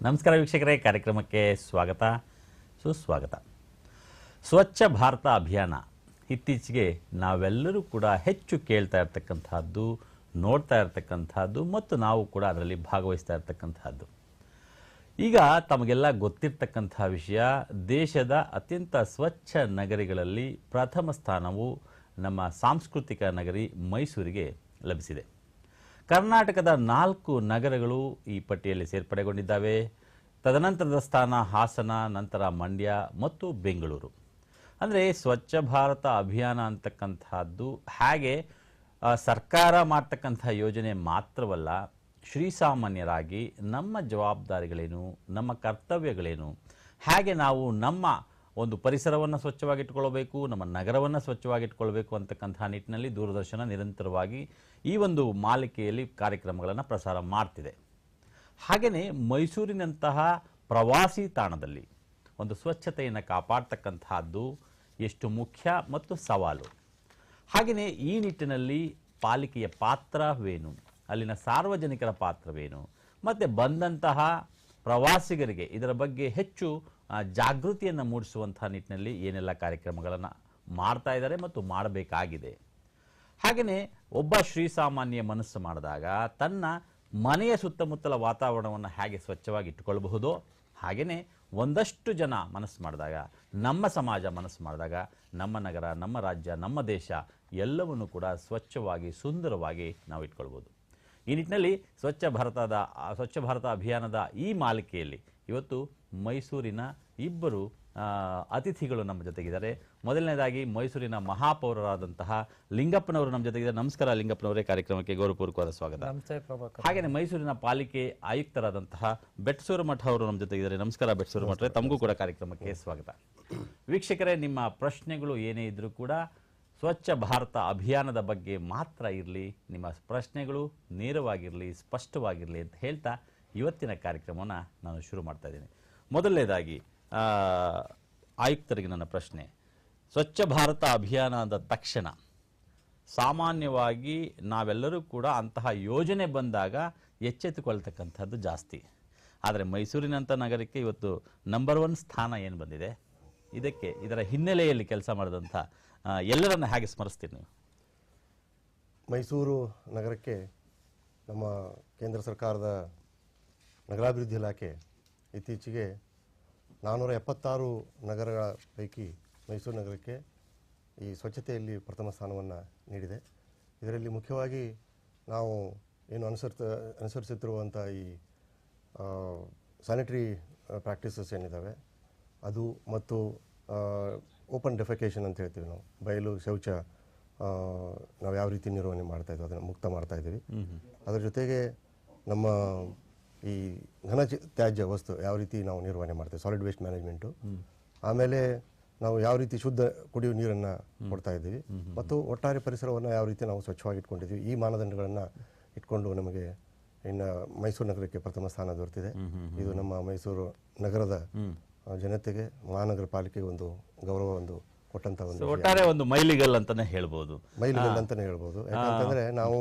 ನಮಸ್ಕಾರ ವೀಕ್ಷಕರೇ, ಕಾರ್ಯಕ್ರಮಕ್ಕೆ ಸ್ವಾಗತ ಸುಸ್ವಾಗತ. ಸ್ವಚ್ಛ ಭಾರತ ಅಭಿಯಾನ ಇತ್ತೀಚೆಗೆ ನಾವೆಲ್ಲರೂ ಕೂಡ ಹೆಚ್ಚು ಕೇಳ್ತಾ ಇರತಕ್ಕಂತಹದ್ದು, ನೋಡ್ತಾ ಇರತಕ್ಕಂತಹದ್ದು ಮತ್ತು ನಾವು ಕೂಡ ಅದರಲ್ಲಿ ಭಾಗವಹಿಸ್ತಾ ಇರತಕ್ಕಂತಹದ್ದು. ಈಗ ತಮಗೆಲ್ಲ ಗೊತ್ತಿರತಕ್ಕಂತಹ ವಿಷಯ, ದೇಶದ ಅತ್ಯಂತ ಸ್ವಚ್ಛ ನಗರಿಗಳಲ್ಲಿ ಪ್ರಥಮ ಸ್ಥಾನವು ನಮ್ಮ ಸಾಂಸ್ಕೃತಿಕ ನಗರಿ ಮೈಸೂರಿಗೆ ಲಭಿಸಿದೆ. ಕರ್ನಾಟಕದ 4 ನಗರಗಳು ಈ ಪಟ್ಟಿಯಲ್ಲಿ ಸೇರ್ಪಡೆಗೊಂಡಿದ್ದಾವೆ. ತದನಂತರದ ಸ್ಥಾನ ಹಾಸನ, ನಂತರ ಮಂಡ್ಯ ಮತ್ತು ಬೆಂಗಳೂರು. ಅಂದರೆ ಸ್ವಚ್ಛ ಭಾರತ ಅಭಿಯಾನ ಅಂತಕ್ಕಂಥದ್ದು ಹಾಗೆ ಸರ್ಕಾರ ಮಾಡ್ತಕ್ಕಂಥ ಯೋಜನೆ ಮಾತ್ರವಲ್ಲ, ಶ್ರೀಸಾಮಾನ್ಯರಾಗಿ ನಮ್ಮ ಜವಾಬ್ದಾರಿಗಳೇನು, ನಮ್ಮ ಕರ್ತವ್ಯಗಳೇನು, ಹಾಗೆ ನಾವು ನಮ್ಮ ಒಂದು ಪರಿಸರವನ್ನು ಸ್ವಚ್ಛವಾಗಿಟ್ಕೊಳ್ಬೇಕು, ನಮ್ಮ ನಗರವನ್ನು ಸ್ವಚ್ಛವಾಗಿಟ್ಕೊಳ್ಬೇಕು ಅಂತಕ್ಕಂಥ ನಿಟ್ಟಿನಲ್ಲಿ ದೂರದರ್ಶನ ನಿರಂತರವಾಗಿ ಈ ಒಂದು ಮಾಲಿಕೆಯಲ್ಲಿ ಕಾರ್ಯಕ್ರಮಗಳನ್ನು ಪ್ರಸಾರ ಮಾಡ್ತಿದೆ. ಹಾಗೆಯೇ ಮೈಸೂರಿನಂತಹ ಪ್ರವಾಸಿ ತಾಣದಲ್ಲಿ ಒಂದು ಸ್ವಚ್ಛತೆಯನ್ನು ಕಾಪಾಡ್ತಕ್ಕಂತಹದ್ದು ಎಷ್ಟು ಮುಖ್ಯ ಮತ್ತು ಸವಾಲು. ಹಾಗೆಯೇ ಈ ನಿಟ್ಟಿನಲ್ಲಿ ಪಾಲಿಕೆಯ ಪಾತ್ರವೇನು, ಅಲ್ಲಿನ ಸಾರ್ವಜನಿಕರ ಪಾತ್ರವೇನು, ಮತ್ತು ಬಂದಂತಹ ಪ್ರವಾಸಿಗರಿಗೆ ಇದರ ಬಗ್ಗೆ ಹೆಚ್ಚು ಜಾಗೃತಿಯನ್ನು ಮೂಡಿಸುವಂತಹ ನಿಟ್ಟಿನಲ್ಲಿ ಏನೆಲ್ಲ ಕಾರ್ಯಕ್ರಮಗಳನ್ನು ಮಾಡ್ತಾ ಇದ್ದಾರೆ ಮತ್ತು ಮಾಡಬೇಕಾಗಿದೆ. ಹಾಗೆಯೇ ಒಬ್ಬ ಶ್ರೀಸಾಮಾನ್ಯ ಮನಸ್ಸು ಮಾಡಿದಾಗ ತನ್ನ ಮನೆಯ ಸುತ್ತಮುತ್ತಲ ವಾತಾವರಣವನ್ನು ಹೇಗೆ ಸ್ವಚ್ಛವಾಗಿ ಇಟ್ಟುಕೊಳ್ಳಬಹುದೋ, ಹಾಗೆಯೇ ಒಂದಷ್ಟು ಜನ ಮನಸ್ಸು ಮಾಡಿದಾಗ, ನಮ್ಮ ಸಮಾಜ ಮನಸ್ಸು ಮಾಡಿದಾಗ ನಮ್ಮ ನಗರ, ನಮ್ಮ ರಾಜ್ಯ, ನಮ್ಮ ದೇಶ ಎಲ್ಲವನ್ನು ಕೂಡ ಸ್ವಚ್ಛವಾಗಿ ಸುಂದರವಾಗಿ ನಾವು ಇಟ್ಕೊಳ್ಬೋದು. ಈ ನಿಟ್ಟಿನಲ್ಲಿ ಸ್ವಚ್ಛ ಭಾರತ ಅಭಿಯಾನದ ಈ ಮಾಲಿಕೆಯಲ್ಲಿ ಇವತ್ತು ಮೈಸೂರಿನ ಇಬ್ಬರು ಅತಿಥಿಗಳು ನಮ್ಮ ಜೊತೆಗಿದ್ದಾರೆ. ಮೊದಲನೇದಾಗಿ ಮೈಸೂರಿನ ಮಹಾಪೌರರಾದಂತಹ ಲಿಂಗಪ್ಪನವರು ನಮ್ಮ ಜೊತೆಗಿದ್ದಾರೆ. ನಮಸ್ಕಾರ ಲಿಂಗಪ್ಪನವರೇ, ಕಾರ್ಯಕ್ರಮಕ್ಕೆ ಗೌರವಪೂರ್ವಕವಾದ ಸ್ವಾಗತ. ಹಾಗೆಯೇ ಮೈಸೂರಿನ ಪಾಲಿಕೆ ಆಯುಕ್ತರಾದಂತಹ ಬೆಟ್ಸೂರಮಠ ಅವರು ನಮ್ಮ ಜೊತೆಗಿದ್ದಾರೆ. ನಮಸ್ಕಾರ ಬೆಟ್ಸೂರಮಠರೇ, ತಮಗೂ ಕೂಡ ಕಾರ್ಯಕ್ರಮಕ್ಕೆ ಸ್ವಾಗತ. ವೀಕ್ಷಕರೇ, ನಿಮ್ಮ ಪ್ರಶ್ನೆಗಳು ಏನೇ ಇದ್ರೂ ಕೂಡ ಸ್ವಚ್ಛ ಭಾರತ ಅಭಿಯಾನದ ಬಗ್ಗೆ ಮಾತ್ರ ಇರಲಿ, ನಿಮ್ಮ ಪ್ರಶ್ನೆಗಳು ನೇರವಾಗಿರಲಿ, ಸ್ಪಷ್ಟವಾಗಿರಲಿ ಅಂತ ಹೇಳ್ತಾ ಇವತ್ತಿನ ಕಾರ್ಯಕ್ರಮವನ್ನು ನಾನು ಶುರು ಮಾಡ್ತಾ ಇದ್ದೀನಿ. ಮೊದಲನೇದಾಗಿ ಆಯುಕ್ತರಿಗೆ ನನ್ನ ಪ್ರಶ್ನೆ, ಸ್ವಚ್ಛ ಭಾರತ ಅಭಿಯಾನ ಅಂದ ತಕ್ಷಣ ಸಾಮಾನ್ಯವಾಗಿ ನಾವೆಲ್ಲರೂ ಕೂಡ ಅಂತಹ ಯೋಜನೆ ಬಂದಾಗ ಎಚ್ಚೆತ್ತುಕೊಳ್ತಕ್ಕಂಥದ್ದು ಜಾಸ್ತಿ. ಆದರೆ ಮೈಸೂರಿನಂಥ ನಗರಕ್ಕೆ ಇವತ್ತು ನಂಬರ್ 1 ಸ್ಥಾನ ಏನು ಬಂದಿದೆ, ಇದರ ಹಿನ್ನೆಲೆಯಲ್ಲಿ ಕೆಲಸ ಮಾಡಿದಂಥ ಎಲ್ಲರನ್ನ ಹೇಗೆ ಸ್ಮರಿಸ್ತೀರಿ ನೀವು? ಮೈಸೂರು ನಗರಕ್ಕೆ ನಮ್ಮ ಕೇಂದ್ರ ಸರ್ಕಾರದ ನಗರಾಭಿವೃದ್ಧಿ ಇಲಾಖೆ ಇತ್ತೀಚೆಗೆ 476 ನಗರಗಳ ಪೈಕಿ ಮೈಸೂರು ನಗರಕ್ಕೆ ಈ ಸ್ವಚ್ಛತೆಯಲ್ಲಿ ಪ್ರಥಮ ಸ್ಥಾನವನ್ನು ನೀಡಿದೆ. ಇದರಲ್ಲಿ ಮುಖ್ಯವಾಗಿ ನಾವು ಏನು ಅನುಸರಿಸುತ್ತಿರುವಂಥ ಈ ಸ್ಯಾನಿಟರಿ ಪ್ರಾಕ್ಟೀಸಸ್ ಏನಿದ್ದಾವೆ ಅದು, ಮತ್ತು ಓಪನ್ ಡೆಫೆಕೇಷನ್ ಅಂತ ಹೇಳ್ತೀವಿ ನಾವು, ಬಯಲು ಶೌಚ ನಾವು ಯಾವ ರೀತಿ ನಿರ್ವಹಣೆ ಮಾಡ್ತಾಯಿದ್ವಿ ಅದನ್ನು ಮುಕ್ತ ಮಾಡ್ತಾಯಿದ್ದೀವಿ. ಅದರ ಜೊತೆಗೆ ನಮ್ಮ ಈ ಘನ ತ್ಯಾಜ್ಯ ವಸ್ತು ಯಾವ ರೀತಿ ನಾವು ನಿರ್ವಹಣೆ ಮಾಡ್ತೇವೆ, ಸಾಲಿಡ್ ವೇಸ್ಟ್ ಮ್ಯಾನೇಜ್ಮೆಂಟು, ಆಮೇಲೆ ನಾವು ಯಾವ ರೀತಿ ಶುದ್ಧ ಕುಡಿಯುವ ನೀರನ್ನು ಕೊಡ್ತಾ ಇದ್ದೀವಿ, ಮತ್ತು ಒಟ್ಟಾರೆ ಪರಿಸರವನ್ನು ಯಾವ ರೀತಿ ನಾವು ಸ್ವಚ್ಛವಾಗಿ ಇಟ್ಕೊಂಡಿದ್ದೀವಿ, ಈ ಮಾನದಂಡಗಳನ್ನು ಇಟ್ಕೊಂಡು ನಮಗೆ ಇನ್ನು ಮೈಸೂರು ನಗರಕ್ಕೆ ಪ್ರಥಮ ಸ್ಥಾನ ದೊರೆತಿದೆ. ಇದು ನಮ್ಮ ಮೈಸೂರು ನಗರದ ಜನತೆಗೆ, ಮಹಾನಗರ ಪಾಲಿಕೆಗೆ ಒಂದು ಗೌರವ ಕೊಟ್ಟಂತ ಒಟ್ಟಾರೆ ಒಂದು ಮೈಲಿಗಲ್ ಅಂತಾನೆ ಹೇಳ್ಬೋದು. ಯಾಕಂತಂದ್ರೆ ನಾವು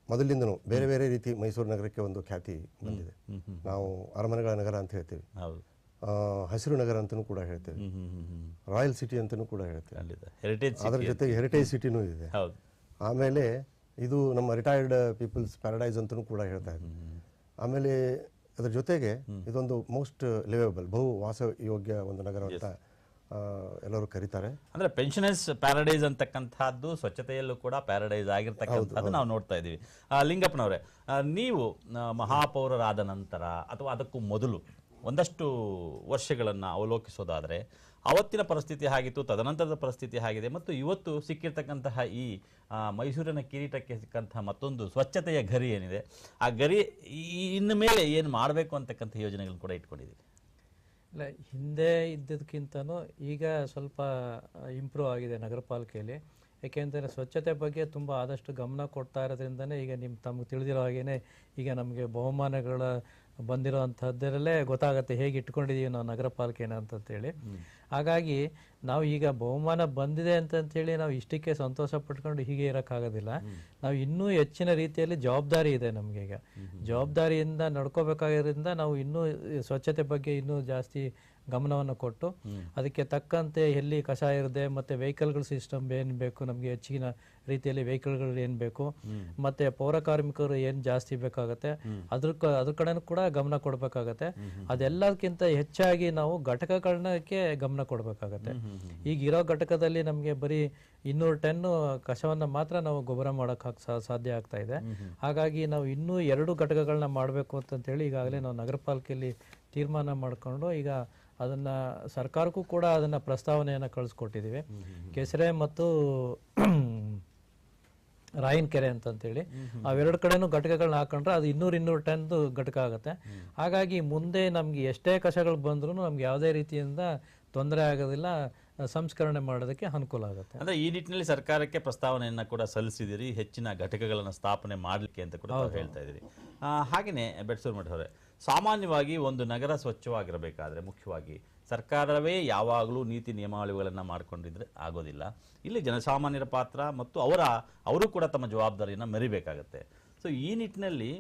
ಮೊದಲಿಂದನೂ ಬೇರೆ ಬೇರೆ ರೀತಿ ಮೈಸೂರು ನಗರಕ್ಕೆ ಒಂದು ಖ್ಯಾತಿ ಬಂದಿದೆ. ನಾವು ಅರಮನೆಗಳ ನಗರ ಅಂತ ಹೇಳ್ತೀವಿ, ಹಸಿರು ನಗರ ಅಂತಲೂ ಕೂಡ ಹೇಳ್ತೇವೆ, ರಾಯಲ್ ಸಿಟಿ ಅಂತಲೂ ಕೂಡ ಹೇಳ್ತೇವೆ, ಅದರ ಜೊತೆಗೆ ಹೆರಿಟೇಜ್ ಸಿಟಿನೂ ಇದೆ. ಆಮೇಲೆ ಇದು ನಮ್ಮ ರಿಟೈರ್ಡ್ ಪೀಪಲ್ಸ್ ಪ್ಯಾರಡೈಸ್ ಅಂತಲೂ ಕೂಡ ಹೇಳ್ತಾ ಇದ್ವಿ. ಆಮೇಲೆ ಅದರ ಜೊತೆಗೆ ಇದೊಂದು ಮೋಸ್ಟ್ ಲಿವೇಬಲ್, ಬಹು ವಾಸಯೋಗ್ಯ ಒಂದು ನಗರ ಅಂತ ಎಲ್ಲರೂ ಕರೀತಾರೆ. ಅಂದ್ರೆ ಪೆನ್ಷನರ್ಸ್ ಪ್ಯಾರಡೈಸ್ ಅಂತಕ್ಕಂಥದ್ದು ಸ್ವಚ್ಛತೆಯಲ್ಲೂ ಕೂಡ ಪ್ಯಾರಡೈಸ್ ಆಗಿರ್ತಕ್ಕಂಥದ್ದು ನಾವು ನೋಡ್ತಾ ಇದ್ದೀವಿ. ಲಿಂಗಪ್ಪನವರೇ, ನೀವು ಮಹಾಪೌರರಾದ ನಂತರ ಅಥವಾ ಅದಕ್ಕೂ ಮೊದಲು ಒಂದಷ್ಟು ವರ್ಷಗಳನ್ನು ಅವಲೋಕಿಸೋದಾದರೆ ಅವತ್ತಿನ ಪರಿಸ್ಥಿತಿ ಆಗಿತ್ತು, ತದನಂತರದ ಪರಿಸ್ಥಿತಿ ಆಗಿದೆ, ಮತ್ತು ಇವತ್ತು ಸಿಕ್ಕಿರ್ತಕ್ಕಂತಹ ಈ ಮೈಸೂರಿನ ಕಿರೀಟಕ್ಕೆ ಸಿಕ್ಕಂತಹ ಮತ್ತೊಂದು ಸ್ವಚ್ಛತೆಯ ಗರಿ ಏನಿದೆ, ಆ ಗರಿ ಇನ್ನು ಮೇಲೆ ಏನು ಮಾಡಬೇಕು ಅಂತಕ್ಕಂಥ ಯೋಜನೆಗಳನ್ನು ಕೂಡ ಇಟ್ಕೊಂಡಿದ್ದೀವಿ. ಇಲ್ಲ, ಹಿಂದೆ ಇದ್ದದಕ್ಕಿಂತನೂ ಈಗ ಸ್ವಲ್ಪ ಇಂಪ್ರೂವ್ ಆಗಿದೆ ನಗರ ಪಾಲಿಕೆಯಲ್ಲಿ. ಏಕೆಂದರೆ ಸ್ವಚ್ಛತೆ ಬಗ್ಗೆ ತುಂಬ ಆದಷ್ಟು ಗಮನ ಕೊಡ್ತಾ ಇರೋದ್ರಿಂದನೇ ಈಗ ತಮಗೆ ತಿಳಿದಿರೋ ಹಾಗೇ ಈಗ ನಮಗೆ ಬಹುಮಾನಗಳ ಬಂದಿರೋ ಅಂಥದ್ದರಲ್ಲೇ ಗೊತ್ತಾಗುತ್ತೆ ಹೇಗೆ ಇಟ್ಕೊಂಡಿದ್ದೀವಿ ನಾವು ನಗರ ಪಾಲಿಕೆನ ಅಂತಂತೇಳಿ. ಹಾಗಾಗಿ ನಾವು ಈಗ ಬಹುಮಾನ ಬಂದಿದೆ ಅಂತಂತೇಳಿ ನಾವು ಇಷ್ಟಕ್ಕೆ ಸಂತೋಷ ಪಟ್ಕೊಂಡು ಹೀಗೆ ಇರೋಕ್ಕಾಗೋದಿಲ್ಲ. ನಾವು ಇನ್ನೂ ಹೆಚ್ಚಿನ ರೀತಿಯಲ್ಲಿ ಜವಾಬ್ದಾರಿ ಇದೆ ನಮಗೆ. ಈಗ ಜವಾಬ್ದಾರಿಯಿಂದ ನಡ್ಕೋಬೇಕಾಗಿರೋದ್ರಿಂದ ನಾವು ಇನ್ನೂ ಸ್ವಚ್ಛತೆ ಬಗ್ಗೆ ಇನ್ನೂ ಜಾಸ್ತಿ ಗಮನವನ್ನು ಕೊಟ್ಟು ಅದಕ್ಕೆ ತಕ್ಕಂತೆ ಎಲ್ಲಿ ಕಸ ಇರದೆ ಮತ್ತು ವೆಹಿಕಲ್ಗಳ ಸಿಸ್ಟಮ್ ಏನು ಬೇಕು, ನಮಗೆ ಹೆಚ್ಚಿನ ರೀತಿಯಲ್ಲಿ ವೆಹಿಕಲ್ಗಳು ಏನು ಬೇಕು, ಮತ್ತು ಪೌರ ಕಾರ್ಮಿಕರು ಏನು ಜಾಸ್ತಿ ಬೇಕಾಗುತ್ತೆ ಅದ್ರ ಕಡೆನೂ ಕೂಡ ಗಮನ ಕೊಡಬೇಕಾಗತ್ತೆ. ಅದೆಲ್ಲದಕ್ಕಿಂತ ಹೆಚ್ಚಾಗಿ ನಾವು ಘಟಕಗಳನ್ನಕ್ಕೆ ಗಮನ ಕೊಡಬೇಕಾಗತ್ತೆ. ಈಗ ಇರೋ ಘಟಕದಲ್ಲಿ ನಮಗೆ ಬರೀ 200 ಟನ್ ಕಸವನ್ನು ಮಾತ್ರ ನಾವು ಗೊಬ್ಬರ ಮಾಡೋಕ್ಕೆ ಸಾಧ್ಯ ಆಗ್ತಾ ಇದೆ. ಹಾಗಾಗಿ ನಾವು ಇನ್ನೂ 2 ಘಟಕಗಳನ್ನ ಮಾಡಬೇಕು ಅಂತಂತೇಳಿ ಈಗಾಗಲೇ ನಾವು ನಗರ ಪಾಲಿಕೆಯಲ್ಲಿ ತೀರ್ಮಾನ ಮಾಡಿಕೊಂಡು ಈಗ ಅದನ್ನು ಸರ್ಕಾರಕ್ಕೂ ಕೂಡ ಅದನ್ನು ಪ್ರಸ್ತಾವನೆಯನ್ನು ಕಳಿಸ್ಕೊಟ್ಟಿದ್ದೀವಿ. ಕೆಸರೆ ಮತ್ತು ರಾಯನ್ ಕೆರೆ ಅಂತಂತೇಳಿ ಅವೆರಡು ಕಡೆನೂ ಘಟಕಗಳನ್ನ ಹಾಕೊಂಡ್ರೆ ಅದು 200 ಟನ್ದು ಘಟಕ ಆಗುತ್ತೆ. ಹಾಗಾಗಿ ಮುಂದೆ ನಮ್ಗೆ ಎಷ್ಟೇ ಕಸಗಳು ಬಂದ್ರೂ ನಮ್ಗೆ ಯಾವುದೇ ರೀತಿಯಿಂದ ತೊಂದರೆ ಆಗೋದಿಲ್ಲ, ಸಂಸ್ಕರಣೆ ಮಾಡೋದಕ್ಕೆ ಅನುಕೂಲ ಆಗುತ್ತೆ. ಅಂದ್ರೆ ಈ ನಿಟ್ಟಿನಲ್ಲಿ ಸರ್ಕಾರಕ್ಕೆ ಪ್ರಸ್ತಾವನೆಯನ್ನ ಕೂಡ ಸಲ್ಲಿಸಿದಿರಿ, ಹೆಚ್ಚಿನ ಘಟಕಗಳನ್ನು ಸ್ಥಾಪನೆ ಮಾಡಲಿಕ್ಕೆ ಅಂತ ಕೂಡ ತಾವು ಹೇಳ್ತಾ ಇದ್ದೀರಿ. ಹಾಗೆಯೇ ಬೆಟ್ಸೂರು ಮಠ ಅವರೇ, ಸಾಮಾನ್ಯವಾಗಿ ಒಂದು ನಗರ ಸ್ವಚ್ಛವಾಗಿರಬೇಕಾದ್ರೆ ಮುಖ್ಯವಾಗಿ ಸರ್ಕಾರವೇ ಯಾವಾಗಲೂ ನೀತಿ ನಿಯಮಾವಳಿಗಳನ್ನು ಮಾಡಿಕೊಂಡಿದ್ರೆ ಆಗೋದಿಲ್ಲ. ಇಲ್ಲಿ ಜನಸಾಮಾನ್ಯರ ಪಾತ್ರ ಮತ್ತು ಅವರು ಕೂಡ ತಮ್ಮ ಜವಾಬ್ದಾರಿಯನ್ನು ಮೆರಿಬೇಕಾಗತ್ತೆ. ಸೊ ಈ ನಿಟ್ಟಿನಲ್ಲಿ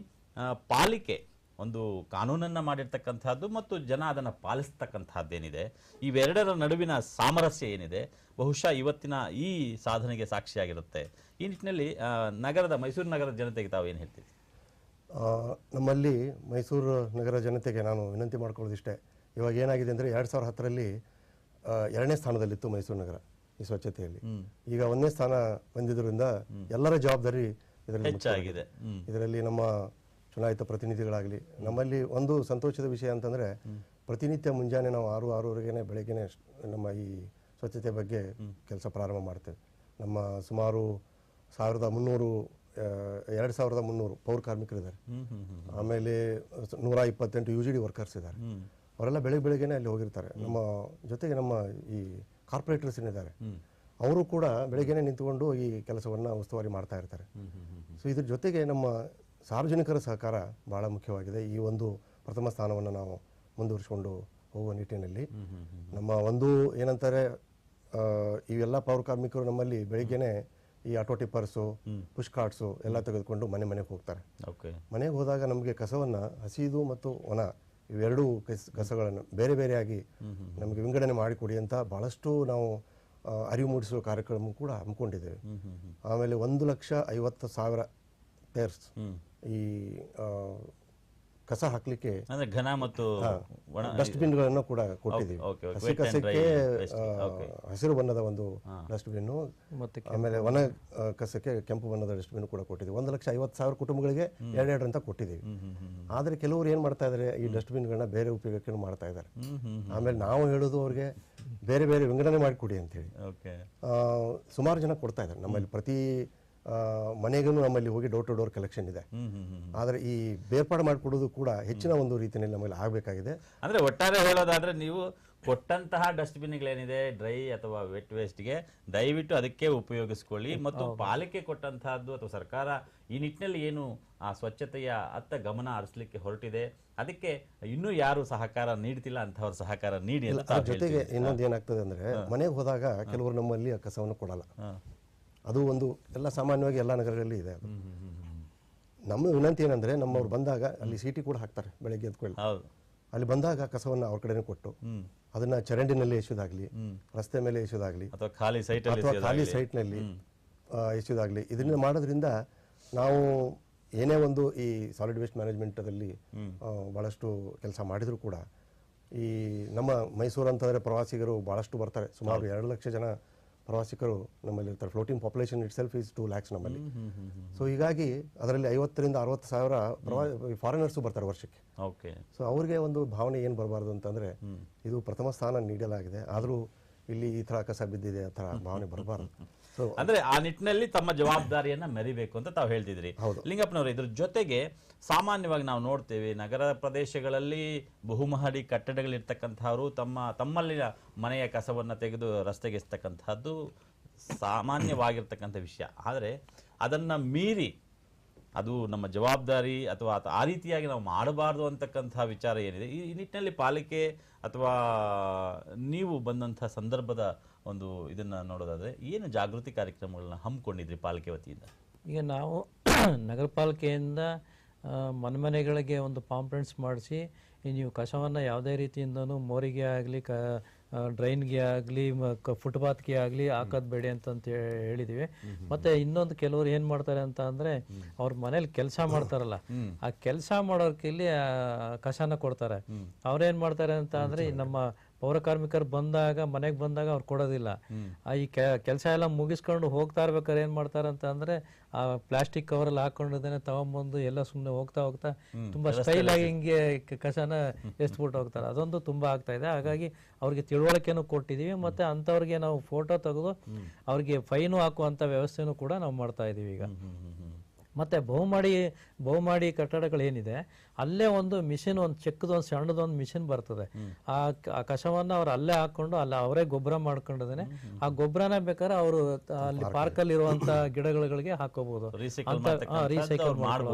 ಪಾಲಿಕೆ ಒಂದು ಕಾನೂನನ್ನು ಮಾಡಿರ್ತಕ್ಕಂಥದ್ದು ಮತ್ತು ಜನ ಅದನ್ನು ಪಾಲಿಸ್ತಕ್ಕಂಥದ್ದೇನಿದೆ, ಇವೆರಡರ ನಡುವಿನ ಸಾಮರಸ್ಯ ಏನಿದೆ ಬಹುಶಃ ಇವತ್ತಿನ ಈ ಸಾಧನೆಗೆ ಸಾಕ್ಷಿಯಾಗಿರುತ್ತೆ. ಈ ನಿಟ್ಟಿನಲ್ಲಿ ಮೈಸೂರು ನಗರದ ಜನತೆಗೆ ತಾವು ಏನು ಹೇಳ್ತೀವಿ? ನಮ್ಮಲ್ಲಿ ಮೈಸೂರು ನಗರ ಜನತೆಗೆ ನಾನು ವಿನಂತಿ ಮಾಡ್ಕೊಳ್ಳೋದಿಷ್ಟೇ, ಇವಾಗ ಏನಾಗಿದೆ ಅಂದರೆ 2010ರಲ್ಲಿ 2ನೇ ಸ್ಥಾನದಲ್ಲಿತ್ತು ಮೈಸೂರು ನಗರ ಈ ಸ್ವಚ್ಛತೆಯಲ್ಲಿ. ಈಗ 1ನೇ ಸ್ಥಾನ ಬಂದಿದ್ದರಿಂದ ಎಲ್ಲರ ಜವಾಬ್ದಾರಿ ಇದರಲ್ಲಿ ನಮ್ಮ ಚುನಾಯಿತ ಪ್ರತಿನಿಧಿಗಳಾಗಲಿ. ನಮ್ಮಲ್ಲಿ ಒಂದು ಸಂತೋಷದ ವಿಷಯ ಅಂತಂದರೆ ಪ್ರತಿನಿತ್ಯ ಮುಂಜಾನೆ ನಾವು 6-6:30 ಬೆಳಗ್ಗೆನೆ ನಮ್ಮ ಈ ಸ್ವಚ್ಛತೆ ಬಗ್ಗೆ ಕೆಲಸ ಪ್ರಾರಂಭ ಮಾಡ್ತೇವೆ. ನಮ್ಮ ಸುಮಾರು 2300 ಪೌರ ಕಾರ್ಮಿಕರಿದ್ದಾರೆ. ಆಮೇಲೆ 128 UGD ವರ್ಕರ್ಸ್ ಇದ್ದಾರೆ. ಅವರೆಲ್ಲ ಬೆಳಗ್ಗೆನೆ ಅಲ್ಲಿ ಹೋಗಿರ್ತಾರೆ. ನಮ್ಮ ಜೊತೆಗೆ ನಮ್ಮ ಈ ಕಾರ್ಪೊರೇಟರ್ಸ್ ಏನಿದ್ದಾರೆ ಅವರು ಕೂಡ ಬೆಳಗ್ಗೆನೆ ನಿಂತುಕೊಂಡು ಈ ಕೆಲಸವನ್ನು ಉಸ್ತುವಾರಿ ಮಾಡ್ತಾ ಇರ್ತಾರೆ. ಸೊ ಇದ್ರ ಜೊತೆಗೆ ನಮ್ಮ ಸಾರ್ವಜನಿಕರ ಸಹಕಾರ ಬಹಳ ಮುಖ್ಯವಾಗಿದೆ. ಈ ಒಂದು ಪ್ರಥಮ ಸ್ಥಾನವನ್ನು ನಾವು ಮುಂದುವರಿಸಿಕೊಂಡು ಹೋಗುವ ನಿಟ್ಟಿನಲ್ಲಿ ನಮ್ಮ ಒಂದು ಏನಂತಾರೆ, ಇವೆಲ್ಲ ಪೌರ ಕಾರ್ಮಿಕರು ನಮ್ಮಲ್ಲಿ ಬೆಳಿಗ್ಗೆನೆ ಈ ಆಟೋ ಟಿಪ್ಪರ್ಸು, ಪುಷ್ ಕಾರ್ಟ್ಸು ಎಲ್ಲ ತೆಗೆದುಕೊಂಡು ಮನೆಗೆ ಹೋಗ್ತಾರೆ. ಮನೆಗೆ ಹೋದಾಗ ನಮಗೆ ಕಸವನ್ನು ಹಸಿದು ಮತ್ತು ಒಣ ಇವೆರಡೂ ಕಸಗಳನ್ನು ಬೇರೆ ಬೇರೆಯಾಗಿ ನಮಗೆ ವಿಂಗಡಣೆ ಮಾಡಿಕೊಡಿ ಅಂತ ಬಹಳಷ್ಟು ನಾವು ಅರಿವು ಮೂಡಿಸುವ ಕಾರ್ಯಕ್ರಮ ಕೂಡ ಹಮ್ಮಿಕೊಂಡಿದ್ದೇವೆ. ಆಮೇಲೆ 1,50,000 ಪೇರ್ಸ್ ಈ ಕಸ ಹಾಕ್ಲಿಕ್ಕೆ ಘನ ಮತ್ತು ಡಸ್ಟ್ಬಿನ್ಗಳನ್ನು ಕೂಡ ಕೊಟ್ಟಿದ್ದೀವಿ. ಹಸಿ ಕಸಕ್ಕೆ ಹಸಿರು ಬಣ್ಣದ ಒಂದು ಡಸ್ಟ್ಬಿನ್, ಆಮೇಲೆ ಒಣ ಕಸಕ್ಕೆ ಕೆಂಪು ಬಣ್ಣದ ಡಸ್ಟ್ಬಿನ್ ಕೂಡ ಕೊಟ್ಟಿದ್ದೀವಿ. 1,50,000 ಕುಟುಂಬಗಳಿಗೆ 2 ಅಂತ ಕೊಟ್ಟಿದ್ದೀವಿ. ಆದರೆ ಕೆಲವರು ಏನು ಮಾಡ್ತಾ ಇದ್ದಾರೆ, ಈ ಡಸ್ಟ್ಬಿನ್ಗಳನ್ನ ಬೇರೆ ಉಪಯೋಗಕ್ಕೆ ಮಾಡ್ತಾ ಇದ್ದಾರೆ. ಆಮೇಲೆ ನಾವು ಹೇಳೋದು ಅವ್ರಿಗೆ ಬೇರೆ ಬೇರೆ ವಿಂಗಡಣೆ ಮಾಡಿಕೊಡಿ ಅಂತೇಳಿ ಸುಮಾರು ಜನ ಕೊಡ್ತಾ ಇದ್ದಾರೆ. ನಮ್ಮಲ್ಲಿ ಪ್ರತಿ ಮನೆಗೂ ನಮ್ಮಲ್ಲಿ ಹೋಗಿ ಡೋರ್ ಟು ಡೋರ್ ಕಲೆಕ್ಷನ್ ಇದೆ. ಆದರೆ ಈ ಬೇರ್ಪಾಡು ಮಾಡಿಕೊಡೋದು ಕೂಡ ಹೆಚ್ಚಿನ ಒಂದು ರೀತಿಯಲ್ಲಿ ನಮ್ಮಲ್ಲಿ ಆಗಬೇಕಾಗಿದೆ. ಅಂದರೆ ಒಟ್ಟಾರೆ ಹೇಳೋದಾದ್ರೆ ನೀವು ಕೊಟ್ಟಂತಹ ಡಸ್ಟ್ಬಿನ್ಗಳೇನಿದೆ ಡ್ರೈ ಅಥವಾ ವೆಟ್ ವೇಸ್ಟ್ಗೆ ದಯವಿಟ್ಟು ಅದಕ್ಕೆ ಉಪಯೋಗಿಸ್ಕೊಳ್ಳಿ, ಮತ್ತು ಪಾಲಿಕೆ ಕೊಟ್ಟಂತಹದ್ದು ಅಥವಾ ಸರ್ಕಾರ ಈ ನಿಟ್ಟಿನಲ್ಲಿ ಏನು ಆ ಸ್ವಚ್ಛತೆಯ ಅತ್ತ ಗಮನ ಹರಿಸಲಿಕ್ಕೆ ಹೊರಟಿದೆ ಅದಕ್ಕೆ ಇನ್ನೂ ಯಾರು ಸಹಕಾರ ನೀಡ್ತಿಲ್ಲ ಅಂತವ್ರ ಸಹಕಾರ ನೀಡಿ. ಜೊತೆಗೆ ಇನ್ನೊಂದು ಏನಾಗ್ತದೆ ಅಂದರೆ, ಮನೆಗೆ ಹೋದಾಗ ಕೆಲವರು ನಮ್ಮಲ್ಲಿ ಆ ಕಸವನ್ನು ಕೊಡಲ್ಲ. ಅದು ಒಂದು ಎಲ್ಲ ಸಾಮಾನ್ಯವಾಗಿ ಎಲ್ಲ ನಗರಗಳಲ್ಲಿ ಇದೆ. ಅದು ನಮ್ಮ ವಿನಂತಿ ಏನಂದರೆ, ನಮ್ಮವ್ರು ಬಂದಾಗ ಅಲ್ಲಿ ಸೀಟಿ ಕೂಡ ಹಾಕ್ತಾರೆ ಬೆಳಗ್ಗೆ ಎದ್ಕೊಳ್ಳಿ. ಅಲ್ಲಿ ಬಂದಾಗ ಕಸವನ್ನು ಅವ್ರ ಕಡೆನೇ ಕೊಟ್ಟು ಅದನ್ನ ಚರಂಡಿನಲ್ಲಿ ಎಸೆಯೋದಾಗ್ಲಿ, ರಸ್ತೆ ಮೇಲೆ ಎಸೆಯೋದಾಗ್ಲಿ, ಅಥವಾ ಖಾಲಿ ಸೈಟ್ನಲ್ಲಿ ಎಸೆಯೋದಾಗ್ಲಿ, ಇದನ್ನ ಮಾಡೋದ್ರಿಂದ ನಾವು ಏನೇ ಒಂದು ಈ ಸಾಲಿಡ್ ವೇಸ್ಟ್ ಮ್ಯಾನೇಜ್ಮೆಂಟಲ್ಲಿ ಭಾಳಷ್ಟು ಕೆಲಸ ಮಾಡಿದರೂ ಕೂಡ ಈ ನಮ್ಮ ಮೈಸೂರು ಅಂತಂದರೆ ಪ್ರವಾಸಿಗರು ಭಾಳಷ್ಟು ಬರ್ತಾರೆ. ಸುಮಾರು 2 ಲಕ್ಷ ಜನ ಪ್ರವಾಸಿಗರು ನಮ್ಮಲ್ಲಿ ಇರ್ತಾರೆ. Floating population it self is 2 lakhs ನಮ್ಮಲ್ಲಿ. ಸೊ ಹೀಗಾಗಿ ಅದರಲ್ಲಿ 50,000 to 60,000 ಫಾರಿನರ್ಸು ಬರ್ತಾರೆ ವರ್ಷಕ್ಕೆ. ಸೊ ಅವ್ರಿಗೆ ಒಂದು ಭಾವನೆ ಏನು ಬರಬಾರ್ದು ಅಂತಂದರೆ, ಇದು ಪ್ರಥಮ ಸ್ಥಾನ ನೀಡಲಾಗಿದೆ, ಆದರೂ ಇಲ್ಲಿ ಈ ಥರ ಕಸ ಬಿದ್ದಿದೆ ಆ ಥರ ಭಾವನೆ ಬರಬಾರ್ದು. ಸೊ ಅಂದ್ರೆ ಆ ನಿಟ್ಟಿನಲ್ಲಿ ತಮ್ಮ ಜವಾಬ್ದಾರಿಯನ್ನ ಮೆರಿಬೇಕು ಅಂತ ತಾವು ಹೇಳ್ತಿದ್ರಿ. ಲಿಂಗಪ್ಪನವರು, ಇದ್ರ ಜೊತೆಗೆ ಸಾಮಾನ್ಯವಾಗಿ ನಾವು ನೋಡ್ತೇವೆ ನಗರ ಪ್ರದೇಶಗಳಲ್ಲಿ ಬಹುಮಹಡಿ ಕಟ್ಟಡಗಳಿರ್ತಕ್ಕಂಥವ್ರು ತಮ್ಮಲ್ಲಿನ ಮನೆಯ ಕಸವನ್ನು ತೆಗೆದು ರಸ್ತೆಗೆ ಎಸ್ತಕ್ಕಂಥದ್ದು ಸಾಮಾನ್ಯವಾಗಿರ್ತಕ್ಕಂಥ ವಿಷಯ. ಆದರೆ ಅದನ್ನು ಮೀರಿ ಅದು ನಮ್ಮ ಜವಾಬ್ದಾರಿ ಅಥವಾ ಆ ರೀತಿಯಾಗಿ ನಾವು ಮಾಡಬಾರ್ದು ಅಂತಕ್ಕಂತಹ ವಿಚಾರ ಏನಿದೆ ಈ ನಿಟ್ಟಿನಲ್ಲಿ ಪಾಲಿಕೆ ಅಥವಾ ನೀವು ಬಂದಂಥ ಸಂದರ್ಭದ ಒಂದು ಇದನ್ನ ನೋಡೋದಾದ್ರೆ ಏನು ಜಾಗೃತಿ ಕಾರ್ಯಕ್ರಮಗಳನ್ನ ಹಮ್ಮಿಕೊಂಡಿದ್ರಿ ಪಾಲಿಕೆ ವತಿಯಿಂದ? ಈಗ ನಾವು ನಗರ ಪಾಲಿಕೆಯಿಂದ ಮನೆಗಳಿಗೆ ಒಂದು ಪಾಂಪ್ಲೆಂಟ್ಸ್ ಮಾಡಿಸಿ ನೀವು ಕಸವನ್ನು ಯಾವುದೇ ರೀತಿಯಿಂದನೂ ಮೋರಿಗೆ ಆಗಲಿ ಡ್ರೈನ್ಗೆ ಆಗಲಿ ಫುಟ್ಪಾತ್ಗೆ ಆಗಲಿ ಹಾಕೋದು ಬೇಡಿ ಅಂತ ಹೇಳಿದೀವಿ. ಮತ್ತೆ ಇನ್ನೊಂದು ಕೆಲವರು ಏನ್ ಮಾಡ್ತಾರೆ ಅಂತ ಅಂದ್ರೆ ಅವ್ರ ಮನೇಲಿ ಕೆಲಸ ಮಾಡ್ತಾರಲ್ಲ, ಆ ಕೆಲಸ ಮಾಡೋರ್ಕಿಲ್ಲಿ ಕಸನ ಕೊಡ್ತಾರೆ. ಅವ್ರೇನ್ ಮಾಡ್ತಾರೆ ಅಂತ ಅಂದ್ರೆ ನಮ್ಮ ಪೌರ ಕಾರ್ಮಿಕರು ಬಂದಾಗ ಮನೆಗೆ ಬಂದಾಗ ಅವ್ರು ಕೊಡೋದಿಲ್ಲ. ಈ ಕೆಲಸ ಎಲ್ಲ ಮುಗಿಸ್ಕೊಂಡು ಹೋಗ್ತಾ ಇರ್ಬೇಕಾದ್ರೆ ಏನ್ ಮಾಡ್ತಾರೆ ಅಂತ ಅಂದ್ರೆ ಆ ಪ್ಲಾಸ್ಟಿಕ್ ಕವರ್ ಅಲ್ಲಿ ಹಾಕೊಂಡಿದ್ದೇನೆ ತಗೊಂಬಂದು ಎಲ್ಲ ಸುಮ್ಮನೆ ಹೋಗ್ತಾ ಹೋಗ್ತಾ ತುಂಬಾ ಸ್ಟೈಲ್ ಆಗಿ ಹಿಂಗೆ ಕಸನ ಎಸ್ಬಿಟ್ಟು ಹೋಗ್ತಾರೆ. ಅದೊಂದು ತುಂಬಾ ಆಗ್ತಾ ಇದೆ. ಹಾಗಾಗಿ ಅವ್ರಿಗೆ ತಿಳುವಳಿಕೆನೂ ಕೊಟ್ಟಿದೀವಿ. ಮತ್ತೆ ಅಂತವ್ರಿಗೆ ನಾವು ಫೋಟೋ ತೆಗೆದು ಅವ್ರಿಗೆ ಫೈನು ಹಾಕುವಂತ ವ್ಯವಸ್ಥೆನೂ ಕೂಡ ನಾವು ಮಾಡ್ತಾ ಇದೀವಿ ಈಗ. ಮತ್ತೆ ಬಹುಮಾಡಿ ಕಟ್ಟಡಗಳು ಏನಿದೆ ಅಲ್ಲೇ ಒಂದು ಮಿಷಿನ್, ಒಂದು ಚೆಕ್ದು ಒಂದು ಸಣ್ಣದೊಂದು ಮಿಷಿನ್ ಬರ್ತದೆ. ಆ ಕಸವನ್ನ ಅವ್ರು ಅಲ್ಲೇ ಹಾಕೊಂಡು ಅವರೇ ಗೊಬ್ಬರ ಮಾಡ್ಕೊಂಡಿದ್ದೇನೆ. ಆ ಗೊಬ್ಬರನ ಬೇಕಾದ್ರೆ ಅವರು ಅಲ್ಲಿ ಪಾರ್ಕ್ ಅಲ್ಲಿ ಇರುವಂತ ಗಿಡಗಳಿಗೆ ಹಾಕೋಬಹುದು, ರೀಸೈಕಲ್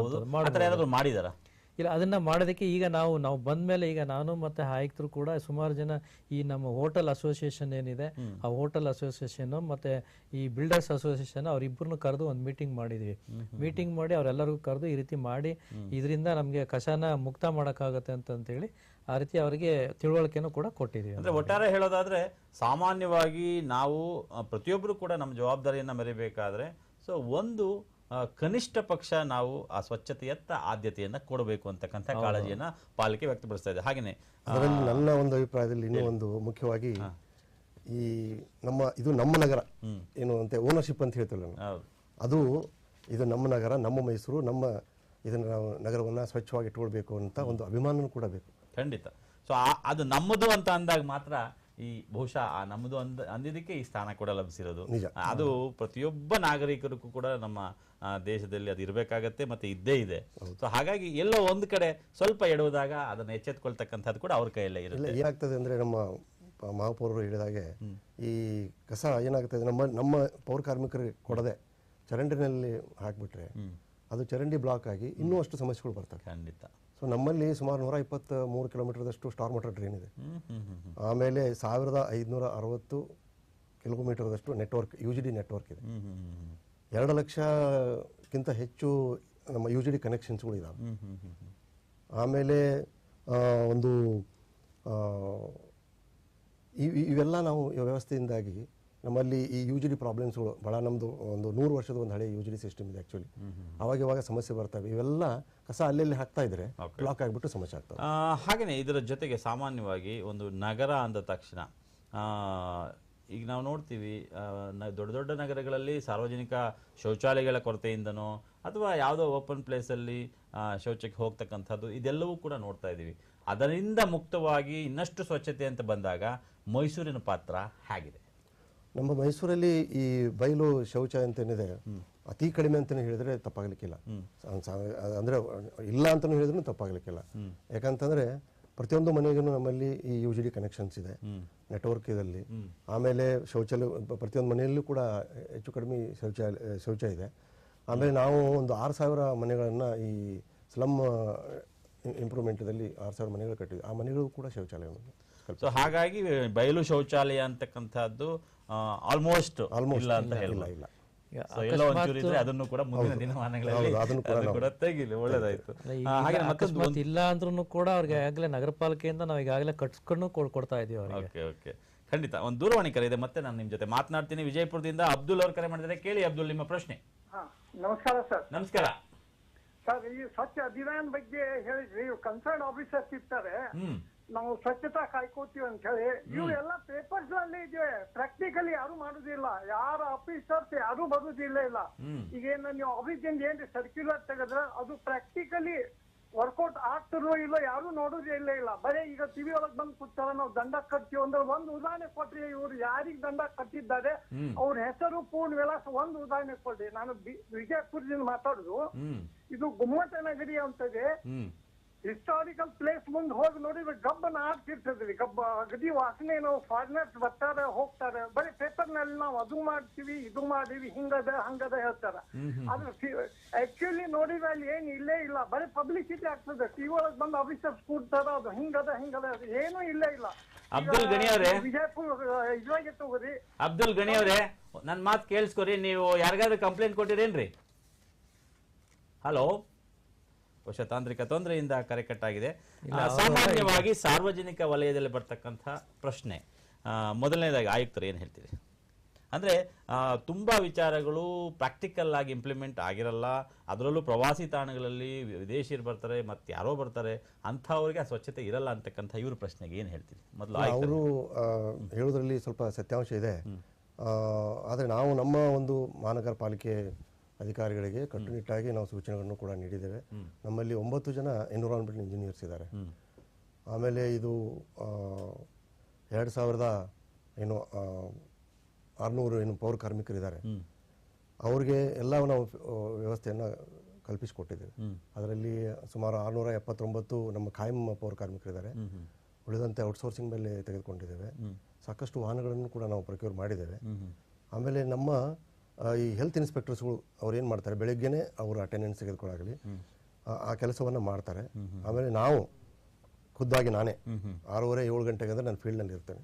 ಮಾಡಿದಾರ. ಇಲ್ಲ, ಅದನ್ನ ಮಾಡೋದಕ್ಕೆ ಈಗ ನಾವು ಬಂದ್ಮೇಲೆ ಈಗ ನಾನು ಮತ್ತೆ ಆಯುಕ್ತರು ಕೂಡ ಸುಮಾರು ಜನ ಈ ನಮ್ಮ ಹೋಟೆಲ್ ಅಸೋಸಿಯೇಷನ್ ಏನಿದೆ ಆ ಹೋಟೆಲ್ ಅಸೋಸಿಯೇಷನ್ ಮತ್ತೆ ಈ ಬಿಲ್ಡರ್ಸ್ ಅಸೋಸಿಯೇಷನ್ ಅವರಿಬ್ಬರನ್ನು ಕರೆದು ಒಂದು ಮೀಟಿಂಗ್ ಮಾಡಿದ್ವಿ. ಮೀಟಿಂಗ್ ಮಾಡಿ ಅವರೆಲ್ಲರಿಗೂ ಕರೆದು ಈ ರೀತಿ ಮಾಡಿ ಇದರಿಂದ ನಮಗೆ ಕಸನ ಮುಕ್ತ ಮಾಡೋಕ್ಕಾಗತ್ತೆ ಅಂತೇಳಿ ಆ ರೀತಿ ಅವರಿಗೆ ತಿಳುವಳಿಕೆನೂ ಕೂಡ ಕೊಟ್ಟಿದ್ದೀವಿ. ಅಂದ್ರೆ ಒಟ್ಟಾರೆ ಹೇಳೋದಾದ್ರೆ ಸಾಮಾನ್ಯವಾಗಿ ನಾವು ಪ್ರತಿಯೊಬ್ಬರು ಕೂಡ ನಮ್ಮ ಜವಾಬ್ದಾರಿಯನ್ನ ಮೆರಿಬೇಕಾದ್ರೆ ಒಂದು ಕನಿಷ್ಠ ಪಕ್ಷ ನಾವು ಆ ಸ್ವಚ್ಛತೆಯತ್ತ ಆದ್ಯತೆಯನ್ನ ಕೊಡಬೇಕು ಅಂತಕ್ಕಂಥ ಕಾಳಜಿಯನ್ನ ಪಾಲಿಕೆ ವ್ಯಕ್ತಪಡಿಸ್ತಾ ಇದೆ. ಹಾಗೇನೆ ಅದರಲ್ಲಿ ನನ್ನ ಒಂದು ಅಭಿಪ್ರಾಯದಲ್ಲಿ ಇನ್ನೂ ಒಂದು ಮುಖ್ಯವಾಗಿ ಈ ಇದು ನಮ್ಮ ನಗರ ಏನು ಅಂತ ಓನರ್ಶಿಪ್ ಅಂತ ಹೇಳ್ತೇವೆ ನಾವು, ಅದು ಇದು ನಮ್ಮ ನಗರ, ನಮ್ಮ ಮೈಸೂರು, ಇದನ್ನ ನಾವು ನಗರವನ್ನ ಸ್ವಚ್ಛವಾಗಿ ಇಟ್ಕೊಳ್ಬೇಕು ಅಂತ ಒಂದು ಅಭಿಮಾನನೂ ಕೂಡ ಬೇಕು. ಖಂಡಿತ. ಸೊ ಅದು ನಮ್ಮದು ಅಂತ ಅಂದಾಗ ಮಾತ್ರ ಈ ಬಹುಶಃ ನಮ್ಮದು ಅಂದಿದ್ದಕ್ಕೆ ಈ ಸ್ಥಾನ ಕೂಡ ಲಭಿಸಿರೋದು. ಅದು ಪ್ರತಿಯೊಬ್ಬ ನಾಗರಿಕರಿಗೂ ಕೂಡ ನಮ್ಮ ದೇಶದಲ್ಲಿ ಅದು ಇರಬೇಕಾಗತ್ತೆ, ಮತ್ತೆ ಇದ್ದೇ ಇದೆ. ಸೊ ಹಾಗಾಗಿ ಎಲ್ಲೋ ಒಂದು ಕಡೆ ಸ್ವಲ್ಪ ಎಡುವುದಾಗ ಅದನ್ನ ಎಚ್ಚೆತ್ಕೊಳ್ತಕ್ಕಂಥದ್ದು ಕೂಡ ಅವ್ರ ಕೈಯಲ್ಲೇ ಇರುತ್ತೆ. ಏನಾಗ್ತದೆ ಅಂದ್ರೆ ನಮ್ಮ ಮಹಾಪೌರರು ಹೇಳಿದಾಗೆ ಈ ಕಸ ಏನಾಗ್ತದೆ ನಮ್ಮ ಪೌರ ಕಾರ್ಮಿಕರಿಗೆ ಕೊಡದೆ ಚರಂಡಿನಲ್ಲಿ ಹಾಕ್ಬಿಟ್ರೆ ಅದು ಚರಂಡಿ ಬ್ಲಾಕ್ ಆಗಿ ಇನ್ನೂ ಅಷ್ಟು ಸಮಸ್ಯೆಗಳು ಬರ್ತವೆ. ಖಂಡಿತ. ಸೊ ನಮ್ಮಲ್ಲಿ ಸುಮಾರು 123 ಕಿಲೋಮೀಟರ್ದಷ್ಟು ಸ್ಟಾರ್ ವಾಟರ್ ಡ್ರೈನ್ ಇದೆ. ಆಮೇಲೆ 1560 ಕಿಲೋಮೀಟರ್ದಷ್ಟು ನೆಟ್ವರ್ಕ್ UGD ನೆಟ್ವರ್ಕ್ ಇದೆ. 2 ಲಕ್ಷಕ್ಕಿಂತ ಹೆಚ್ಚು ನಮ್ಮ UGD ಕನೆಕ್ಷನ್ಸ್ಗಳು ಇದಾವೆ. ಆಮೇಲೆ ಒಂದು ಇವೆಲ್ಲ ನಾವು ವ್ಯವಸ್ಥೆಯಿಂದಾಗಿ ನಮ್ಮಲ್ಲಿ ಈ UGD ಪ್ರಾಬ್ಲಮ್ಸ್ಗಳು ಬಹಳ ನಮ್ಮದು ಒಂದು 100 ವರ್ಷದ ಒಂದು ಹಳೆ UGD ಸಿಸ್ಟಮ್ ಇದೆ ಆ್ಯಕ್ಚುಲಿ. ಅವಾಗ ಸಮಸ್ಯೆ ಬರ್ತವೆ. ಇವೆಲ್ಲ ಕಸ ಅಲ್ಲೆಲ್ಲಿ ಹಾಕ್ತಾ ಇದ್ರೆ ಬ್ಲಾಕ್ ಆಗಿಬಿಟ್ಟು ಸಮಸ್ಯೆ ಆಗ್ತದೆ. ಹಾಗೆಯೇ ಇದರ ಜೊತೆಗೆ ಸಾಮಾನ್ಯವಾಗಿ ಒಂದು ನಗರ ಅಂದ ತಕ್ಷಣ ಈಗ ನಾವು ನೋಡ್ತೀವಿ ದೊಡ್ಡ ದೊಡ್ಡ ನಗರಗಳಲ್ಲಿ ಸಾರ್ವಜನಿಕ ಶೌಚಾಲಯಗಳ ಕೊರತೆಯಿಂದನೋ ಅಥವಾ ಯಾವುದೋ ಓಪನ್ ಪ್ಲೇಸಲ್ಲಿ ಶೌಚಕ್ಕೆ ಹೋಗ್ತಕ್ಕಂಥದ್ದು ಇದೆಲ್ಲವೂ ಕೂಡ ನೋಡ್ತಾ ಇದ್ದೀವಿ. ಅದರಿಂದ ಮುಕ್ತವಾಗಿ ಇನ್ನಷ್ಟು ಸ್ವಚ್ಛತೆ ಅಂತ ಬಂದಾಗ ಮೈಸೂರಿನ ಪಾತ್ರ ಹೇಗಿದೆ? ನಮ್ಮ ಮೈಸೂರಲ್ಲಿ ಈ ಬಯಲು ಶೌಚ ಅಂತೇನಿದೆ ಅತಿ ಕಡಿಮೆ ಅಂತಲೇ ಹೇಳಿದ್ರೆ ತಪ್ಪಾಗಲಿಕ್ಕಿಲ್ಲ. ಅಂದ್ರೆ ಇಲ್ಲ ಅಂತಲೂ ಹೇಳಿದ್ರು ತಪ್ಪಾಗಲಿಕ್ಕಿಲ್ಲ. ಯಾಕಂತಂದ್ರೆ ಪ್ರತಿಯೊಂದು ಮನೆಗೂ ನಮ್ಮಲ್ಲಿ ಈ UGD ಕನೆಕ್ಷನ್ಸ್ ಇದೆ, ನೆಟ್ವರ್ಕ್ ಇದಲ್ಲಿ. ಆಮೇಲೆ ಶೌಚಾಲಯ ಪ್ರತಿಯೊಂದು ಮನೆಯಲ್ಲೂ ಕೂಡ ಹೆಚ್ಚು ಕಡಿಮೆ ಶೌಚ ಇದೆ. ಆಮೇಲೆ ನಾವು ಒಂದು 6000 ಮನೆಗಳನ್ನು ಈ ಸ್ಲಮ್ ಇಂಪ್ರೂವ್ಮೆಂಟ್ದಲ್ಲಿ 6000 ಮನೆಗಳು ಕಟ್ಟಿದ್ವಿ. ಆ ಮನೆಗಳು ಕೂಡ ಶೌಚಾಲಯವನ್ನು. ಸೊ ಹಾಗಾಗಿ ಬಯಲು ಶೌಚಾಲಯ ಅಂತಕ್ಕಂಥದ್ದು ಆಲ್ಮೋಸ್ಟ್ ಇಲ್ಲ ಅಂತ ಹೇಳಿಲ್ಲ. ಎಲ್ಲೋ ಒಂಚೂರು ಇದ್ರೆ ಅದನ್ನು ಕೂಡ ಮುಂದಿನ ದಿನಮಾನಗಳಲ್ಲಿ ಕೂಡ ತೆಗಿಲಿ, ಒಳ್ಳೇದಾಯ್ತು. ಇಲ್ಲ ಅಂದ್ರೂ ಕೂಡ ಅವ್ರಿಗೆ ಆಗ್ಲೇ ನಗರ ಪಾಲಿಕೆಯಿಂದ ನಾವು ಈಗಾಗಲೇ ಕಟ್ಸ್ಕೊಂಡು ಕೊಡ್ತಾ ಇದೀವಿ. ಓಕೆ, ಖಂಡಿತ. ಒಂದು ದೂರವಾಣಿ ಕರೆ ಇದೆ, ಮತ್ತೆ ನಾನು ನಿಮ್ ಜೊತೆ ಮಾತನಾಡ್ತೀನಿ. ವಿಜಯಪುರದಿಂದ ಅಬ್ದುಲ್ ಅವರು ಕರೆ ಮಾಡಿದರೆ. ಕೇಳಿ ಅಬ್ದುಲ್, ನಿಮ್ಮ ಪ್ರಶ್ನೆ. ನಮಸ್ಕಾರ ಸರ್. ನಮಸ್ಕಾರ ಸರ್. ಈ ಸ್ವಚ್ಛ ಅಭಿಯಾನ ಬಗ್ಗೆ ಹೇಳಿದ್ರಿ, ಕನ್ಸರ್ನ್ ಆಫೀಸರ್ಸ್ ಇರ್ತಾರೆ, ನಾವು ಸ್ವಚ್ಛತಾ ಕಾಯ್ಕೋತೀವಿ ಅಂತ ಹೇಳಿ. ಇವೆಲ್ಲ ಪೇಪರ್ಸ್ ಅಲ್ಲಿ ಇದೆ, ಪ್ರಾಕ್ಟಿಕಲಿ ಯಾರು ಮಾಡುದಿಲ್ಲ. ಯಾರ ಆಫೀಸರ್ಸ್ ಯಾರು ಬರುದಿಲ್ಲ. ಈಗೇನು ನೀವು ಆಫೀಸಿಂದ ಏನ್ ಸರ್ಕ್ಯುಲರ್ ತೆಗೆದ್ರ ಅದು ಪ್ರಾಕ್ಟಿಕಲಿ ವರ್ಕೌಟ್ ಆಗ್ತಿರೋ ಇಲ್ಲ ಯಾರು ನೋಡೋದೇ ಇಲ್ಲ. ಬರೀ ಈಗ ಟಿವಿ ಒಳಗ್ ಬಂದು ಕೂತಾರ, ನಾವು ದಂಡ ಕಟ್ತೀವಿ ಅಂದ್ರೆ ಒಂದು ಉದಾಹರಣೆ ಕೊಟ್ರಿ. ಇವ್ರು ಯಾರಿಗ್ ದಂಡ ಕಟ್ಟಿದ್ದಾರೆ, ಅವ್ರ ಹೆಸರು, ಪೂರ್ಣ ವಿಳಾಸ ಒಂದು ಉದಾಹರಣೆ ಕೊಡ್ರಿ. ನಾನು ವಿಜಯಪುರದಿಂದ ಮಾತಾಡುದು. ಇದು ಗುಮ್ಮಟ ನಗರಿ ಅಂತದೆ. ಹಿಸ್ಟಾರಿಕಲ್ ಪ್ಲೇಸ್ ಮುಂದೆ ಹೋಗಿ ನೋಡಿದ್ರೆ ಗಬ್ಬನ ಆಗ್ತಿರ್ತದ್ರಿ. ಗಬ್ಬ ಅಗದಿ ವಾಸನೆ. ನಾವು ಫಾರಿನರ್ಸ್ ಬರ್ತಾರೆ ಹೋಗ್ತಾರೆ, ಬರೀ ಪೇಪರ್ ನಲ್ಲಿ ನಾವು ಅದು ಮಾಡ್ತೀವಿ ಇದು ಮಾಡೀವಿ ಹಿಂಗದ ಹಂಗದ ಹೇಳ್ತಾರ. ಆದ್ರೆ ಆಕ್ಚುಲಿ ನೋಡಿದ್ರೆ ಅಲ್ಲಿ ಏನ್ ಇಲ್ಲೇ ಇಲ್ಲ, ಬರೀ ಪಬ್ಲಿಸಿಟಿ ಆಗ್ತದೆ. ಟಿವಿ ಒಳಗೆ ಬಂದು ಆಫೀಸರ್ಸ್ ಕೂಡ್ತಾರ, ಅದು ಹಿಂಗದ ಏನೂ ಇಲ್ಲೇ ಇಲ್ಲ. ಅಬ್ದುಲ್ ಗಣಿ ಅವರೇ, ವಿಜಯಪುರ ಇದಾಗಿತ್ತು ಹೋಗ್ರಿ. ಅಬ್ದುಲ್ ಗಣಿ ಅವರೇ, ನನ್ನ ಮಾತು ಕೇಳಿಸ್ಕೊರಿ. ನೀವು ಯಾರಿಗಾದ್ರೂ ಕಂಪ್ಲೇಂಟ್ ಕೊಟ್ಟಿರೇನ್ರಿ? ಹಲೋ, ತಾಂತ್ರಿಕ ತೊಂದರೆಯಿಂದ ಕರೆ ಕಟ್ಟಾಗಿದೆ. ಸಾಮಾನ್ಯವಾಗಿ ಸಾರ್ವಜನಿಕ ವಲಯದಲ್ಲಿ ಬರ್ತಕ್ಕಂಥ ಪ್ರಶ್ನೆ, ಮೊದಲನೇದಾಗಿ ಆಯುಕ್ತರು ಏನು ಹೇಳ್ತೀರಿ? ಅಂದರೆ ತುಂಬ ವಿಚಾರಗಳು ಪ್ರಾಕ್ಟಿಕಲ್ ಆಗಿ ಇಂಪ್ಲಿಮೆಂಟ್ ಆಗಿರಲ್ಲ. ಅದರಲ್ಲೂ ಪ್ರವಾಸಿ ತಾಣಗಳಲ್ಲಿ ವಿದೇಶಿಯರು ಬರ್ತಾರೆ, ಮತ್ತೆ ಯಾರೋ ಬರ್ತಾರೆ, ಅಂಥವ್ರಿಗೆ ಆ ಸ್ವಚ್ಛತೆ ಇರಲ್ಲ ಅಂತಕ್ಕಂಥ ಇವ್ರ ಪ್ರಶ್ನೆಗೆ ಏನು ಹೇಳ್ತೀರಿ? ಮೊದಲು ಅವರು ಹೇಳೋದ್ರಲ್ಲಿ ಸ್ವಲ್ಪ ಸತ್ಯಾಂಶ ಇದೆ. ಆದರೆ ನಾವು ನಮ್ಮ ಒಂದು ಮಹಾನಗರ ಪಾಲಿಕೆ ಅಧಿಕಾರಿಗಳಿಗೆ ಕಟ್ಟುನಿಟ್ಟಾಗಿ ನಾವು ಸೂಚನೆಗಳನ್ನು ಕೂಡ ನೀಡಿದ್ದೇವೆ. ನಮ್ಮಲ್ಲಿ 9 ಜನ ಎನ್ವಿರಾನ್ಮೆಂಟಲ್ ಇಂಜಿನಿಯರ್ಸ್ ಇದ್ದಾರೆ. ಆಮೇಲೆ ಇದು 2600 ಪೌರ ಕಾರ್ಮಿಕರಿದ್ದಾರೆ. ಅವ್ರಿಗೆ ಎಲ್ಲ ನಾವು ವ್ಯವಸ್ಥೆಯನ್ನು ಕಲ್ಪಿಸಿಕೊಟ್ಟಿದ್ದೇವೆ. ಅದರಲ್ಲಿ ಸುಮಾರು 679 ನಮ್ಮ ಕಾಯಂ ಪೌರ ಕಾರ್ಮಿಕರಿದ್ದಾರೆ. ಉಳಿದಂತೆ ಔಟ್ಸೋರ್ಸಿಂಗ್ ಮೇಲೆ ತೆಗೆದುಕೊಂಡಿದ್ದೇವೆ. ಸಾಕಷ್ಟು ವಾಹನಗಳನ್ನು ಕೂಡ ನಾವು ಪ್ರೊಕ್ಯೂರ್ ಮಾಡಿದ್ದೇವೆ. ಆಮೇಲೆ ನಮ್ಮ ಈ ಹೆಲ್ತ್ ಇನ್ಸ್ಪೆಕ್ಟರ್ಸ್ಗಳು ಅವ್ರು ಏನು ಮಾಡ್ತಾರೆ, ಬೆಳಗ್ಗೆನೆ ಅವರು ಅಟೆಂಡೆನ್ಸ್ ತೆಗೆದುಕೊಳ್ಳಾಗಲಿ ಆ ಕೆಲಸವನ್ನು ಮಾಡ್ತಾರೆ. ಆಮೇಲೆ ನಾವು ಖುದ್ದಾಗಿ ನಾನೇ 6:30-7 ಗಂಟೆಗೆ ಅಂದ್ರೆ ನಾನು ಫೀಲ್ಡ್ನಲ್ಲಿ ಇರ್ತೇನೆ.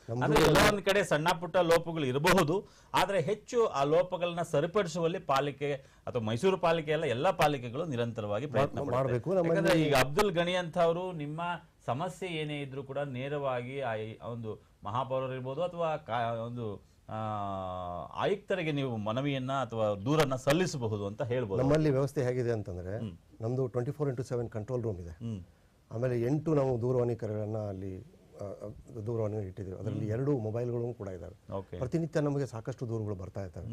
ಎಲ್ಲ ಒಂದು ಕಡೆ ಸಣ್ಣ ಪುಟ್ಟ ಲೋಪಗಳು ಇರಬಹುದು, ಆದರೆ ಹೆಚ್ಚು ಆ ಲೋಪಗಳನ್ನ ಸರಿಪಡಿಸುವಲ್ಲಿ ಪಾಲಿಕೆ ಅಥವಾ ಮೈಸೂರು ಪಾಲಿಕೆ ಎಲ್ಲ ಪಾಲಿಕೆಗಳು ನಿರಂತರವಾಗಿ ಪ್ರಯತ್ನ ಮಾಡಬೇಕು. ಯಾಕಂದ್ರೆ ಈಗ ಅಬ್ದುಲ್ ಗಣಿ ಅಂತವರು ನಿಮ್ಮ ಸಮಸ್ಯೆ ಏನೇ ಇದ್ರೂ ಕೂಡ ನೇರವಾಗಿ ಒಂದು ಮಹಾಪೌರರು ಇರ್ಬೋದು ಅಥವಾ ಒಂದು ಆಯುಕ್ತರಿಗೆ ನೀವು ಮನವಿಯನ್ನ ಅಥವಾ ದೂರನ್ನ ಸಲ್ಲಿಸಬಹುದು ಅಂತ ಹೇಳ್ಬೋದು. ನಮ್ಮಲ್ಲಿ ವ್ಯವಸ್ಥೆ ಹೇಗಿದೆ ಅಂತಂದ್ರೆ, ನಮ್ದು 24x7 ಕಂಟ್ರೋಲ್ ರೂಮ್ ಇದೆ. ಆಮೇಲೆ 8 ನಾವು ದೂರವಾಣಿ ಕರೆಗಳನ್ನ ಅಲ್ಲಿ ದೂರವಾಣಿ ಇಟ್ಟಿದ್ದೀವಿ. ಅದರಲ್ಲಿ 2 ಮೊಬೈಲ್ಗಳು ಕೂಡ ಇದಾವೆ. ಪ್ರತಿನಿತ್ಯ ನಮಗೆ ಸಾಕಷ್ಟು ದೂರುಗಳು ಬರ್ತಾ ಇರ್ತವೆ.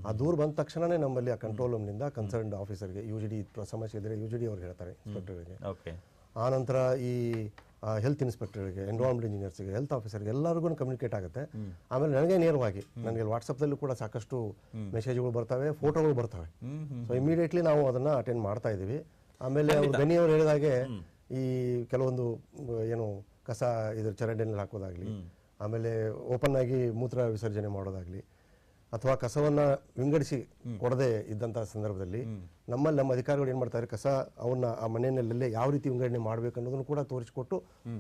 ಆ ದೂರ ಬಂದ ತಕ್ಷಣನೇ ನಮ್ಮಲ್ಲಿ ಆ ಕಂಟ್ರೋಲ್ ರೂಮ್ನಿಂದ ಕನ್ಸರ್ನ್ಡ್ ಆಫೀಸರ್ಗೆ UGD ಸಮಸ್ಯೆ ಇದ್ದರೆ UGD ಅವ್ರಿಗೆ ಹೇಳ್ತಾರೆ, ಇನ್ಸ್ಪೆಕ್ಟರ್ಗೆ. ಆ ನಂತರ ಈ ಹೆಲ್ತ್ ಇನ್ಸ್ಪೆಕ್ಟರ್ಗೆ, ಎನ್ವಿರಾನ್ಮೆಂಟ್ ಇಂಜಿನಿಯರ್ಸ್ಗೆ, ಹೆಲ್ತ್ ಆಫೀಸರ್ಗೆ ಎಲ್ಲರಿಗೂ ಕಮ್ಯುನಿಕೇಟ್ ಆಗುತ್ತೆ. ಆಮೇಲೆ ನನಗೆ ನೇರವಾಗಿ ನನಗೆ ವಾಟ್ಸಪ್ದಲ್ಲೂ ಕೂಡ ಸಾಕಷ್ಟು ಮೆಸೇಜ್ಗಳು ಬರ್ತವೆ, ಫೋಟೋಗಳು ಬರ್ತವೆ. ಸೊ ಇಮಿಡಿಯೇಟ್ಲಿ ನಾವು ಅದನ್ನು ಅಟೆಂಡ್ ಮಾಡ್ತಾ ಇದ್ದೀವಿ. ಆಮೇಲೆ ಗಣಿ ಅವರು ಹೇಳಿದಾಗೆ ಈ ಕೆಲವೊಂದು ಏನು ಕಸ ಇದ್ರ ಚರಂಡಿನಲ್ಲಿ ಹಾಕೋದಾಗ್ಲಿ, ಆಮೇಲೆ ಓಪನ್ ಆಗಿ ಮೂತ್ರ ವಿಸರ್ಜನೆ ಮಾಡೋದಾಗ್ಲಿ, ಅಥವಾ ಕಸವನ್ನ ವಿಂಗಡಿಸಿ ಕೊಡದೆ ಇದ್ದಂತಹ ಸಂದರ್ಭದಲ್ಲಿ ನಮ್ಮ ಅಧಿಕಾರಿಗಳು ಏನ್ ಮಾಡ್ತಾರೆ, ಕಸ ಅವನ್ನ ಆ ಮನೆಯಲ್ಲೇ ಯಾವ ರೀತಿ ವಿಂಗಡಣೆ ಮಾಡ್ಬೇಕು ಅನ್ನೋದನ್ನು ಕೂಡ ತೋರಿಸಿಕೊಟ್ಟು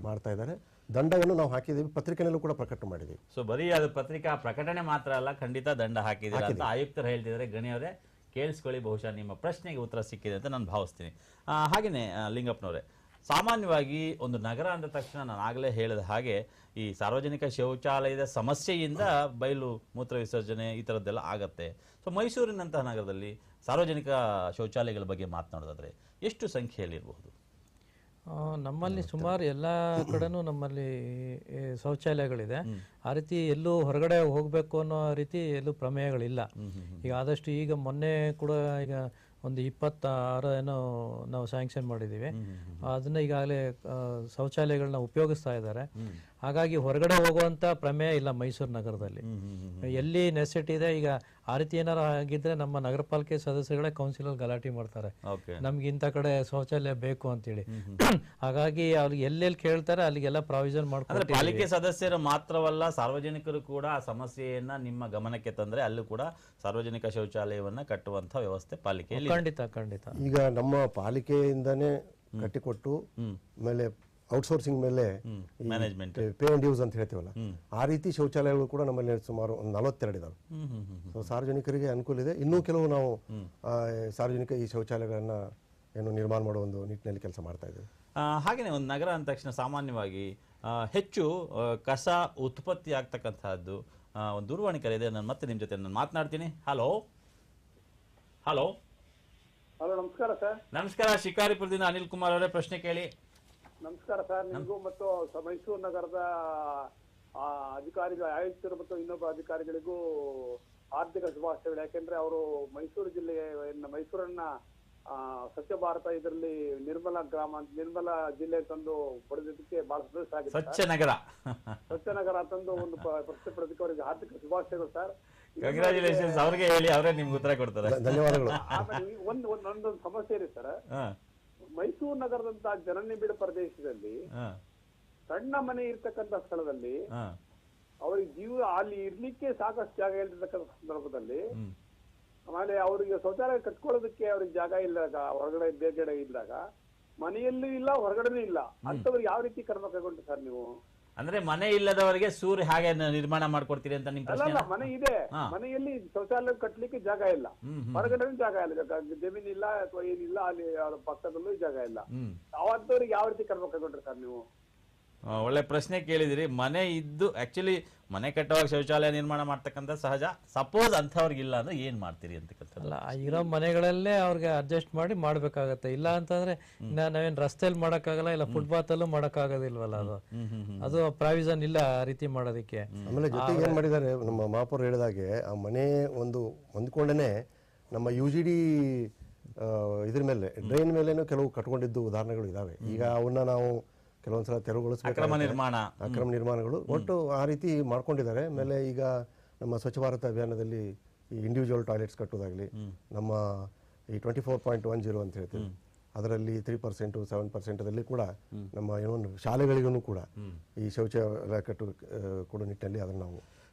ಮಾಡ್ತಾ ಇದ್ದಾರೆ. ದಂಡವನ್ನು ನಾವು ಹಾಕಿದ್ದೀವಿ, ಪತ್ರಿಕೆನಲ್ಲೂ ಕೂಡ ಪ್ರಕಟ ಮಾಡಿದ್ದೀವಿ. ಸೊ ಬರೀ ಅದು ಪತ್ರಿಕಾ ಪ್ರಕಟಣೆ ಮಾತ್ರ ಅಲ್ಲ, ಖಂಡಿತ ದಂಡ ಹಾಕಿದ್ದೀರಾ ಅಂತ ಆಯುಕ್ತರು ಹೇಳ್ತಿದ್ದಾರೆ. ಗಣಿ ಅವರೇ ಕೇಳಿಸ್ಕೊಳ್ಳಿ, ಬಹುಶಃ ನಿಮ್ಮ ಪ್ರಶ್ನೆಗೆ ಉತ್ತರ ಸಿಕ್ಕಿದೆ ಅಂತ ನಾನು ಭಾವಿಸ್ತೀನಿ. ಹಾಗೆಯೇ ಲಿಂಗಪ್ಪನವರೇ, ಸಾಮಾನ್ಯವಾಗಿ ಒಂದು ನಗರ ಅಂದ ತಕ್ಷಣ ನಾನು ಆಗಲೇ ಹೇಳಿದ ಹಾಗೆ ಈ ಸಾರ್ವಜನಿಕ ಶೌಚಾಲಯದ ಸಮಸ್ಯೆಯಿಂದ ಬಯಲು ಮೂತ್ರ ವಿಸರ್ಜನೆ ಈ ಥರದ್ದೆಲ್ಲ ಆಗತ್ತೆ. ಸೊ ಮೈಸೂರಿನಂತಹ ನಗರದಲ್ಲಿ ಸಾರ್ವಜನಿಕ ಶೌಚಾಲಯಗಳ ಬಗ್ಗೆ ಮಾತನಾಡೋದಾದ್ರೆ ಎಷ್ಟು ಸಂಖ್ಯೆಯಲ್ಲಿರಬಹುದು? ನಮ್ಮಲ್ಲಿ ಸುಮಾರು ಎಲ್ಲ ಕಡೆನೂ ನಮ್ಮಲ್ಲಿ ಶೌಚಾಲಯಗಳಿದೆ. ಆ ರೀತಿ ಎಲ್ಲೂ ಹೊರಗಡೆ ಹೋಗಬೇಕು ಅನ್ನೋ ರೀತಿ ಎಲ್ಲೂ ಪ್ರಮೇಯಗಳಿಲ್ಲ. ಈಗ ಆದಷ್ಟು ಈಗ ಮೊನ್ನೆ ಕೂಡ ಈಗ ಒಂದು 26 ಏನೋ ನಾವು ಸ್ಯಾಂಕ್ಷನ್ ಮಾಡಿದ್ದೀವಿ. ಅದನ್ನ ಈಗಾಗಲೇ ಶೌಚಾಲಯಗಳನ್ನ ಉಪಯೋಗಿಸ್ತಾ ಇದ್ದಾರೆ. ಹಾಗಾಗಿ ಹೊರಗಡೆ ಹೋಗುವಂತ ಪ್ರಮೇಯ ಇಲ್ಲ ಮೈಸೂರು ನಗರದಲ್ಲಿ. ಎಲ್ಲಿ ನೆಸೆಸಿಟಿ ಇದೆ, ಈಗ ಆ ರೀತಿ ಏನಾರು ಆಗಿದ್ರೆ ನಮ್ಮ ನಗರ ಪಾಲಿಕೆ ಸದಸ್ಯಗಳೇ ಕೌನ್ಸಿಲರ್ ಗಲಾಟೆ ಮಾಡ್ತಾರೆ, ನಮ್ಗೆ ಇಂಥ ಕಡೆ ಶೌಚಾಲಯ ಬೇಕು ಅಂತೇಳಿ. ಹಾಗಾಗಿ ಅವ್ರಿಗೆ ಎಲ್ಲೆಲ್ಲಿ ಕೇಳ್ತಾರೆ ಅಲ್ಲಿಗೆಲ್ಲ ಪ್ರಾವಿಷನ್ ಮಾಡ್ತಾರೆ. ಪಾಲಿಕೆ ಸದಸ್ಯರು ಮಾತ್ರವಲ್ಲ, ಸಾರ್ವಜನಿಕರು ಕೂಡ ಆ ಸಮಸ್ಯೆಯನ್ನ ನಿಮ್ಮ ಗಮನಕ್ಕೆ ತಂದ್ರೆ ಅಲ್ಲೂ ಕೂಡ ಸಾರ್ವಜನಿಕ ಶೌಚಾಲಯವನ್ನ ಕಟ್ಟುವಂತ ವ್ಯವಸ್ಥೆ ಪಾಲಿಕೆಯಲ್ಲಿ ಖಂಡಿತ. ಈಗ ನಮ್ಮ ಪಾಲಿಕೆಯಿಂದಾನೇ ಕಟ್ಟಿಕೊಟ್ಟು ಮೇಲೆ ಔಟ್ಸೋರ್ಸಿಂಗ್ ಮೇಲೆ ಮ್ಯಾನೇಜ್ಮೆಂಟ್ ಪೇ ಅಂಡ್ ಯೂಸ್ ಅಂತ ಹೇಳ್ತೀವಲ್ಲ, ಆ ರೀತಿ ಶೌಚಾಲಯಗಳು ಕೂಡ ನಮ್ಮಲ್ಲಿ ಸುಮಾರು 42 ಇದಾವೆ. ಸೊ ಸಾರ್ವಜನಿಕರಿಗೆ ಅನುಕೂಲ ಇದೆ. ಇನ್ನೂ ಕೆಲವು ನಾವು ಸಾರ್ವಜನಿಕ ಈ ಶೌಚಾಲಯಗಳನ್ನ ಏನು ನಿರ್ಮಾಣ ಮಾಡುವ ಒಂದು ನಿಟ್ಟಿನಲ್ಲಿ ಕೆಲಸ ಮಾಡ್ತಾ ಇದ್ದೇವೆ. ಹಾಗೆಯೇ ಒಂದು ನಗರ ಅಂದ ತಕ್ಷಣ ಸಾಮಾನ್ಯವಾಗಿ ಹೆಚ್ಚು ಕಸ ಉತ್ಪತ್ತಿ ಆಗ್ತಕ್ಕಂತಹದ್ದು. ಒಂದು ದೂರವಾಣಿ ಕರೆ ಇದೆ, ನಾನು ಮತ್ತೆ ನಿಮ್ಮ ಜೊತೆ ನಾನು ಮಾತನಾಡ್ತೀನಿ. ಹಲೋ ಹಲೋ ಹಲೋ, ನಮಸ್ಕಾರ ಸರ್. ನಮಸ್ಕಾರ, ಶಿಕಾರಿಪುರದಿಂದ ಅನಿಲ್ ಕುಮಾರ್ ಅವರೇ, ಪ್ರಶ್ನೆ ಕೇಳಿ. ನಮಸ್ಕಾರ ಸರ್. ನಿಮಗೂ ಮತ್ತು ಮೈಸೂರು ನಗರದ ಅಧಿಕಾರಿಗಳ ಆಯುಕ್ತರು ಮತ್ತು ಇನ್ನೊಬ್ಬ ಅಧಿಕಾರಿಗಳಿಗೂ ಆರ್ಥಿಕ ಶುಭಾಶಯಗಳು. ಯಾಕೆಂದ್ರೆ ಅವರು ಮೈಸೂರು ಮೈಸೂರನ್ನ ಸ್ವಚ್ಛ ಭಾರತ ಇದರಲ್ಲಿ ನಿರ್ಮಲ ಜಿಲ್ಲೆ ತಂದು ಪಡೆದಿದ್ದಕ್ಕೆ ಬಹಳ ಸಂತೋಷ ಆಗಿದೆ. ಸ್ವಚ್ಛ ನಗರ ತಂದು ಒಂದು ಪ್ರಶ್ನೆ ಪಡೆದಕ್ಕೆ ಅವರಿಗೆ ಆರ್ಥಿಕ ಶುಭಾಶಯಗಳು ಸರ್. ಕಂಗ್ರಾಚುಲೇಷನ್ಸ್. ಅವ್ರಿಗೆ ಹೇಳಿ, ಅವರೇ ನಿಮ್ಗೆ ಉತ್ತರ ಕೊಡ್ತಾರೆ. ಧನ್ಯವಾದಗಳು. ಆಮೇಲೆ ಒಂದೊಂದು ಸಮಸ್ಯೆ ಇದೆ ಸರ್. ಮೈಸೂರು ನಗರದಂತಹ ಜನನಿಬಿಡ ಪ್ರದೇಶದಲ್ಲಿ ಹಾ, ಸಣ್ಣ ಮನೆ ಇರ್ತಕ್ಕಂಥ ಸ್ಥಳದಲ್ಲಿ ಹಾ, ಅವ್ರಿಗೆ ಜೀವ ಅಲ್ಲಿ ಇರ್ಲಿಕ್ಕೆ ಸಾಕಷ್ಟು ಜಾಗ ಇರ್ತಕ್ಕಂಥ ಸಂದರ್ಭದಲ್ಲಿ ಹ್ಮ್. ಆಮೇಲೆ ಅವರಿಗೆ ಶೌಚಾಲಯ ಕಟ್ಕೊಳ್ಳೋದಕ್ಕೆ ಅವ್ರಿಗೆ ಜಾಗ ಇಲ್ಲದಾಗ ಹೊರಗಡೆ ಬೇಗಡೆ ಇದ್ದಾಗ ಮನೆಯಲ್ಲೂ ಇಲ್ಲ ಹೊರಗಡೆನೂ ಇಲ್ಲ ಅಂತವ್ರಿಗೆ ಯಾವ ರೀತಿ ಕ್ರಮ ಕೈಗೊಂಡ್ರಿ ಸರ್ ನೀವು? ಅಂದ್ರೆ ಮನೆ ಇಲ್ಲದವರಿಗೆ ಸೂರ್ಯ ಹಾಗೆ ನಿರ್ಮಾಣ ಮಾಡ್ಕೊಡ್ತೀರಿ ಅಂತ ನಿಮ್ ಪ್ರಶ್ನೆ? ಅಲ್ಲ ಮನೆ ಇದೆ, ಹಾ. ಮನೆಯಲ್ಲಿ ಶೌಚಾಲಯ ಕಟ್ಲಿಕ್ಕೆ ಜಾಗ ಇಲ್ಲ, ಹೊರಗಡೆನೂ ಜಾಗ ಇಲ್ಲ, ಜಮೀನ್ ಇಲ್ಲ ಅಥವಾ ಏನಿಲ್ಲ, ಅಲ್ಲಿ ಅವ್ರ ಪಕ್ಕದಲ್ಲೂ ಜಾಗ ಇಲ್ಲ. ಹ್ಮ್. ಅವತ್ತವ್ರಿಗೆ ಯಾವ ರೀತಿ ಕ್ರಮ ಕೈಗೊಂಡ್ರಿ ಸರ್ ನೀವು? ಒಳ್ಳೆ ಪ್ರಶ್ನೆ ಕೇಳಿದಿರಿ. ಮನೆ ಇದ್ದು ಆಕ್ಚುಲಿ ಮನೆ ಕಟ್ಟುವಾಗ ಶೌಚಾಲಯ ನಿರ್ಮಾಣ ಮಾಡ್ತಕ್ಕಂಥ ಸಹಜ. ಸಪೋಸ್ ಅಂಥವ್ರಿಗೆ ಇಲ್ಲ ಅಂದ್ರೆ ಏನ್ ಮಾಡ್ತೀರಿ ಅಂತಕ್ಕಂಥದ್ದು? ಅಲ್ಲ, ಇರೋ ಮನೆಗಳಲ್ಲೇ ಅವ್ರಿಗೆ ಅಡ್ಜಸ್ಟ್ ಮಾಡಿ ಮಾಡ್ಬೇಕಾಗತ್ತೆ. ಇಲ್ಲ ಅಂತಂದ್ರೆ ನಾವೇನ್ ರಸ್ತೆಯಲ್ಲಿ ಮಾಡಕ್ಕಾಗಲ್ಲ, ಇಲ್ಲ ಫುಟ್ಪಾತ್ ಅಲ್ಲೂ ಮಾಡಕ್ಕಾಗೋದಿಲ್ವಲ್ಲ. ಅದು ಪ್ರಾವಿಷನ್ ಇಲ್ಲ ಆ ರೀತಿ ಮಾಡೋದಕ್ಕೆ. ಆಮೇಲೆ ಜೊತೆಗೆ ಏನ್ ಮಾಡಿದ್ದಾರೆ ನಮ್ಮ ಮಹಾಪೌರ್ ಹೇಳಿದಾಗೆ, ಆ ಮನೆ ಒಂದು ಹೊಂದ್ಕೊಂಡೇನೆ ನಮ್ಮ UGD ಇದ್ರ ಮೇಲೆ ಡ್ರೈನ್ ಮೇಲೇನು ಕೆಲವು ಕಟ್ಕೊಂಡಿದ್ದು ಉದಾಹರಣೆಗಳು ಇದಾವೆ. ಈಗ ಅವನ್ನ ನಾವು ಕೆಲವೊಂದ್ಸಲ ತೆರವುಗೊಳಿಸಬೇಕು, ಅಕ್ರಮ ನಿರ್ಮಾಣಗಳು ಒಟ್ಟು ಆ ರೀತಿ ಮಾಡ್ಕೊಂಡಿದ್ದಾರೆ. ಆಮೇಲೆ ಈಗ ನಮ್ಮ ಸ್ವಚ್ಛ ಭಾರತ ಅಭಿಯಾನದಲ್ಲಿ ಈ ಇಂಡಿವಿಜುವಲ್ ಟಾಯ್ಲೆಟ್ಸ್ ಕಟ್ಟೋದಾಗ್ಲಿ, ನಮ್ಮ ಈ 24.10 ಅಂತ ಹೇಳ್ತೀವಿ ಅದರಲ್ಲಿ 3%, 7% ಕೂಡ ನಮ್ಮ ಏನು ಶಾಲೆಗಳಿಗೂ ಕೂಡ ಈ ಶೌಚಾಲಯ ಕೊಡೋ ನಿಟ್ಟಿನಲ್ಲಿ ಅದನ್ನು ನಾವು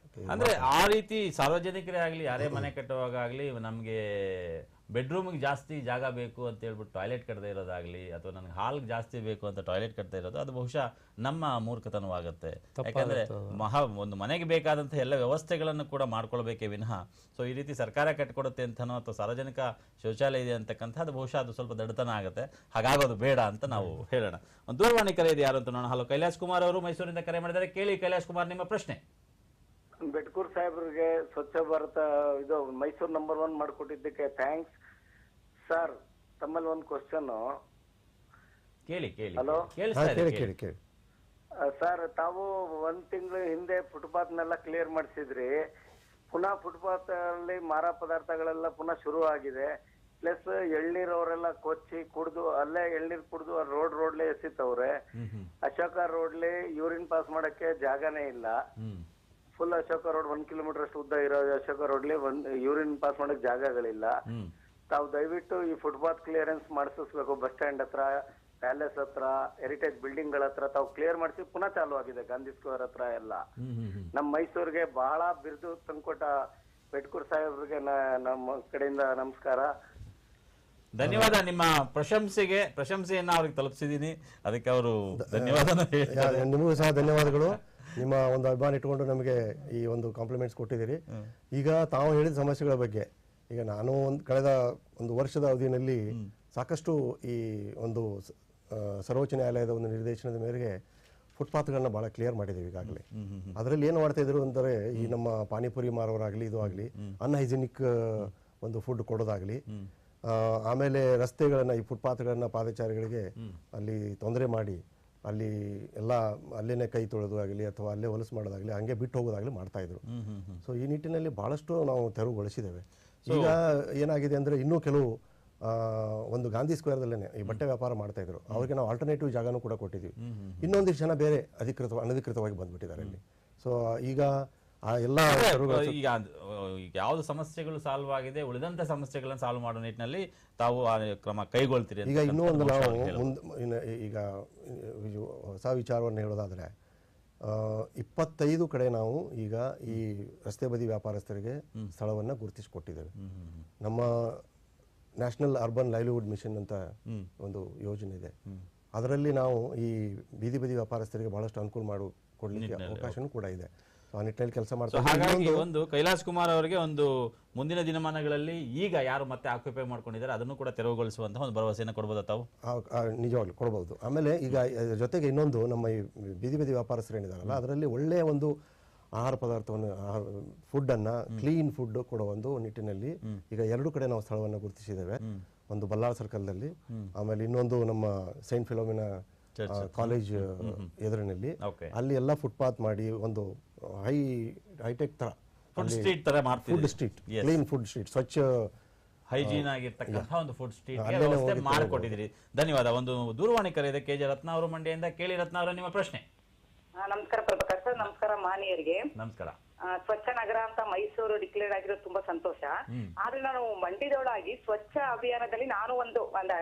ಅಂದ್ರೆ ಆ ರೀತಿ ಸಾರ್ವಜನಿಕರೇ ಆಗ್ಲಿ ಯಾರೇ ಮನೆ ಕಟ್ಟುವಾಗ ಆಗ್ಲಿ ನಮ್ಗೆ ಬೆಡ್ರೂಮ್ಗೆ ಜಾಸ್ತಿ ಜಾಗ ಬೇಕು ಅಂತ ಹೇಳ್ಬಿಟ್ಟು ಟಾಯ್ಲೆಟ್ ಕಟ್ಟದೇ ಇರೋದಾಗ್ಲಿ, ಅಥವಾ ನನಗೆ ಹಾಲ್ಗೆ ಜಾಸ್ತಿ ಬೇಕು ಅಂತ ಟಾಯ್ಲೆಟ್ ಕಟ್ಟದೇ ಇರೋದು, ಅದು ಬಹುಶಃ ನಮ್ಮ ಮೂರ್ಖತನವಾಗುತ್ತೆ. ಯಾಕಂದ್ರೆ ಒಂದು ಮನೆಗೆ ಬೇಕಾದಂಥ ಎಲ್ಲ ವ್ಯವಸ್ಥೆಗಳನ್ನು ಕೂಡ ಮಾಡ್ಕೊಳ್ಬೇಕೇ ವಿನಃ ಸೊ ಈ ರೀತಿ ಸರ್ಕಾರ ಕಟ್ಕೊಡುತ್ತೆ ಅಂತನೋ ಅಥವಾ ಸಾರ್ವಜನಿಕ ಶೌಚಾಲಯ ಇದೆ ಅಂತಕ್ಕಂಥ ಅದು ಬಹುಶಃ ಅದು ಸ್ವಲ್ಪ ದಡ್ಡತನ ಆಗುತ್ತೆ. ಹಾಗಾಗೋದು ಬೇಡ ಅಂತ ನಾವು ಹೇಳೋಣ. ಒಂದು ದೂರವಾಣಿ ಕರೆ ಇದೆ, ಯಾರು ಅಂತ ನೋಡೋಣ. ಹಲೋ, ಕೈಲಾಶ್ ಕುಮಾರ್ ಅವರು ಮೈಸೂರಿಂದ ಕರೆ ಮಾಡಿದ್ದಾರೆ. ಕೇಳಿ ಕೈಲಾಶ್ ಕುಮಾರ್, ನಿಮ್ಮ ಪ್ರಶ್ನೆ. ಬೆಟ್ಕೂರ್ ಸಾಹೇಬ್ರಿಗೆ ಸ್ವಚ್ಛ ಭಾರತ ಇದು ಮೈಸೂರು ನಂಬರ್ 1 ಮಾಡ್ಕೊಟ್ಟಿದ್ದಕ್ಕೆ ಥ್ಯಾಂಕ್ಸ್ ಸರ್. ತಮ್ಮಲ್ಲಿ ಒಂದು ಕ್ವಶನ್ ಕೇಳಿ. ಹಲೋ ಕೇಳಿ. ಸರ್, ತಾವು 1 ತಿಂಗಳು ಹಿಂದೆ ಫುಟ್ಪಾತ್ನೆಲ್ಲ ಕ್ಲಿಯರ್ ಮಾಡಿಸಿದ್ರಿ. ಪುನಃ ಫುಟ್ಪಾತ್ ಅಲ್ಲಿ ಮಾರಾ ಪದಾರ್ಥಗಳೆಲ್ಲ ಪುನಃ ಶುರು ಆಗಿದೆ. ಪ್ಲಸ್ ಎಳ್ನೀರ್ ಅವರೆಲ್ಲ ಕೊಚ್ಚಿ ಕುಡ್ದು ಅಲ್ಲೇ ಎಳ್ನೀರ್ ಕುಡ್ದು ರೋಡ್ಲೇ ಎಸಿತವ್ರೆ. ಅಶೋಕ ರೋಡ್ಲಿ ಯೂರಿನ್ ಪಾಸ್ ಮಾಡಕ್ಕೆ ಜಾಗನೇ ಇಲ್ಲ. ಫುಲ್ ಅಶೋಕ ರೋಡ್ 1 ಕಿಲೋಮೀಟರ್ ಅಷ್ಟು ಉದ್ದ ಇರೋ ಅಶೋಕ ರೋಡ್ಲಿ ಯೂರಿನ್ ಪಾಸ್ ಮಾಡಕ್ ಜಾಗಗಳಿಲ್ಲ. ತಾವು ದಯವಿಟ್ಟು ಈ ಫುಟ್ಪಾತ್ ಕ್ಲಿಯರೆನ್ಸ್ ಮಾಡಿಸ್ಬೇಕು. ಬಸ್ ಸ್ಟ್ಯಾಂಡ್ ಹತ್ರ, ಪ್ಯಾಲೇಸ್ ಹತ್ರ, ಹೆರಿಟೇಜ್ ಬಿಲ್ಡಿಂಗ್ ಗಳ ಹತ್ರ ತಾವು ಕ್ಲಿಯರ್ ಮಾಡಿಸಿ ಪುನಃ ಚಾಲು ಆಗಿದೆ. ಗಾಂಧಿ ಸ್ಕ್ವೇರ್ ಹತ್ರ ಎಲ್ಲ. ನಮ್ಮ ಮೈಸೂರಿಗೆ ಬಹಳ ಬಿರುದು ತಂದ್ಕೊಟ್ಟ ಬೆಟ್ಕೂರ್ ಸಾಹೇಬ್ರಿಗೆ ನಮ್ಮ ಕಡೆಯಿಂದ ನಮಸ್ಕಾರ, ಧನ್ಯವಾದ. ನಿಮ್ಮ ಪ್ರಶಂಸೆಯನ್ನ ಅವ್ರಿಗೆ ತಲುಪಿಸಿದೀನಿ, ಅದಕ್ಕೆ ಅವರು ಧನ್ಯವಾದ. ನಿಮಗೂ ಸಹ ಧನ್ಯವಾದಗಳು. ನಿಮ್ಮ ಒಂದು ಅಭಿಮಾನ ಇಟ್ಕೊಂಡು ನಮಗೆ ಈ ಒಂದು ಕಾಂಪ್ಲಿಮೆಂಟ್ಸ್ ಕೊಟ್ಟಿದ್ದೀರಿ. ಈಗ ತಾವು ಹೇಳಿದ ಸಮಸ್ಯೆಗಳ ಬಗ್ಗೆ ಈಗ ನಾನು ಕಳೆದ ಒಂದು ವರ್ಷದ ಅವಧಿಯಲ್ಲಿ ಸಾಕಷ್ಟು ಈ ಒಂದು ಸರ್ವೋಚ್ಚ ನ್ಯಾಯಾಲಯದ ಒಂದು ನಿರ್ದೇಶನದ ಮೇರೆಗೆ ಫುಟ್ಪಾತ್ಗಳನ್ನ ಬಹಳ ಕ್ಲಿಯರ್ ಮಾಡಿದ್ದೀವಿ ಈಗಾಗಲೇ. ಅದರಲ್ಲಿ ಏನು ಮಾಡ್ತಾ ಇದ್ರು ಅಂದರೆ, ಈ ನಮ್ಮ ಪಾನಿಪುರಿ ಮಾರೋರಾಗಲಿ ಇದು ಆಗಲಿ ಅನ್ಹೈಜಿನಿಕ್ ಒಂದು ಫುಡ್ ಕೊಡೋದಾಗಲಿ, ಆಮೇಲೆ ರಸ್ತೆಗಳನ್ನ ಈ ಫುಟ್ಪಾತ್ಗಳನ್ನ ಪಾದಚಾರಿಗಳಿಗೆ ಅಲ್ಲಿ ತೊಂದರೆ ಮಾಡಿ ಅಲ್ಲಿ ಎಲ್ಲ ಅಲ್ಲೇನೆ ಕೈ ತೊಳೆದು ಆಗಲಿ ಅಥವಾ ಅಲ್ಲೇ ಹೊಲಸು ಮಾಡೋದಾಗಲಿ ಹಂಗೆ ಬಿಟ್ಟು ಹೋಗೋದಾಗಲಿ ಮಾಡ್ತಾ ಇದ್ರು. ಸೊ ಈ ನಿಟ್ಟಿನಲ್ಲಿ ಬಹಳಷ್ಟು ನಾವು ತೆರವುಗೊಳಿಸಿದ್ದೇವೆ. ಈಗ ಏನಾಗಿದೆ ಅಂದರೆ, ಇನ್ನೂ ಕೆಲವು ಒಂದು ಗಾಂಧಿ ಸ್ಕ್ವೇರ್ದಲ್ಲೇ ಈ ಬಟ್ಟೆ ವ್ಯಾಪಾರ ಮಾಡ್ತಾ ಇದ್ರು, ಅವ್ರಿಗೆ ನಾವು ಆಲ್ಟರ್ನೇಟಿವ್ ಜಾಗನೂ ಕೂಡ ಕೊಟ್ಟಿದ್ದೀವಿ. ಇನ್ನೊಂದಿಷ್ಟು ಜನ ಬೇರೆ ಅನಧಿಕೃತವಾಗಿ ಬಂದ್ಬಿಟ್ಟಿದ್ದಾರೆ ಅಲ್ಲಿ. ಸೊ ಈಗ ಆ ಎಲ್ಲ ಈಗ ಯಾವ್ದು ಸಮಸ್ಯೆಗಳು ಸಾಲ್ವ್ ಆಗಿದೆ, ಉಳಿದಂತ ಸಮಸ್ಯೆಗಳನ್ನು ಸಾಲ್ವ್ ಮಾಡೋ ನಿಟ್ಟಿನಲ್ಲಿ ತಾವು ಕ್ರಮ ಕೈಗೊಳ್ತೀರಿ. ಈಗ ಇನ್ನೂ ಒಂದು ನಾವು ಈಗ ಹೊಸ ವಿಚಾರವನ್ನು ಹೇಳೋದಾದ್ರೆ, 25 ಕಡೆ ನಾವು ಈಗ ಈ ರಸ್ತೆ ಬದಿ ವ್ಯಾಪಾರಸ್ಥರಿಗೆ ಸ್ಥಳವನ್ನ ಗುರುತಿಸಿಕೊಟ್ಟಿದ್ದೇವೆ. ನಮ್ಮ ನ್ಯಾಷನಲ್ ಅರ್ಬನ್ ಲೈವ್ಲಿಹುಡ್ ಮಿಷನ್ ಅಂತ ಒಂದು ಯೋಜನೆ ಇದೆ. ಅದರಲ್ಲಿ ನಾವು ಈ ಬೀದಿ ಬದಿ ವ್ಯಾಪಾರಸ್ಥರಿಗೆ ಬಹಳಷ್ಟು ಅನುಕೂಲ ಕೊಡ್ಲಿಕ್ಕೆ ಅವಕಾಶನೂ ಕೂಡ ಇದೆ. ಆ ನಿಟ್ಟಿನಲ್ಲಿ ಕೆಲಸ ಮಾಡ್ತಾರೆ. ಹಾಗಾಗಿ ಒಂದು ಕೈಲಾಶ್ ಕುಮಾರ್ ಅವರಿಗೆ ಒಂದು ಮುಂದಿನ ದಿನಮಾನಗಳಲ್ಲಿ ಈಗ ಯಾರು ಮತ್ತೆ ಆಕ್ಯುಪೈ ಮಾಡ್ಕೊಂಡಿದ್ದಾರೆ ಅದನ್ನು ಕೂಡ ತೆರವುಗೊಳಿಸುವಂತಹ ಒಂದು ಭರವಸೆಯನ್ನು ಕೊಡಬಹುದು ತಾವು? ನಿಜವಾಗ್ಲು ಕೊಡಬಹುದು. ಆಮೇಲೆ ಈಗ ಜೊತೆಗೆ ಇನ್ನೊಂದು, ನಮ್ಮ ಈ ಬೀದಿ ಬದಿ ವ್ಯಾಪಾರಸ್ಥರು ಏನಿದಾರಲ್ಲ, ಅದರಲ್ಲಿ ಒಳ್ಳೆಯ ಒಂದು ಆಹಾರ ಪದಾರ್ಥವನ್ನು, ಫುಡ್ ಅನ್ನ, ಕ್ಲೀನ್ ಫುಡ್ ಕೊಡೋ ಒಂದು ನಿಟ್ಟಿನಲ್ಲಿ ಈಗ 2 ಕಡೆ ನಾವು ಸ್ಥಳವನ್ನು ಗುರುತಿಸಿದ್ದೇವೆ. ಒಂದು ಬಲ್ಲಾಳ್ ಸರ್ಕಲ್ದಲ್ಲಿ, ಆಮೇಲೆ ಇನ್ನೊಂದು ನಮ್ಮ ಸೈಂಟ್ ಫಿಲೋಮಿನಾ ಕಾಲೇಜ್ ಎದುರಿನಲ್ಲಿ. ಅಲ್ಲಿ ಎಲ್ಲ ಫುಟ್ಪಾತ್ ಮಾಡಿ ಒಂದು ಹೈಟೆಕ್ ತರ ಫುಡ್ ಸ್ಟ್ರೀಟ್ ತರ ಮಾಡ್ತೀವಿ. Food street, clean food street, ಸ್ವಚ್ಛ ಹೈಜೀನ್ ಆಗಿರ್ತಕ್ಕಂಥ ಒಂದು ಫುಡ್ ಸ್ಟ್ರೀಟ್ ವ್ಯವಸ್ಥೆ ಮಾಡಿಕೊಟ್ಟಿದ್ದೀರಿ. ಧನ್ಯವಾದ. ಒಂದು ದೂರವಾಣಿ ಕರೆ ಇದೆ, KJ ರತ್ನ ಅವರು ಮಂಡ್ಯದಿಂದ. ಕೇಳಿ ರತ್ನ ಅವರ ನಿಮ್ಮ ಪ್ರಶ್ನೆ. ನಮಸ್ಕಾರ ಪ್ರಭಾಕರ್ ಸರ್. ನಮಸ್ಕಾರ ಮಾನಿಯರಿಗೆ. ನಮಸ್ಕಾರ. ಸ್ವಚ್ಛ ನಗರ ಅಂತ ಮೈಸೂರು ಡಿಕ್ಲೇರ್ ಆಗಿರೋದು ತುಂಬಾ ಸಂತೋಷ. ಆದ್ರೆ ನಾನು ಮಂಡ್ಯದೊಳಗಾಗಿ ಸ್ವಚ್ಛ ಅಭಿಯಾನದಲ್ಲಿ ನಾನು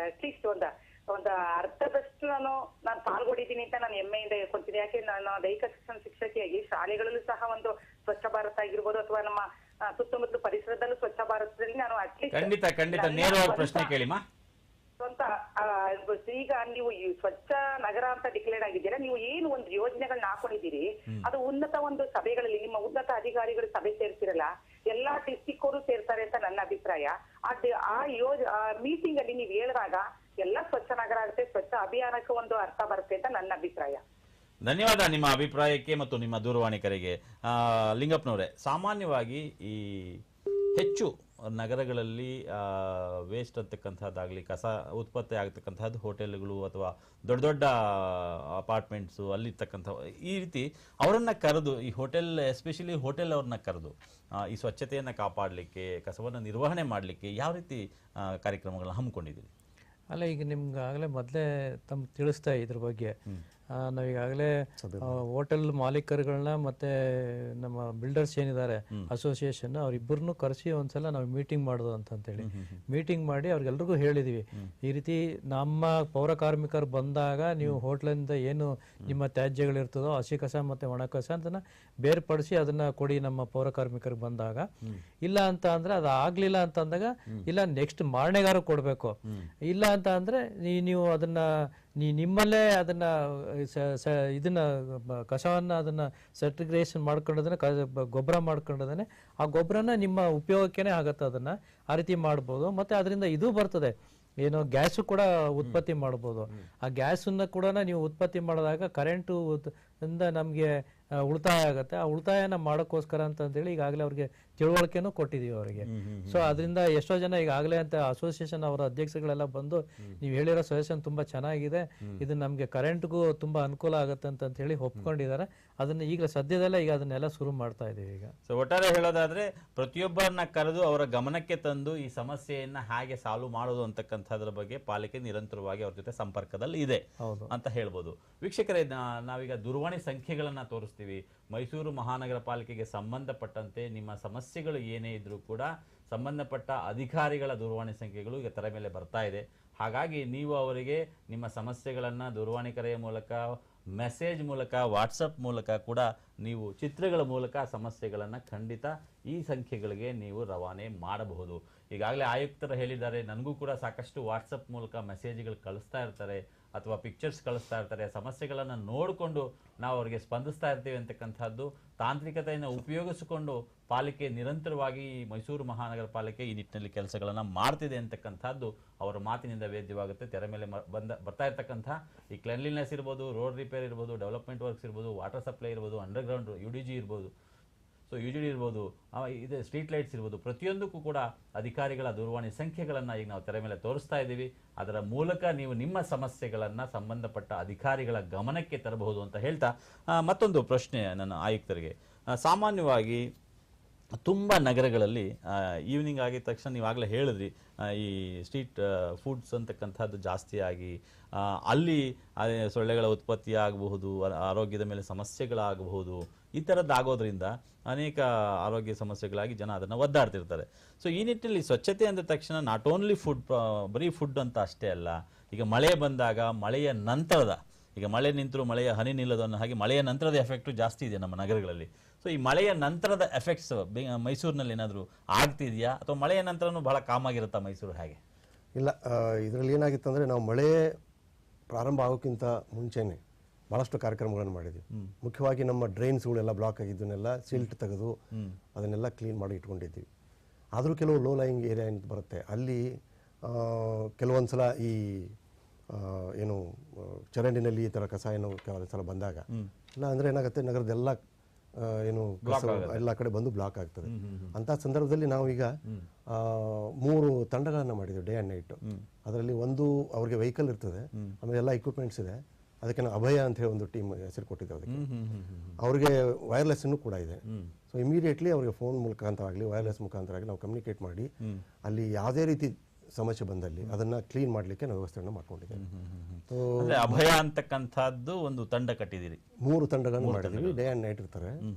ಅಟ್ಲೀಸ್ಟ್ ಒಂದು ಒಂದು ಅರ್ಧದಷ್ಟು ನಾನು ಪಾಲ್ಗೊಂಡಿದ್ದೀನಿ ಅಂತ ನಾನು ಹೆಮ್ಮೆಯಿಂದ ಹೇಳ್ಕೊಂತೀನಿ. ಯಾಕೆ ನಾನು ದೈಹಿಕ ಶಿಕ್ಷಣ ಶಿಕ್ಷಕಿಯಾಗಿ ಶಾಲೆಗಳಲ್ಲೂ ಸಹ ಒಂದು ಸ್ವಚ್ಛ ಭಾರತ ಆಗಿರ್ಬೋದು ಅಥವಾ ನಮ್ಮ ಸುತ್ತಮುತ್ತಲು ಪರಿಸರದಲ್ಲೂ ಸ್ವಚ್ಛ ಭಾರತದಲ್ಲಿ ನಾನು ಖಂಡಿತ ನೇರವಾಗಿ ಪ್ರಶ್ನೆ ಕೇಳಿಮಾ. ಸ್ವಂತ ಈಗ ನೀವು ಈ ಸ್ವಚ್ಛ ನಗರ ಅಂತ ಡಿಕ್ಲೇರ್ ಆಗಿದ್ದೀರಾ, ನೀವು ಏನು ಒಂದು ಯೋಜನೆಗಳನ್ನ ಹಾಕೊಂಡಿದ್ದೀರಿ ಅದು ಉನ್ನತ ಒಂದು ಸಭೆಗಳಲ್ಲಿ ನಿಮ್ಮ ಉನ್ನತ ಅಧಿಕಾರಿಗಳು ಸಭೆ ಸೇರ್ತಿರಲ್ಲ, ಎಲ್ಲಾ ಡಿಸ್ಟಿಕ್ ಅವರು ಸೇರ್ತಾರೆ ಅಂತ ನನ್ನ ಅಭಿಪ್ರಾಯ. ಆ ಮೀಟಿಂಗ್ ಅಲ್ಲಿ ನೀವು ಹೇಳಿದಾಗ ಎಲ್ಲ ಸ್ವಚ್ಛ ನಗರ ಆಗುತ್ತೆ, ಸ್ವಚ್ಛ ಅಭಿಯಾನಕ್ಕೆ ಒಂದು ಅರ್ಥ ಬರುತ್ತೆ ಅಂತ ನನ್ನ ಅಭಿಪ್ರಾಯ. ಧನ್ಯವಾದ ನಿಮ್ಮ ಅಭಿಪ್ರಾಯಕ್ಕೆ ಮತ್ತು ನಿಮ್ಮ ದೂರವಾಣಿ ಕರೆಗೆ. ಲಿಂಗಪ್ಪನವರೇ, ಸಾಮಾನ್ಯವಾಗಿ ಈ ಹೆಚ್ಚು ನಗರಗಳಲ್ಲಿ ವೇಸ್ಟ್ ಅಂತಕ್ಕಂಥದ್ದಾಗಲಿ, ಕಸ ಉತ್ಪತ್ತಿ ಆಗ್ತಕ್ಕಂಥದ್ದು ಹೋಟೆಲ್ಗಳು ಅಥವಾ ದೊಡ್ಡ ದೊಡ್ಡ ಅಪಾರ್ಟ್ಮೆಂಟ್ಸು ಅಲ್ಲಿರ್ತಕ್ಕಂಥ ಈ ರೀತಿ ಅವರನ್ನು ಕರೆದು, ಈ ಹೋಟೆಲ್ ಎಸ್ಪೆಷಲಿ ಹೋಟೆಲ್ ಅವ್ರನ್ನ ಕರೆದು ಈ ಸ್ವಚ್ಛತೆಯನ್ನು ಕಾಪಾಡಲಿಕ್ಕೆ, ಕಸವನ್ನು ನಿರ್ವಹಣೆ ಮಾಡಲಿಕ್ಕೆ ಯಾವ ರೀತಿ ಕಾರ್ಯಕ್ರಮಗಳನ್ನ ಹಮ್ಮಿಕೊಂಡಿದ್ದೀರಿ? ಅಲ್ಲ, ಈಗ ನಿಮ್ಗೆ ಆಗಲೇ ಮೊದಲೇ ತಿಳಿಸ್ತಾ ಇದ್ರ ಬಗ್ಗೆ ನಾವೀಗಾಗಲೇ ಹೋಟೆಲ್ ಮಾಲೀಕರುಗಳನ್ನ ಮತ್ತೆ ನಮ್ಮ ಬಿಲ್ಡರ್ಸ್ ಏನಿದ್ದಾರೆ ಅಸೋಸಿಯೇಷನ್ ಅವರಿಬ್ಬರನ್ನು ಕರೆಸಿ ಒಂದ್ಸಲ ನಾವು ಮೀಟಿಂಗ್ ಮಾಡೋದು ಅಂತೇಳಿ ಮೀಟಿಂಗ್ ಮಾಡಿ ಅವ್ರಿಗೆಲ್ರಿಗೂ ಹೇಳಿದೀವಿ, ಈ ರೀತಿ ನಮ್ಮ ಪೌರ ಕಾರ್ಮಿಕರು ಬಂದಾಗ ನೀವು ಹೋಟ್ಲಿಂದ ಏನು ನಿಮ್ಮ ತ್ಯಾಜ್ಯಗಳಿರ್ತದೋ ಹಸಿ ಕಸ ಮತ್ತೆ ಒಣ ಕಸ ಅಂತ ಬೇರ್ಪಡಿಸಿ ಅದನ್ನ ಕೊಡಿ ನಮ್ಮ ಪೌರ ಕಾರ್ಮಿಕರಿಗೆ ಬಂದಾಗ. ಇಲ್ಲ ಅಂತ ಅಂದ್ರೆ ಅದು ಆಗ್ಲಿಲ್ಲ ಅಂತ ಅಂದಾಗ ಇಲ್ಲ ನೆಕ್ಸ್ಟ್ ಮಾರನೆಗಾರ ಕೊಡ್ಬೇಕು. ಇಲ್ಲ ಅಂತ ಅಂದ್ರೆ ನೀವು ಅದನ್ನ ನಿಮ್ಮಲ್ಲೇ ಅದನ್ನ ಇದನ್ನ ಕಸವನ್ನ ಅದನ್ನ ಸರ್ಟಿಫಿಕೇಶನ್ ಮಾಡ್ಕೊಂಡದನ್ನ ಗೊಬ್ಬರ ಮಾಡ್ಕೊಂಡದನೆ ಆ ಗೊಬ್ಬರನ ನಿಮ್ಮ ಉಪಯೋಗಕ್ಕೇನೆ ಆಗತ್ತೆ. ಅದನ್ನ ಆ ರೀತಿ ಮಾಡ್ಬೋದು. ಮತ್ತೆ ಅದರಿಂದ ಇದು ಬರ್ತದೆ, ಏನೋ ಗ್ಯಾಸು ಕೂಡ ಉತ್ಪತ್ತಿ ಮಾಡ್ಬೋದು. ಆ ಗ್ಯಾಸನ್ನ ಕೂಡ ನೀವು ಉತ್ಪತ್ತಿ ಮಾಡಿದಾಗ ಕರೆಂಟು ಇಂದ ನಮ್ಗೆ ಉಳಿತಾಯ ಆಗುತ್ತೆ. ಆ ಉಳಿತಾಯನ ಮಾಡೋಕ್ಕೋಸ್ಕರ ಅಂತಂದೇಳಿ ಈಗಾಗಲೇ ಅವ್ರಿಗೆ ತಿಳುವಳಿಕೆನೂ ಕೊಟ್ಟಿದೀವಿ ಅವರಿಗೆ. ಸೊ ಅದರಿಂದ ಎಷ್ಟೋ ಜನ ಈಗಾಗಲೇ ಅಂತ ಅಸೋಸಿಯೇಷನ್ ಅವರ ಅಧ್ಯಕ್ಷಗಳೆಲ್ಲ ಬಂದು ನೀವು ಹೇಳಿರೋ ಸಜೆಷನ್ ತುಂಬಾ ಚೆನ್ನಾಗಿದೆ, ಇದು ನಮ್ಗೆ ಕರೆಂಟ್ಗೂ ತುಂಬಾ ಅನುಕೂಲ ಆಗುತ್ತೆ ಅಂತ ಹೇಳಿ ಒಪ್ಕೊಂಡಿದ್ದಾರೆ. ಅದನ್ನ ಈಗ ಸದ್ಯದಲ್ಲೇ ಈಗ ಅದನ್ನೆಲ್ಲ ಶುರು ಮಾಡ್ತಾ ಇದೀವಿ ಈಗ. ಸೊ ಒಟ್ಟಾರೆ ಹೇಳೋದಾದ್ರೆ ಪ್ರತಿಯೊಬ್ಬರನ್ನ ಕರೆದು ಅವರ ಗಮನಕ್ಕೆ ತಂದು ಈ ಸಮಸ್ಯೆಯನ್ನ ಹೇಗೆ ಸಾಲ್ವ್ ಮಾಡೋದು ಅಂತಕ್ಕಂಥದ್ರ ಬಗ್ಗೆ ಪಾಲಿಕೆ ನಿರಂತರವಾಗಿ ಅವ್ರ ಜೊತೆ ಸಂಪರ್ಕದಲ್ಲಿ ಇದೆ ಅಂತ ಹೇಳ್ಬೋದು. ವೀಕ್ಷಕರೇ, ನಾವೀಗ ದೂರವಾಣಿ ಸಂಖ್ಯೆಗಳನ್ನ ತೋರಿಸ್ತೀವಿ. ಮೈಸೂರು ಮಹಾನಗರ ಪಾಲಿಕೆಗೆ ಸಂಬಂಧಪಟ್ಟಂತೆ ನಿಮ್ಮ ಸಮಸ್ಯೆಗಳು ಏನೇ ಇದ್ರೂ ಕೂಡ ಸಂಬಂಧಪಟ್ಟ ಅಧಿಕಾರಿಗಳ ದೂರವಾಣಿ ಸಂಖ್ಯೆಗಳು ಈಗ ತೆರೆ ಮೇಲೆ ಬರ್ತಾ ಇದೆ. ಹಾಗಾಗಿ ನೀವು ಅವರಿಗೆ ನಿಮ್ಮ ಸಮಸ್ಯೆಗಳನ್ನು ದೂರವಾಣಿ ಕರೆಯ ಮೂಲಕ, ಮೆಸೇಜ್ ಮೂಲಕ, ವಾಟ್ಸಪ್ ಮೂಲಕ ಕೂಡ ನೀವು ಚಿತ್ರಗಳ ಮೂಲಕ ಸಮಸ್ಯೆಗಳನ್ನು ಖಂಡಿತ ಈ ಸಂಖ್ಯೆಗಳಿಗೆ ನೀವು ರವಾನೆ ಮಾಡಬಹುದು. ಈಗಾಗಲೇ ಆಯುಕ್ತರು ಹೇಳಿದ್ದಾರೆ, ನನಗೂ ಕೂಡ ಸಾಕಷ್ಟು ವಾಟ್ಸಪ್ ಮೂಲಕ ಮೆಸೇಜ್ಗಳು ಕಳಿಸ್ತಾ ಇರ್ತಾರೆ ಅಥವಾ ಪಿಕ್ಚರ್ಸ್ ಕಳಿಸ್ತಾ ಇರ್ತಾರೆ. ಸಮಸ್ಯೆಗಳನ್ನು ನೋಡಿಕೊಂಡು ನಾವು ಅವರಿಗೆ ಸ್ಪಂದಿಸ್ತಾ ಇರ್ತೀವಿ ಅಂತಕ್ಕಂಥದ್ದು ತಾಂತ್ರಿಕತೆಯನ್ನು ಉಪಯೋಗಿಸಿಕೊಂಡು ಪಾಲಿಕೆ ನಿರಂತರವಾಗಿ ಮೈಸೂರು ಮಹಾನಗರ ಪಾಲಿಕೆ ಈ ನಿಟ್ಟಿನಲ್ಲಿ ಕೆಲಸಗಳನ್ನು ಮಾಡ್ತಿದೆ ಅಂತಕ್ಕಂಥದ್ದು ಅವರ ಮಾತಿನಿಂದ ವೇದ್ಯವಾಗುತ್ತೆ. ತೆರೆ ಮೇಲೆ ಬರ್ತಾ ಇರ್ತಕ್ಕಂಥ ಈ ಕ್ಲೆನ್ಲಿನೆಸ್ ಇರ್ಬೋದು, ರೋಡ್ ರಿಪೇರ್ ಇರ್ಬೋದು, ಡೆವಲಪ್ಮೆಂಟ್ ವರ್ಕ್ಸ್ ಇರ್ಬೋದು, ವಾಟರ್ ಸಪ್ಲೈ ಇರ್ಬೋದು, ಅಂಡರ್ಗ್ರೌಂಡ್ UDG ಇರ್ಬೋದು, ಸೊ UGD ಇರ್ಬೋದು, ಇದೆ ಸ್ಟ್ರೀಟ್ ಲೈಟ್ಸ್ ಇರ್ಬೋದು, ಪ್ರತಿಯೊಂದಕ್ಕೂ ಕೂಡ ಅಧಿಕಾರಿಗಳ ದೂರವಾಣಿ ಸಂಖ್ಯೆಗಳನ್ನು ಈಗ ನಾವು ತೆರೆ ಮೇಲೆ ತೋರಿಸ್ತಾ ಇದ್ದೀವಿ. ಅದರ ಮೂಲಕ ನೀವು ನಿಮ್ಮ ಸಮಸ್ಯೆಗಳನ್ನು ಸಂಬಂಧಪಟ್ಟ ಅಧಿಕಾರಿಗಳ ಗಮನಕ್ಕೆ ತರಬಹುದು ಅಂತ ಹೇಳ್ತಾ ಮತ್ತೊಂದು ಪ್ರಶ್ನೆ ನನ್ನ ಆಯುಕ್ತರಿಗೆ. ಸಾಮಾನ್ಯವಾಗಿ ತುಂಬ ನಗರಗಳಲ್ಲಿ ಈವ್ನಿಂಗ್ ಆಗಿದ ತಕ್ಷಣ ನೀವಾಗಲೇ ಹೇಳಿದ್ರಿ, ಈ ಸ್ಟ್ರೀಟ್ ಫುಡ್ಸ್ ಅಂತಕ್ಕಂಥದ್ದು ಜಾಸ್ತಿಯಾಗಿ ಅಲ್ಲಿ ಸೊಳ್ಳೆಗಳ ಉತ್ಪತ್ತಿ ಆಗಬಹುದು, ಆರೋಗ್ಯದ ಮೇಲೆ ಸಮಸ್ಯೆಗಳಾಗಬಹುದು. ಈ ಥರದ್ದಾಗೋದ್ರಿಂದ ಅನೇಕ ಆರೋಗ್ಯ ಸಮಸ್ಯೆಗಳಾಗಿ ಜನ ಅದನ್ನು ಒದ್ದಾಡ್ತಿರ್ತಾರೆ. ಸೊ ಈ ನಿಟ್ಟಿನಲ್ಲಿ ಸ್ವಚ್ಛತೆ ಅಂದ ತಕ್ಷಣ ನಾಟ್ ಓನ್ಲಿ ಫುಡ್, ಬರೀ ಫುಡ್ ಅಂತ ಅಷ್ಟೇ ಅಲ್ಲ. ಈಗ ಮಳೆ ಬಂದಾಗ ಮಳೆಯ ನಂತರದ, ಈಗ ಮಳೆ ನಿಂತರೂ ಮಳೆಯ ಹನಿ ನಿಲ್ಲದು ಅನ್ನೋ ಹಾಗೆ ಮಳೆಯ ನಂತರದ ಎಫೆಕ್ಟು ಜಾಸ್ತಿ ಇದೆ ನಮ್ಮ ನಗರಗಳಲ್ಲಿ. ಸೊ ಈ ಮಳೆಯ ನಂತರದ ಎಫೆಕ್ಟ್ಸ್ ಮೈಸೂರಿನಲ್ಲಿ ಏನಾದರೂ ಆಗ್ತಿದೆಯಾ ಅಥವಾ ಮಳೆಯ ನಂತರನೂ ಬಹಳ ಕಾಮಾಗಿರುತ್ತಾ ಮೈಸೂರು? ಹೇಗೆ? ಇಲ್ಲ, ಇದರಲ್ಲಿ ಏನಾಗಿತ್ತು ಅಂದರೆ ನಾವು ಮಳೆ ಪ್ರಾರಂಭ ಆಗೋಕ್ಕಿಂತ ಮುಂಚೆನೇ ಭಾಳಷ್ಟು ಕಾರ್ಯಕ್ರಮಗಳನ್ನು ಮಾಡಿದ್ವಿ. ಮುಖ್ಯವಾಗಿ ನಮ್ಮ ಡ್ರೈನ್ಸ್ಗಳೆಲ್ಲ ಬ್ಲಾಕ್ ಆಗಿದ್ದನ್ನೆಲ್ಲ ಸಿಲ್ಟ್ ತೆಗೆದು ಅದನ್ನೆಲ್ಲ ಕ್ಲೀನ್ ಮಾಡಿ ಇಟ್ಕೊಂಡಿದ್ವಿ. ಆದರೂ ಕೆಲವು ಲೋ ಲೈಯಿಂಗ್ ಏರಿಯಾ ಅಂತ ಬರುತ್ತೆ, ಅಲ್ಲಿ ಕೆಲವೊಂದು ಸಲ ಈ ಏನು ಚರಂಡಿನಲ್ಲಿ ಈ ಥರ ಕಸ ಏನೋ ಕೆಲವೊಂದು ಸಲ ಬಂದಾಗ ಇಲ್ಲ ಅಂದರೆ ಏನಾಗುತ್ತೆ, ನಗರದೆಲ್ಲ ಏನು ಎಲ್ಲ ಕಡೆ ಬಂದು ಬ್ಲಾಕ್ ಆಗ್ತದೆ. ಅಂಥ ಸಂದರ್ಭದಲ್ಲಿ ನಾವೀಗ 3 ತಂಡಗಳನ್ನು ಮಾಡಿದ್ವಿ, ಡೇ ಆ್ಯಂಡ್ ನೈಟ್. ಅದರಲ್ಲಿ ಒಂದು ಅವ್ರಿಗೆ ವೆಹಿಕಲ್ ಇರ್ತದೆ, ಆಮೇಲೆ ಎಲ್ಲ ಇಕ್ವಿಪ್ಮೆಂಟ್ಸ್ ಇದೆ. ಅದಕ್ಕೆ ನಾವು ಅಭಯ ಅಂತ ಹೇಳಿ ಒಂದು ಟೀಮ್ ಹೆಸರು ಕೊಟ್ಟಿದ್ದೇವೆ. ಅದಕ್ಕೆ ಅವ್ರಿಗೆ ವೈರ್ಲೆಸ್ಸನ್ನು ಕೂಡ ಇದೆ. ಸೊ ಇಮಿಡಿಯೇಟ್ಲಿ ಅವ್ರಿಗೆ ಫೋನ್ ಮುಖಾಂತರ ಆಗಲಿ ವೈರ್ಲೆಸ್ ಮುಖಾಂತರ ಆಗಲಿ ನಾವು ಕಮ್ಯುನಿಕೇಟ್ ಮಾಡಿ ಅಲ್ಲಿ ಯಾವುದೇ ರೀತಿ ಸಮಸ್ಯೆ ಬಂದಲ್ಲಿ ಅದನ್ನ ಕ್ಲೀನ್ ಮಾಡಲಿಕ್ಕೆ ನಾವು ವ್ಯವಸ್ಥೆಯನ್ನು ಮಾಡ್ಕೊಂಡಿದ್ದೇವೆ. ಅಭಯ ಅಂತಕ್ಕಂಥದ್ದು ಒಂದು ತಂಡ ಕಟ್ಟಿದ್ದೀರಿ? 3 ತಂಡಗಳನ್ನು ಮಾಡಿದ್ದೀವಿ. ಡೇ ಆ್ಯಂಡ್ ನೈಟ್ ಇರ್ತಾರೆ.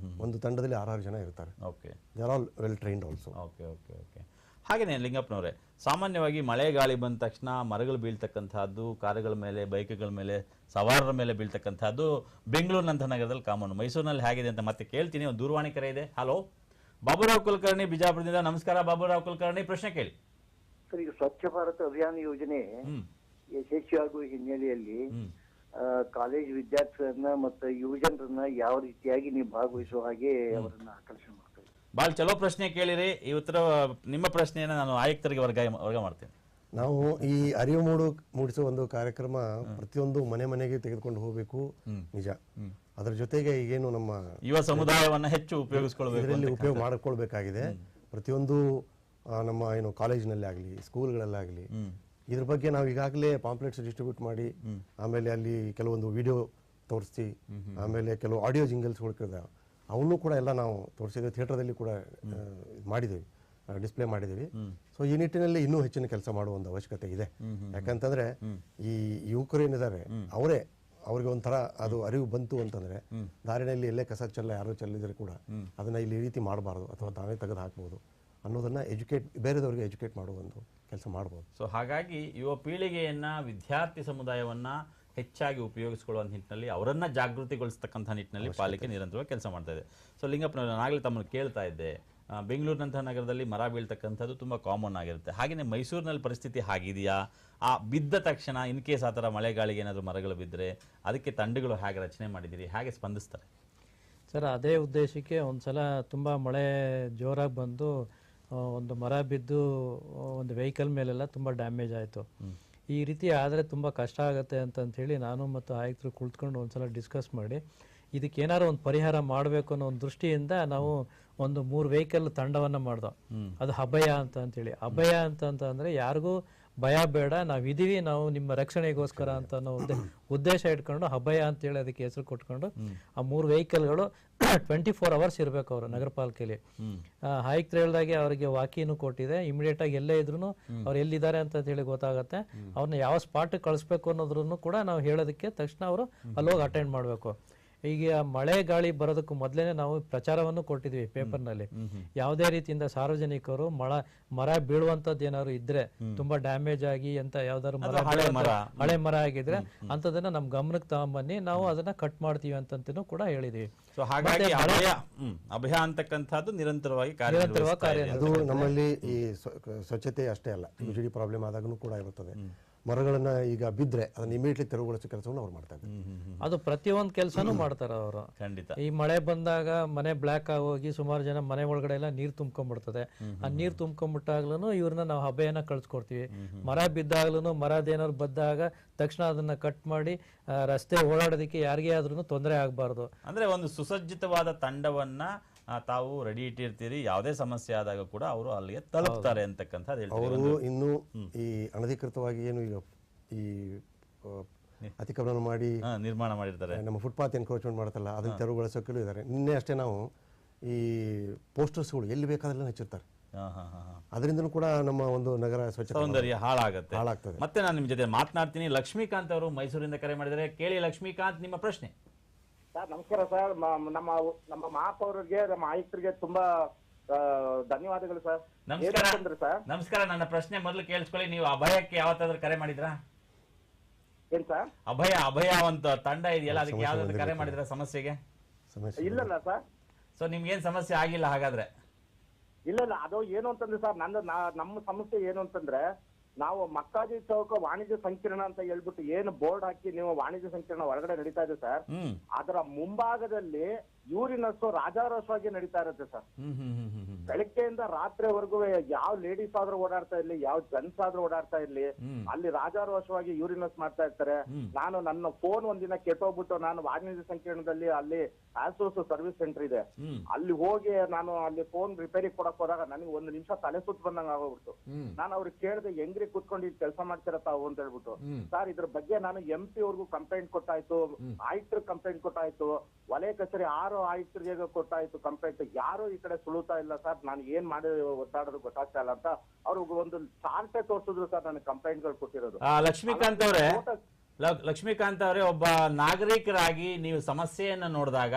ಒಂದು ತಂಡದಲ್ಲಿ 6 ಜನ ಇರ್ತಾರೆ. Okay, they are all well trained also. Okay okay okay. ಹಾಗೆಯೇ ಲಿಂಗಪ್ಪನವರೇ, ಸಾಮಾನ್ಯವಾಗಿ ಮಳೆ ಗಾಳಿ ಬಂದ ತಕ್ಷಣ ಮರಗಳು ಬೀಳ್ತಕ್ಕಂಥದ್ದು, ಕಾರುಗಳ ಮೇಲೆ, ಬೈಕ್ಗಳ ಮೇಲೆ, ಸವಾರರ ಮೇಲೆ ಬೀಳ್ತಕ್ಕಂಥದ್ದು ಬೆಂಗಳೂರಿನಂಥ ನಗರದಲ್ಲಿ ಕಾಮನ್. ಮೈಸೂರಿನಲ್ಲಿ ಹೇಗಿದೆ ಅಂತ ಮತ್ತೆ ಕೇಳ್ತೀನಿ. ಒಂದು ದೂರವಾಣಿ ಕರೆ ಇದೆ. ಹಲೋ, ಬಾಬುರಾವ್ ಕುಲಕರ್ಣಿ ಬಿಜಾಪುರದಿಂದ. ನಮಸ್ಕಾರ ಬಾಬುರಾವ್ ಕುಲಕರ್ಣಿ, ಪ್ರಶ್ನೆ ಕೇಳಿ. ಸರ್, ಈಗ ಸ್ವಚ್ಛ ಭಾರತ ಅಭಿಯಾನ ಯೋಜನೆ ಯಶಸ್ವಿಯಾಗುವ ಹಿನ್ನೆಲೆಯಲ್ಲಿ ಕಾಲೇಜ್ ವಿದ್ಯಾರ್ಥಿಗಳನ್ನ ಮತ್ತು ಯುವಜನರನ್ನ ಯಾವ ರೀತಿಯಾಗಿ ನೀವು ಭಾಗವಹಿಸುವ ಹಾಗೆ ಅವರನ್ನ ಆಕರ್ಷಣೆ ಮಾಡ್ತಾರೆ? ಭಾಳ ಚಲೋ ಪ್ರಶ್ನೆ ಕೇಳಿರಿ. ಈ ಉತ್ತರ ನಿಮ್ಮ ಪ್ರಶ್ನೆಯನ್ನು ನಾನು ಆಯುಕ್ತರಿಗೆ ವರ್ಗ ಮಾಡ್ತೇನೆ. ನಾವು ಈ ಅರಿವು ಮೂಡಿಸುವ ಒಂದು ಕಾರ್ಯಕ್ರಮ ಪ್ರತಿಯೊಂದು ಮನೆಗೆ ತೆಗೆದುಕೊಂಡು ಹೋಗಬೇಕು, ನಿಜ. ಅದರ ಜೊತೆಗೆ ಈಗೇನು ನಮ್ಮ ಯುವ ಸಮುದಾಯವನ್ನ ಹೆಚ್ಚು ಉಪಯೋಗಿಸ್ಕೊಳ್ಬೇಕು, ಇದರಲ್ಲಿ ಉಪಯೋಗ ಮಾಡಿಕೊಳ್ಬೇಕಾಗಿದೆ. ಪ್ರತಿಯೊಂದು ನಮ್ಮ ಏನು ಕಾಲೇಜಿನಲ್ಲಿ ಆಗಲಿ, ಸ್ಕೂಲ್ಗಳಲ್ಲಾಗಲಿ ಇದ್ರ ಬಗ್ಗೆ ನಾವು ಈಗಾಗಲೇ ಪಾಂಪ್ಲೆಟ್ಸ್ ಡಿಸ್ಟ್ರಿಬ್ಯೂಟ್ ಮಾಡಿ, ಆಮೇಲೆ ಅಲ್ಲಿ ಕೆಲವೊಂದು ವಿಡಿಯೋ ತೋರಿಸಿ, ಆಮೇಲೆ ಕೆಲವು ಆಡಿಯೋ ಜಿಂಗಲ್ಸ್ ಹುಡುಕಿದ ಅವನ್ನೂ ಕೂಡ ಎಲ್ಲ ನಾವು ತೋರಿಸಿದ್ದೇವೆ. ಥಿಯೇಟರ್ದಲ್ಲಿ ಕೂಡ ಮಾಡಿದ್ದೀವಿ, ಡಿಸ್ಪ್ಲೇ ಮಾಡಿದ್ದೀವಿ. ಸೊ ಈ ನಿಟ್ಟಿನಲ್ಲಿ ಇನ್ನೂ ಹೆಚ್ಚಿನ ಕೆಲಸ ಮಾಡುವ ಒಂದು ಅವಶ್ಯಕತೆ ಇದೆ. ಯಾಕಂತಂದ್ರೆ ಈ ಯುವಕರು ಏನಿದ್ದಾರೆ ಅವ್ರಿಗೆ ಒಂಥರ ಅದು ಅರಿವು ಬಂತು ಅಂತಂದ್ರೆ, ದಾರಿನಲ್ಲಿ ಎಲ್ಲೇ ಕಸ ಯಾರೋ ಚೆಲ್ಲಿದ್ರೆ ಕೂಡ ಅದನ್ನ ಇಲ್ಲಿ ಈ ರೀತಿ ಮಾಡಬಾರ್ದು ಅಥವಾ ತಾವೇ ತೆಗೆದು ಹಾಕ್ಬೋದು ಅನ್ನೋದನ್ನ ಬೇರೆದವರಿಗೆ ಎಜುಕೇಟ್ ಮಾಡುವ ಒಂದು ಕೆಲಸ ಮಾಡ್ಬೋದು. ಸೊ ಹಾಗಾಗಿ ಯುವ ಪೀಳಿಗೆಯನ್ನ, ವಿದ್ಯಾರ್ಥಿ ಸಮುದಾಯವನ್ನ ಹೆಚ್ಚಾಗಿ ಉಪಯೋಗಿಸಿಕೊಳ್ಳುವ ನಿಟ್ಟಿನಲ್ಲಿ, ಅವರನ್ನ ಜಾಗೃತಿಗೊಳಿಸ್ತಕ್ಕಂಥ ನಿಟ್ಟಿನಲ್ಲಿ ಪಾಲಿಕೆ ನಿರಂತರವಾಗಿ ಕೆಲಸ ಮಾಡ್ತಾ ಇದೆ. ಸೊ ಲಿಂಗಪ್ಪನವರು, ನಾನಾಗಲೇ ತಮ್ಮನ್ನು ಕೇಳ್ತಾ ಇದ್ದೆ, ಬೆಂಗಳೂರಿನಂಥ ನಗರದಲ್ಲಿ ಮರ ಬೀಳ್ತಕ್ಕಂಥದ್ದು ತುಂಬ ಕಾಮನ್ ಆಗಿರುತ್ತೆ. ಹಾಗೆಯೇ ಮೈಸೂರಿನಲ್ಲಿ ಪರಿಸ್ಥಿತಿ ಹಾಗಿದೆಯಾ? ಆ ಬಿದ್ದ ತಕ್ಷಣ ಇನ್ ಕೇಸ್ ಆ ಥರ ಮಳೆಗಾಳಿಗೆ ಏನಾದರೂ ಮರಗಳು ಬಿದ್ದರೆ ಅದಕ್ಕೆ ತಂಡಗಳು ಹೇಗೆ ರಚನೆ ಮಾಡಿದ್ದೀರಿ, ಹೇಗೆ ಸ್ಪಂದಿಸ್ತಾರೆ? ಸರ್, ಅದೇ ಉದ್ದೇಶಕ್ಕೆ ಒಂದ್ಸಲ ತುಂಬ ಮಳೆ ಜೋರಾಗಿ ಬಂದು ಒಂದು ಮರ ಬಿದ್ದು ಒಂದು ವೆಹಿಕಲ್ ಮೇಲೆಲ್ಲ ತುಂಬ ಡ್ಯಾಮೇಜ್ ಆಯಿತು. ಈ ರೀತಿ ಆದರೆ ತುಂಬ ಕಷ್ಟ ಆಗುತ್ತೆ ಅಂತಂಥೇಳಿ ನಾನು ಮತ್ತು ಆಯುಕ್ತರು ಕುಳಿತುಕೊಂಡು ಒಂದ್ಸಲ ಡಿಸ್ಕಸ್ ಮಾಡಿ ಇದಕ್ಕೆ ಏನಾದ್ರು ಒಂದು ಪರಿಹಾರ ಮಾಡಬೇಕು ಅನ್ನೋ ಒಂದು ದೃಷ್ಟಿಯಿಂದ ನಾವು ಒಂದು 3 ವೆಹಿಕಲ್ ತಂಡವನ್ನು ಮಾಡ್ದೋ. ಅದು ಅಭಯ ಅಂತೇಳಿ. ಅಭಯ ಅಂತಂದ್ರೆ ಯಾರಿಗೂ ಭಯ ಬೇಡ, ನಾವಿದೀವಿ, ನಾವು ನಿಮ್ಮ ರಕ್ಷಣೆಗೋಸ್ಕರ ಅಂತ ಅನ್ನೋ ಉದ್ದೇಶ ಇಟ್ಕೊಂಡು ಅಭಯ ಅಂತೇಳಿ ಅದಕ್ಕೆ ಹೆಸರು ಕೊಟ್ಕೊಂಡು ಆ 3 ವೆಹಿಕಲ್ಗಳು 24 ಅವರ್ಸ್ ಇರಬೇಕು ಅವರು ನಗರ ಪಾಲಿಕೆಯಲ್ಲಿ. ಆಯುಕ್ತರು ಹೇಳ್ದಾಗೆ ಅವರಿಗೆ ವಾಕಿನೂ ಕೊಟ್ಟಿದೆ. ಇಮಿಡಿಯೇಟ್ ಆಗಿ ಎಲ್ಲೇ ಇದ್ರು ಅವ್ರು ಎಲ್ಲಿದ್ದಾರೆ ಅಂತ ಹೇಳಿ ಗೊತ್ತಾಗತ್ತೆ. ಅವ್ರನ್ನ ಯಾವ ಸ್ಪಾಟ್ ಕಳಿಸ್ಬೇಕು ಅನ್ನೋದ್ರೂ ಕೂಡ ನಾವು ಹೇಳೋದಕ್ಕೆ ತಕ್ಷಣ ಅವರು ಅಲ್ಲೋಗಿ ಅಟೆಂಡ್ ಮಾಡಬೇಕು. ಈಗ ಮಳೆ ಗಾಳಿ ಬರೋದಕ್ಕೂ ಮೊದಲೇನೆ ನಾವು ಪ್ರಚಾರವನ್ನು ಕೊಟ್ಟಿದ್ವಿ ಪೇಪರ್ನಲ್ಲಿ. ಯಾವುದೇ ರೀತಿಯಿಂದ ಸಾರ್ವಜನಿಕರು ಮರ ಬೀಳುವಂತದ್ದು ಏನಾದ್ರು ಇದ್ರೆ, ತುಂಬಾ ಡ್ಯಾಮೇಜ್ ಆಗಿ ಅಂತ ಯಾವ್ದಾದ್ರು ಹಳೆ ಮರ ಆಗಿದ್ರೆ ಅಂತದನ್ನ ನಮ್ ಗಮನಕ್ಕೆ ತಗೊಂಬನ್ನಿ, ನಾವು ಅದನ್ನ ಕಟ್ ಮಾಡ್ತೀವಿ ಅಂತನೂ ಕೂಡ ಹೇಳಿದೀವಿ. ಅಭಯ ಅಂತಕ್ಕಂಥದ್ದು ನಿರಂತರವಾಗಿ ಅದು ನಮ್ಮಲ್ಲಿ ಈ ಸ್ವಚ್ಛತೆ ಅಷ್ಟೇ ಅಲ್ಲ, ಯುಜಿಡಿ ಪ್ರಾಬ್ಲಮ್ ಆದಾಗೂ ಕೂಡ ಇರುತ್ತದೆ. ಮರಗಳನ್ನ ಈಗ ಬಿದ್ರೆ ಅದನ್ನ ಇಮಿಡಿಯೇಟ್ಲಿ ತೆರವುಗೊಳಿಸೋ ಕೆಲಸವನ್ನು ಅವ್ರು ಮಾಡ್ತಾ ಇದ್ದಾರೆ. ಅದು ಪ್ರತಿಯೊಂದು ಕೆಲಸನೂ ಮಾಡ್ತಾರೆ ಅವರು. ಖಂಡಿತ. ಈ ಮಳೆ ಬಂದಾಗ ಮನೆ ಬ್ಲಾಕ್ ಆಗೋಗಿ ಸುಮಾರು ಜನ ಮನೆ ಒಳಗಡೆ ಎಲ್ಲ ನೀರು ತುಂಬ್ಕೊಂಡ್ಬಿಡ್ತದೆ. ಆ ನೀರು ತುಂಬ್ಕೊಂಡ್ಬಿಟ್ಟಾಗ್ಲೂ ಇವ್ರನ್ನ ನಾವು ಅಭಯನ ಕಳ್ಸ್ಕೊಡ್ತೀವಿ. ಮರ ಬಿದ್ದಾಗ್ಲೂ, ಮರದೇನಾದ್ರು ಬದ್ದಾಗ ತಕ್ಷಣ ಅದನ್ನ ಕಟ್ ಮಾಡಿ ರಸ್ತೆ ಓಡಾಡೋದಕ್ಕೆ ಯಾರಿಗೇ ಆದ್ರೂ ತೊಂದರೆ ಆಗಬಾರ್ದು. ಅಂದ್ರೆ ಒಂದು ಸುಸಜ್ಜಿತವಾದ ತಂಡವನ್ನ ತಾವು ರೆಡಿ ಇಟ್ಟಿರ್ತೀರಿ, ಯಾವುದೇ ಸಮಸ್ಯೆ ಆದಾಗ ಕೂಡ ಅವರು ಅಲ್ಲಿಗೆ ತಲುಪ್ತಾರೆ ಅಂತಕ್ಕಂಥದ್ದು ಹೇಳ್ತಾರೆ. ಅವರು ಇನ್ನು ಈ ಅನಧಿಕೃತವಾಗಿ ಏನು ಈಗ ಈ ಅತಿಕ್ರಮಣ ಮಾಡಿ ನಿರ್ಮಾಣ ಮಾಡಿರ್ತಾರೆ, ನಮ್ಮ ಫುಟ್ಪಾತ್ ಎನ್ಕ್ರೋಚ್ಮೆಂಟ್ ಮಾಡ್ತಲ್ಲ, ಅದನ್ನ ತೆರವುಗೊಳಿಸೋಕೆ ಇದ್ದಾರೆ. ನಿನ್ನೆ ಅಷ್ಟೇ ನಾವು ಈ ಪೋಸ್ಟರ್ಸ್ಗಳು ಎಲ್ಲಿ ಬೇಕಾದ್ರೆಲ್ಲ ಹಚ್ಚಿರ್ತಾರೆ. ಅದರಿಂದನೂ ಕೂಡ ನಮ್ಮ ಒಂದು ನಗರ ಸ್ವಚ್ಛ ಸೌಂದರ್ಯ ಹಾಳಾಗ್ತದೆ. ಮತ್ತೆ ನಾನು ನಿಮ್ಮ ಜೊತೆ ಮಾತನಾಡ್ತೀನಿ. ಲಕ್ಷ್ಮೀಕಾಂತ್ ಅವರು ಮೈಸೂರಿಂದ ಕರೆ ಮಾಡಿದರೆ, ಕೇಳಿ ಲಕ್ಷ್ಮೀಕಾಂತ್, ನಿಮ್ಮ ಪ್ರಶ್ನೆ. ಸರ್ ನಮಸ್ಕಾರ ಸರ್. ನಮ್ಮ ಮಹಾಪೌರರಿಗೆ, ನಮ್ಮ ಆಯುಕ್ತರಿಗೆ ತುಂಬಾ ಧನ್ಯವಾದಗಳು ಸರ್. ನಮಸ್ಕಾರ. ನನ್ನ ಪ್ರಶ್ನೆ ಮೊದಲು ಕೇಳಿಸ್ಕೊಳ್ಳಿ. ನೀವು ಅಭಯಕ್ಕೆ ಯಾವತ್ತಾದ್ರೂ ಕರೆ ಮಾಡಿದ್ರಾ? ಏನ್ ಸರ್? ಅಭಯ ಅಂತ ತಂಡ ಇದೆಯಲ್ಲ, ಅದಕ್ಕೆ ಯಾವ್ದಾದ್ರು ಕರೆ ಮಾಡಿದ್ರ ಸಮಸ್ಯೆಗೆ? ಇಲ್ಲಲ್ಲ ಸರ್. ಸೊ ನಿಮ್ಗೇನ್ ಸಮಸ್ಯೆ ಆಗಿಲ್ಲ ಹಾಗಾದ್ರೆ? ಇಲ್ಲ, ಅದು ಏನು ಅಂತಂದ್ರೆ ಸರ್, ನಮ್ಮ ಸಮಸ್ಯೆ ಏನು ಅಂತಂದ್ರೆ, ನಾವು ಮಕ್ಕಾಜಿ ಚೌಕ ವಾಣಿಜ್ಯ ಸಂಕೀರ್ಣ ಅಂತ ಹೇಳ್ಬಿಟ್ಟು ಏನು ಬೋರ್ಡ್ ಹಾಕಿ ನೀವು ವಾಣಿಜ್ಯ ಸಂಕೀರ್ಣ ಹೊರಗಡೆ ನಡೀತಾ ಇದೆ ಸರ್, ಅದರ ಮುಂಭಾಗದಲ್ಲಿ ಯೂರಿನಸ್ ರಾಜಾರೋಷವಾಗಿ ನಡೀತಾ ಇರುತ್ತೆ ಸರ್. ಬೆಳಗ್ಗೆಯಿಂದ ರಾತ್ರಿವರೆಗೂ ಯಾವ ಲೇಡೀಸ್ ಆದ್ರೂ ಓಡಾಡ್ತಾ ಇರ್ಲಿ, ಯಾವ ಜೆಂಟ್ಸ್ ಆದ್ರೂ ಓಡಾಡ್ತಾ ಇರ್ಲಿ, ಅಲ್ಲಿ ರಾಜಾರೋಷವಾಗಿ ಯೂರಿನಸ್ ಮಾಡ್ತಾ ಇರ್ತಾರೆ. ನಾನು ನನ್ನ ಫೋನ್ ಒಂದಿನ ಕೆಟ್ಟೋಗ್ಬಿಟ್ಟು ನಾನು ವಾಣಿಜ್ಯ ಸಂಕೀರ್ಣದಲ್ಲಿ ಅಲ್ಲಿ ಆಸೋಸ್ ಸರ್ವಿಸ್ ಸೆಂಟರ್ ಇದೆ, ಅಲ್ಲಿ ಹೋಗಿ ನಾನು ಅಲ್ಲಿ ಫೋನ್ ರಿಪೇರಿ ಕೊಡಕ್ ಹೋದಾಗ ನನಗೆ 1 ನಿಮಿಷ ತಲೆ ಸುತ್ತ ಬಂದಂಗ ಆಗೋಗ್ಬಿಟ್ಟು ನಾನು ಅವ್ರಿಗೆ ಕೇಳಿದೆ, ಹೆಂಗ್ರಿ ಕುತ್ಕೊಂಡು ಕೆಲಸ ಮಾಡ್ತೀರ ತಾವು ಅಂತ ಹೇಳ್ಬಿಟ್ಟು. ಸರ್, ಇದ್ರ ಬಗ್ಗೆ ನಾನು MP ಅವ್ರಿಗೂ ಕಂಪ್ಲೇಂಟ್ ಕೊಟ್ಟಾಯ್ತು, ಆಯುಕ್ತರು ಕಂಪ್ಲೇಂಟ್ ಕೊಟ್ಟಾಯ್ತು, ವಲಯ ಕಚೇರಿ 6 ಆಯುಕ್ತರಿಗೆ ಕೊಟ್ಟಾಯ್ತು ಕಂಪ್ಲೇಂಟ್. ಯಾರು ಈ ಕಡೆ ಸುಳುತ್ತಾ ಇಲ್ಲ ಸರ್. ನಾನು ಏನ್ ಮಾಡಿ ಒದ್ದಾಡೋದು ಗೊತ್ತಾಗ್ತಾ ಇಲ್ಲ ಅಂತ ಅವ್ರಿಗೆ ಒಂದು ಚಾರ್ಟೇ ತೋರಿಸಿದ್ರು ಸರ್ ನನಗೆ ಕಂಪ್ಲೇಂಟ್ ಗಳು ಕೊಟ್ಟಿರೋದು. ಲಕ್ಷ್ಮೀಕಾಂತ್ ಅವರೇ, ಒಬ್ಬ ನಾಗರಿಕರಾಗಿ ನೀವು ಸಮಸ್ಯೆಯನ್ನ ನೋಡಿದಾಗ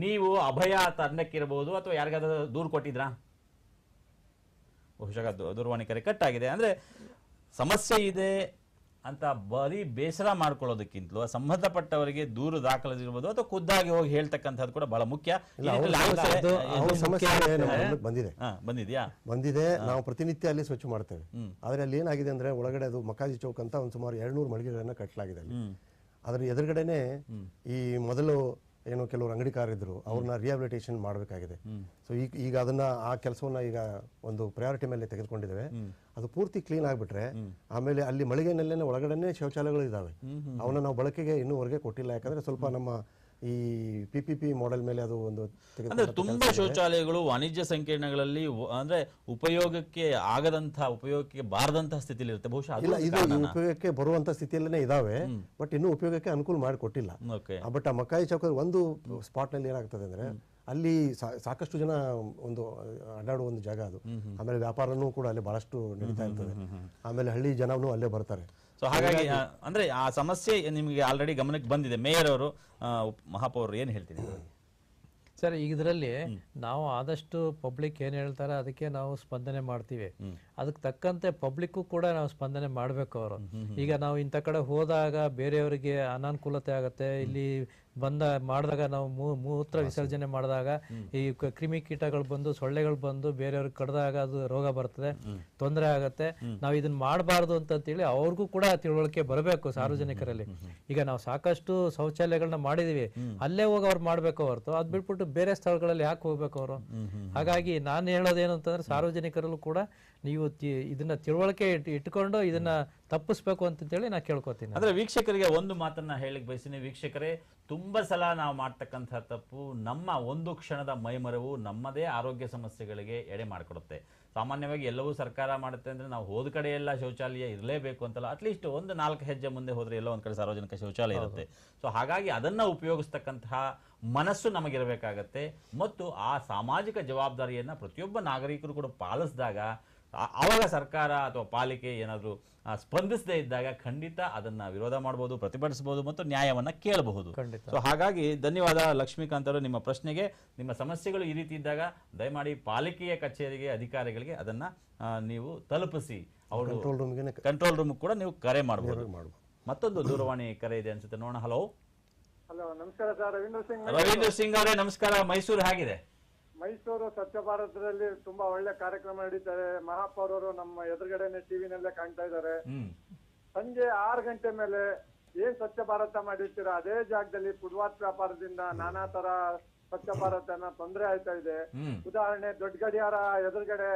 ನೀವು ಅಭಯ ತಂಡಕ್ಕಿರಬಹುದು ಅಥವಾ ಯಾರಿಗಾದ್ರೂ ದೂರು ಕೊಟ್ಟಿದ್ರಾ? ಬಹುಶಃ ದೂರವಾಣಿ ಕರೆ ಕಟ್ ಆಗಿದೆ. ಅಂದ್ರೆ ಸಮಸ್ಯೆ ಇದೆ ಅಂತ ಬರೀ ಬೇಸರ ಮಾಡ್ಕೊಳ್ಳೋದಕ್ಕಿಂತಲೂ ಸಂಬಂಧಪಟ್ಟವರಿಗೆ ದೂರು ದಾಖಲಿಸಿರ್ಬೋದು ಅಥವಾ ಖುದ್ದಾಗಿ ಹೋಗಿ ಹೇಳ್ತಕ್ಕಂಥದ್ದು ಕೂಡ ಬಹಳ ಮುಖ್ಯ. ಬಂದಿದೆ. ನಾವು ಪ್ರತಿನಿತ್ಯ ಅಲ್ಲಿ ಸ್ವಚ್ಛ ಮಾಡ್ತೇವೆ. ಆದ್ರೆ ಅಲ್ಲಿ ಏನಾಗಿದೆ ಅಂದ್ರೆ ಒಳಗಡೆ ಅದು ಮಕಾಜಿ ಚೌಕ್ ಅಂತ ಒಂದು ಸುಮಾರು 200 ಮಳಿಗೆಗಳನ್ನ ಕಟ್ಟಲಾಗಿದೆ ಅಲ್ಲಿ. ಅದ್ರ ಎದುರುಗಡೆನೆ ಈ ಮೊದಲು ಏನೋ ಕೆಲವರು ಅಂಗಡಿಕಾರರಿದ್ರು, ಅವ್ರನ್ನ ರಿಹಾಬಿಲಿಟೇಷನ್ ಮಾಡಬೇಕಾಗಿದೆ. ಸೊ ಈಗ ಅದನ್ನ ಆ ಕೆಲಸವನ್ನ ಈಗ ಒಂದು ಪ್ರಯಾರಿಟಿ ಮೇಲೆ ತೆಗೆದುಕೊಂಡಿದ್ದೇವೆ. ಅದು ಪೂರ್ತಿ ಕ್ಲೀನ್ ಆಗ್ಬಿಟ್ರೆ ಆಮೇಲೆ ಅಲ್ಲಿ ಮಳಿಗೆನಲ್ಲೇನೆ ಒಳಗಡೆನೆ ಶೌಚಾಲಯಗಳು ಇದಾವೆ. ಅವನ್ನ ನಾವು ಬಳಕೆಗೆ ಇನ್ನೂವರೆಗೆ ಕೊಟ್ಟಿಲ್ಲ. ಯಾಕಂದ್ರೆ ಸ್ವಲ್ಪ ನಮ್ಮ ಈ PPP ಮಾಡೆಲ್ ಮೇಲೆ ಅದು ಒಂದು ಅಂದ್ರೆ ತುಂಬಾ ಶೌಚಾಲಯಗಳು ವಾಣಿಜ್ಯ ಸಂಕೀರ್ಣಗಳಲ್ಲಿ ಅಂದ್ರೆ ಉಪಯೋಗಕ್ಕೆ ಆಗದಂತಹ, ಉಪಯೋಗಕ್ಕೆ ಬಾರದಂತಹ ಸ್ಥಿತಿಯಲ್ಲಿ ಇರುತ್ತೆ. ಬಹುಶಃ ಇಲ್ಲ, ಇದು ಉಪಯೋಗಕ್ಕೆ ಬರುವಂತ ಸ್ಥಿತಿಯಲ್ಲೇ ಇದಾವೆ, ಬಟ್ ಇನ್ನೂ ಉಪಯೋಗಕ್ಕೆ ಅನುಕೂಲ ಮಾಡಿಕೊಟ್ಟಿಲ್ಲ. ಬಟ್ ಆ ಮಕಾಯಿ ಚೌಕದ ಒಂದು ಸ್ಪಾಟ್ ನಲ್ಲಿ ಏನಾಗ್ತದೆ ಅಂದ್ರೆ ಅಲ್ಲಿ ಸಾಕಷ್ಟು ಜನ ಒಂದು ಅಡ್ಡಾಡುವ ಒಂದು ಜಾಗ ಅದು. ಆಮೇಲೆ ವ್ಯಾಪಾರನೂ ಕೂಡ ಅಲ್ಲಿ ಬಹಳಷ್ಟು ನಡೀತಾ ಇರ್ತದೆ. ಆಮೇಲೆ ಹಳ್ಳಿ ಜನನೂ ಅಲ್ಲೇ ಬರ್ತಾರೆ. ಸೊ ಹಾಗಾಗಿ ಅಂದ್ರೆ ಆ ಸಮಸ್ಯೆ ನಿಮಗೆ ಆಲ್ರೆಡಿ ಗಮನಕ್ಕೆ ಬಂದಿದೆ. ಮೇಯರ್ ಅವರು, ಮಹಾಪೌರರು ಏನು ಹೇಳ್ತೀನಿ ಸರ್? ಇದರಲ್ಲಿ ನಾವು ಆದಷ್ಟು ಪಬ್ಲಿಕ್ ಏನ್ ಹೇಳ್ತಾರೆ ಅದಕ್ಕೆ ನಾವು ಸ್ಪಂದನೆ ಮಾಡ್ತೀವಿ. ಅದಕ್ಕೆ ತಕ್ಕಂತೆ ಪಬ್ಲಿಕ್ಕು ಕೂಡ ನಾವು ಸ್ಪಂದನೆ ಮಾಡ್ಬೇಕು. ಅವರು ಈಗ ನಾವು ಇಂಥ ಕಡೆ ಹೋದಾಗ ಬೇರೆಯವರಿಗೆ ಅನಾನುಕೂಲತೆ ಆಗತ್ತೆ. ಇಲ್ಲಿ ಮಾಡಿದಾಗ ನಾವು ಮೂತ್ರ ವಿಸರ್ಜನೆ ಮಾಡಿದಾಗ ಈ ಕ್ರಿಮಿಕೀಟಗಳು ಬಂದು, ಸೊಳ್ಳೆಗಳು ಬಂದು ಬೇರೆಯವ್ರಿಗೆ ಕಡ್ದಾಗ ಅದು ರೋಗ ಬರ್ತದೆ, ತೊಂದರೆ ಆಗತ್ತೆ. ನಾವು ಇದನ್ನ ಮಾಡಬಾರ್ದು ಅಂತೇಳಿ ಅವ್ರಿಗೂ ಕೂಡ ತಿಳುವಳಿಕೆ ಬರಬೇಕು ಸಾರ್ವಜನಿಕರಲ್ಲಿ. ಈಗ ನಾವು ಸಾಕಷ್ಟು ಶೌಚಾಲಯಗಳನ್ನ ಮಾಡಿದೀವಿ, ಅಲ್ಲೇ ಹೋಗಿ ಅವ್ರು ಮಾಡ್ಬೇಕು ಹೊರತು ಅದ್ ಬಿಟ್ಬಿಟ್ಟು ಬೇರೆ ಸ್ಥಳಗಳಲ್ಲಿ ಯಾಕೆ ಹೋಗ್ಬೇಕು ಅವರು? ಹಾಗಾಗಿ ನಾನು ಹೇಳೋದೇನು ಅಂತಂದ್ರೆ ಸಾರ್ವಜನಿಕರಲ್ಲೂ ಕೂಡ ನೀವು ಇದನ್ನ ತಿಳುವಳಿಕೆ ಇಟ್ಕೊಂಡು ಇದನ್ನ ತಪ್ಪಿಸ್ಬೇಕು ಅಂತೇಳಿ ನಾ ಕೇಳ್ಕೊತೀನಿ. ಅಂದ್ರೆ ವೀಕ್ಷಕರಿಗೆ ಒಂದು ಮಾತನ್ನ ಹೇಳಿಕ್ ಬಯಸ್ತೀನಿ. ವೀಕ್ಷಕರೇ, ತುಂಬಾ ಸಲ ನಾವು ಮಾಡ್ತಕ್ಕಂಥ ತಪ್ಪು ನಮ್ಮ ಒಂದು ಕ್ಷಣದ ಮೈಮರೆವು ನಮ್ಮದೇ ಆರೋಗ್ಯ ಸಮಸ್ಯೆಗಳಿಗೆ ಎಡೆ ಮಾಡಿಕೊಡುತ್ತೆ. ಸಾಮಾನ್ಯವಾಗಿ ಎಲ್ಲವೂ ಸರ್ಕಾರ ಮಾಡುತ್ತೆ ಅಂದ್ರೆ ನಾವು ಹೋದ ಕಡೆ ಎಲ್ಲ ಶೌಚಾಲಯ ಇರಲೇಬೇಕು ಅಂತಲ್ಲ, ಅಟ್ಲೀಸ್ಟ್ ಒಂದು 4 ಹೆಜ್ಜೆ ಮುಂದೆ ಹೋದ್ರೆ ಎಲ್ಲೋ ಒಂದ್ ಕಡೆ ಸಾರ್ವಜನಿಕ ಶೌಚಾಲಯ ಇರುತ್ತೆ. ಸೊ ಹಾಗಾಗಿ ಅದನ್ನ ಉಪಯೋಗಿಸ್ತಕ್ಕಂತಹ ಮನಸ್ಸು ನಮಗಿರಬೇಕಾಗತ್ತೆ. ಮತ್ತು ಆ ಸಾಮಾಜಿಕ ಜವಾಬ್ದಾರಿಯನ್ನ ಪ್ರತಿಯೊಬ್ಬ ನಾಗರಿಕರು ಕೂಡ ಪಾಲಿಸಿದಾಗ, ಆವಾಗ ಸರ್ಕಾರ ಅಥವಾ ಪಾಲಿಕೆ ಏನಾದರೂ ಸ್ಪಂದಿಸದೇ ಇದ್ದಾಗ ಖಂಡಿತ ಅದನ್ನ ವಿರೋಧ ಮಾಡಬಹುದು, ಪ್ರತಿಭಟಿಸಬಹುದು ಮತ್ತು ನ್ಯಾಯವನ್ನ ಕೇಳಬಹುದು. ಸೊ ಹಾಗಾಗಿ ಧನ್ಯವಾದ ಲಕ್ಷ್ಮೀಕಾಂತ್ ಅವರು. ನಿಮ್ಮ ಪ್ರಶ್ನೆಗೆ, ನಿಮ್ಮ ಸಮಸ್ಯೆಗಳು ಈ ರೀತಿ ಇದ್ದಾಗ ದಯಮಾಡಿ ಪಾಲಿಕೆಯ ಕಚೇರಿಗೆ, ಅಧಿಕಾರಿಗಳಿಗೆ ಅದನ್ನ ನೀವು ತಲುಪಿಸಿ. ಅವರು ಕಂಟ್ರೋಲ್ ರೂಮ್ ಕೂಡ ನೀವು ಕರೆ ಮಾಡಬಹುದು. ಮತ್ತೊಂದು ದೂರವಾಣಿ ಕರೆ ಇದೆ ಅನ್ಸುತ್ತೆ, ನೋಡೋಣ. ಹಲೋ. ಹಲೋ, ನಮಸ್ಕಾರ ಸರ್. ರವೀಂದ್ರ ಸಿಂಗ್ ಅವರೇ ನಮಸ್ಕಾರ. ಮೈಸೂರು ಹೇಗಿದೆ? ಮೈಸೂರು ಸ್ವಚ್ಛ ಭಾರತದಲ್ಲಿ ತುಂಬಾ ಒಳ್ಳೆ ಕಾರ್ಯಕ್ರಮ ನಡೀತಾರೆ. ಮಹಾಪೌರರು ನಮ್ಮ ಎದುರುಗಡೆನೆ ಟಿವಿನಲ್ಲೇ ಕಾಣ್ತಾ ಇದ್ದಾರೆ. ಸಂಜೆ 6 ಗಂಟೆ ಮೇಲೆ ಏನ್ ಸ್ವಚ್ಛ ಭಾರತ ಮಾಡಿರ್ತೀರಾ ಅದೇ ಜಾಗದಲ್ಲಿ ಫುಟ್ಪಾತ್ ವ್ಯಾಪಾರದಿಂದ ನಾನಾ ತರ ಸ್ವಚ್ಛ ಭಾರತನ ತೊಂದರೆ ಆಯ್ತಾ ಇದೆ. ಉದಾಹರಣೆ, ದೊಡ್ಡ ಗಡಿಯಾರ ಎದುರುಗಡೆ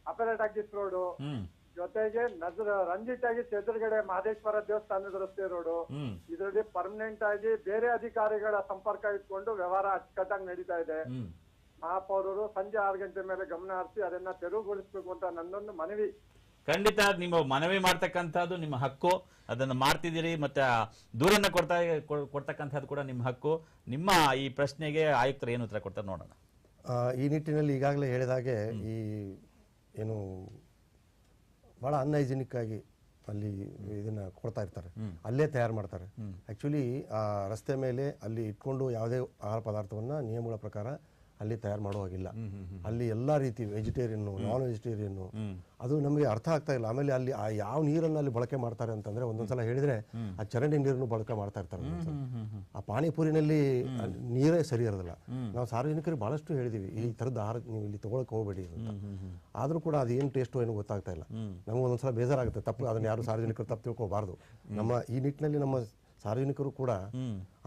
ಅಪೆರಟಾಕಿಸ್ ರೋಡು, ಜೊತೆಗೆ ರಂಜಿತಾಗಿಸ್ ಎದುರುಗಡೆ ಮಹದೇಶ್ವರ ದೇವಸ್ಥಾನದ ರಸ್ತೆ ರೋಡು. ಇದರಲ್ಲಿ ಪರ್ಮನೆಂಟ್ ಆಗಿ ಬೇರೆ ಅಧಿಕಾರಿಗಳ ಸಂಪರ್ಕ ಇಟ್ಕೊಂಡು ವ್ಯವಹಾರ ಅಚ್ಚುಕಟ್ಟಾಗಿ ನಡೀತಾ ಇದೆ. ಮಹಾಪೌರರು ಸಂಜೆ 6 ಗಂಟೆ ಮೇಲೆ ಗಮನ ಹರಿಸಿ ಅದನ್ನ ತೆರವುಗೊಳಿಸಬೇಕು ಅಂತ ನನ್ನೊಂದು ಮನವಿ. ಖಂಡಿತ ನಿಮ್ಮ ಮನವಿ ಮಾಡ್ತಕ್ಕಂಥದ್ದು ನಿಮ್ಮ ಹಕ್ಕು, ಅದನ್ನು ಮಾಡ್ತಿದ್ದೀರಿ. ಮತ್ತೆ ದೂರನ್ನ ಕೊಡ್ತಕ್ಕಂಥದ್ದು ಕೂಡ ನಿಮ್ಮ ಹಕ್ಕು. ನಿಮ್ಮ ಈ ಪ್ರಶ್ನೆಗೆ ಆಯುಕ್ತರು ಏನು ಉತ್ತರ ಕೊಡ್ತಾರೆ ನೋಡೋಣ. ಈ ನಿಟ್ಟಿನಲ್ಲಿ ಈಗಾಗಲೇ ಹೇಳಿದಾಗೆ ಈ ಏನು ಬಹಳ ಅನ್ಹೈಜಿನಿಕ್ ಆಗಿ ಅಲ್ಲಿ ಇದನ್ನ ಕೊಡ್ತಾ ಇರ್ತಾರೆ, ಅಲ್ಲೇ ತಯಾರು ಮಾಡ್ತಾರೆ. ಆಕ್ಚುಲಿ ಆ ರಸ್ತೆ ಮೇಲೆ ಅಲ್ಲಿ ಇಟ್ಕೊಂಡು ಯಾವುದೇ ಆಹಾರ ಪದಾರ್ಥವನ್ನ ನಿಯಮಗಳ ಪ್ರಕಾರ ಅಲ್ಲಿ ತಯಾರು ಮಾಡೋ ಹಾಗಿಲ್ಲ. ಅಲ್ಲಿ ಎಲ್ಲಾ ರೀತಿ ವೆಜಿಟೇರಿಯನ್, ನಾನ್ ವೆಜಿಟೇರಿಯನ್, ಅದು ನಮಗೆ ಅರ್ಥ ಆಗ್ತಾ ಇಲ್ಲ. ಆಮೇಲೆ ಅಲ್ಲಿ ಯಾವ ನೀರನ್ನ ಅಲ್ಲಿ ಬಳಕೆ ಮಾಡ್ತಾರೆ ಅಂತಂದ್ರೆ ಒಂದೊಂದ್ಸಲ ಹೇಳಿದ್ರೆ ಆ ಚರಂಡಿ ನೀರನ್ನು ಬಳಕೆ ಮಾಡ್ತಾ ಇರ್ತಾರೆ. ಆ ಪಾನಿಪುರಿನಲ್ಲಿ ನೀರೇ ಸರಿ ಇರೋದಿಲ್ಲ. ನಾವು ಸಾರ್ವಜನಿಕರಿಗೆ ಬಹಳಷ್ಟು ಹೇಳಿದೀವಿ, ಈ ತರದ ಆಹಾರ ನೀವು ಇಲ್ಲಿ ತಗೊಳಕ್ ಹೋಗ್ಬೇಡಿ ಅಂತ. ಆದ್ರೂ ಕೂಡ ಅದು ಏನ್ ಟೇಸ್ಟ್ ಏನು ಗೊತ್ತಾಗ್ತಾ ಇಲ್ಲ. ನಮ್ಗೆ ಒಂದೊಂದ್ಸಲ ಬೇಜಾರಾಗುತ್ತೆ. ತಪ್ಪು ಅದನ್ನ ಯಾರು ಸಾರ್ವಜನಿಕರು ತಪ್ಪು ತಿಳ್ಕೋಬಾರ್ದು. ನಮ್ಮ ಈ ನಿಟ್ಟಿನಲ್ಲಿ ನಮ್ಮ ಸಾರ್ವಜನಿಕರು ಕೂಡ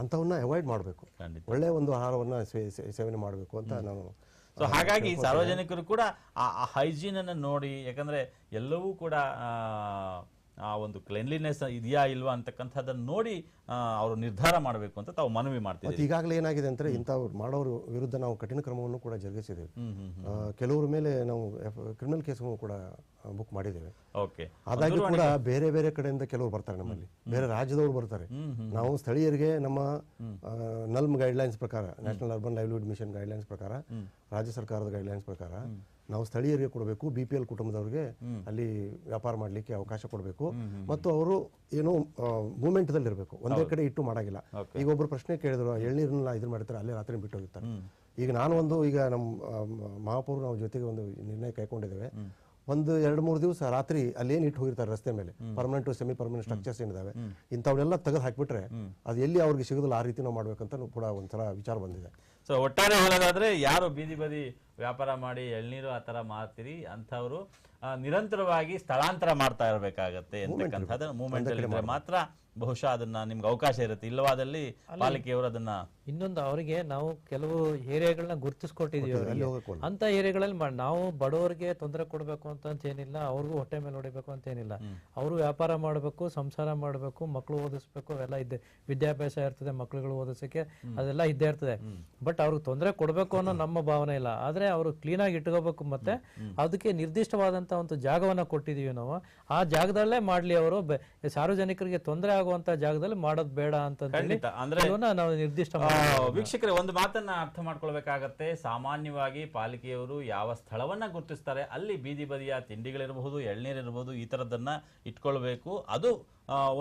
ಅಂತವನ್ನ ಅವಾಯ್ಡ್ ಮಾಡಬೇಕು, ಒಳ್ಳೆ ಒಂದು ಆಹಾರವನ್ನ ಸೇವನೆ ಮಾಡಬೇಕು ಅಂತ ನಾನು. ಸೊ ಹಾಗಾಗಿ ಸಾರ್ವಜನಿಕರು ಕೂಡ ಆ ಹೈಜೀನ್ ಅನ್ನು ನೋಡಿ, ಯಾಕಂದ್ರೆ ಎಲ್ಲವೂ ಕೂಡ ಆ ಒಂದು ಕ್ಲೆನ್ಲಿನೆಸ್ ಇದೆಯಾ ಇಲ್ವಾ ಅಂತಕ್ಕಂಥದ್ದನ್ನು ನೋಡಿ ಅವರು ನಿರ್ಧಾರ ಮಾಡಬೇಕು ಅಂತ ತಾವು ಮನವಿ ಮಾಡ್ತೀವಿ. ಈಗಾಗಲೇ ಏನಾಗಿದೆ ಅಂದ್ರೆ ಇಂಥವ್ರು ಮಾಡೋರು ವಿರುದ್ಧ ನಾವು ಕಠಿಣ ಕ್ರಮವನ್ನು ಕೂಡ ಜರುಗಿಸಿದ್ದೇವೆ. ಕೆಲವರ ಮೇಲೆ ನಾವು ಕ್ರಿಮಿನಲ್ ಕೇಸನ್ನು ಕೂಡ ಬುಕ್ ಮಾಡಿದ್ದೇವೆ. ಆದಾಗ್ಯೂ ಕೂಡ ಬೇರೆ ಬೇರೆ ಕಡೆಯಿಂದ ಕೆಲವರು ಬರ್ತಾರೆ, ನಮ್ಮಲ್ಲಿ ಬೇರೆ ರಾಜ್ಯದವರು ಬರ್ತಾರೆ. ನಾವು ಸ್ಥಳೀಯರಿಗೆ ನಮ್ಮ ನಲ್ಮ್ ಗೈಡ್ಲೈನ್ಸ್ ಪ್ರಕಾರ, national urban livelihood mission guidelines ಪ್ರಕಾರ, ರಾಜ್ಯ ಸರ್ಕಾರದ ಗೈಡ್ಲೈನ್ಸ್ ಪ್ರಕಾರ ನಾವು ಸ್ಥಳೀಯರಿಗೆ ಕೊಡಬೇಕು. BPL ಕುಟುಂಬದವರಿಗೆ ಅಲ್ಲಿ ವ್ಯಾಪಾರ ಮಾಡ್ಲಿಕ್ಕೆ ಅವಕಾಶ ಕೊಡಬೇಕು. ಮತ್ತು ಅವರು ಏನೋ ಮೂವ್ಮೆಂಟ್ ದಲ್ಲಿ ಇರಬೇಕು, ಒಂದೇ ಕಡೆ ಇಟ್ಟು ಮಾಡಾಗಿಲ್ಲ. ಈಗ ಒಬ್ರು ಪ್ರಶ್ನೆ ಕೇಳಿದ್ರು, ಎಳ್ನೀರನ್ನ ಇದ್ರ ಮಾಡ್ತಾರೆ, ಅಲ್ಲೇ ರಾತ್ರಿ ಬಿಟ್ಟು ಹೋಗಿರ್ತಾರೆ. ಈಗ ನಾನು ಈಗ ನಮ್ಮ ಮಹಾಪೌರು ನಾವು ಜೊತೆಗೆ ಒಂದು ನಿರ್ಣಯ ಕೈಗೊಂಡಿದ್ದೇವೆ. ಒಂದು 2-3 ದಿವಸ ರಾತ್ರಿ ಅಲ್ಲೇನು ಇಟ್ಟು ಹೋಗಿರ್ತಾರೆ ರಸ್ತೆ ಮೇಲೆ ಪರ್ಮನೆಂಟ್ ಸೆಮಿ ಪರ್ಮನೆಂಟ್ ಸ್ಟ್ರಕ್ಚರ್ಸ್ ಏನಿದಾವೆ ಇಂಥವನ್ನೆಲ್ಲ ತೆಗೆದು ಹಾಕ್ಬಿಟ್ರೆ ಅದು ಎಲ್ಲಿ ಅವ್ರಿಗೆ ಸಿಗೋದಿಲ್ಲ ಆ ರೀತಿ ನಾವು ಮಾಡ್ಬೇಕಂತ ಕೂಡ ಒಂಥರ ವಿಚಾರ ಬಂದಿದೆ. ಸೊ ಒಟ್ಟಾರೆ ಹೇಳೋದಾದ್ರೆ ಯಾರು ಬೀದಿ ಬದಿ ವ್ಯಾಪಾರ ಮಾಡಿ ಎಳ್ನೀರು ಆ ತರ ಮಾರ್ತೀರಿ ಅಂಥವ್ರು ನಿರಂತರವಾಗಿ ಸ್ಥಳಾಂತರ ಮಾಡ್ತಾ ಇರಬೇಕಾಗತ್ತೆ ಅಂತಕ್ಕಂಥದ್ದು ಮೂವ್ಮೆಂಟ್ ಅಲ್ಲಿ ಮಾತ್ರ ಬಹುಶಃ ಅದನ್ನ ನಿಮ್ಗೆ ಅವಕಾಶ ಇರುತ್ತೆ. ಇಲ್ಲವಾದಲ್ಲಿ ಪಾಲಿಕೆಯವರು ಅದನ್ನ ಇನ್ನೊಂದು ಅವರಿಗೆ ನಾವು ಕೆಲವು ಏರಿಯಾಗಳನ್ನ ಗುರುತಿಸ್ಕೊಟ್ಟಿದೀವಿ. ಅಂತ ಏರಿಯಾಗಳಲ್ಲಿ ನಾವು ಬಡವರಿಗೆ ತೊಂದರೆ ಕೊಡಬೇಕು ಅಂತ ಏನಿಲ್ಲ, ಅವ್ರಿಗೂ ಹೊಟ್ಟೆ ಮೇಲೆ ಹೊಡಿಬೇಕು ಅಂತ ಏನಿಲ್ಲ. ಅವರು ವ್ಯಾಪಾರ ಮಾಡಬೇಕು, ಸಂಸಾರ ಮಾಡಬೇಕು, ಮಕ್ಕಳು ಓದಿಸ್ಬೇಕು, ಅವೆಲ್ಲ ಇದ್ದೆ, ವಿದ್ಯಾಭ್ಯಾಸ ಇರ್ತದೆ, ಮಕ್ಕಳುಗಳು ಓದಿಸಕ್ಕೆ ಅದೆಲ್ಲ ಇದ್ದೇ ಇರ್ತದೆ. ಬಟ್ ಅವ್ರಿಗೆ ತೊಂದರೆ ಕೊಡಬೇಕು ಅನ್ನೋ ನಮ್ಮ ಭಾವನೆ ಇಲ್ಲ. ಆದ್ರೆ ಅವರು ಕ್ಲೀನ್ ಆಗಿ ಇಟ್ಕೋಬೇಕು. ಮತ್ತೆ ಅದಕ್ಕೆ ನಿರ್ದಿಷ್ಟವಾದಂತ ಒಂದು ಜಾಗವನ್ನ ಕೊಟ್ಟಿದೀವಿ ನಾವು. ಆ ಜಾಗದಲ್ಲೇ ಮಾಡ್ಲಿ ಅವರು. ಸಾರ್ವಜನಿಕರಿಗೆ ತೊಂದರೆ ಆಗುವಂತ ಜಾಗದಲ್ಲಿ ಮಾಡೋದು ಬೇಡ ಅಂತ ನಾವು ನಿರ್ದಿಷ್ಟ. ವೀಕ್ಷಕರೇ, ಒಂದು ಮಾತನ್ನ ಅರ್ಥ ಮಾಡ್ಕೊಳ್ಬೇಕಾಗತ್ತೆ. ಸಾಮಾನ್ಯವಾಗಿ ಪಾಲಿಕೆಯವರು ಯಾವ ಸ್ಥಳವನ್ನ ಗುರುತಿಸ್ತಾರೆ ಅಲ್ಲಿ ಬೀದಿ ಬದಿಯ ತಿಂಡಿಗಳಿರಬಹುದು, ಎಳ್ನೀರಿರಬಹುದು, ಈ ತರದನ್ನ ಇಟ್ಕೊಳ್ಬೇಕು. ಅದು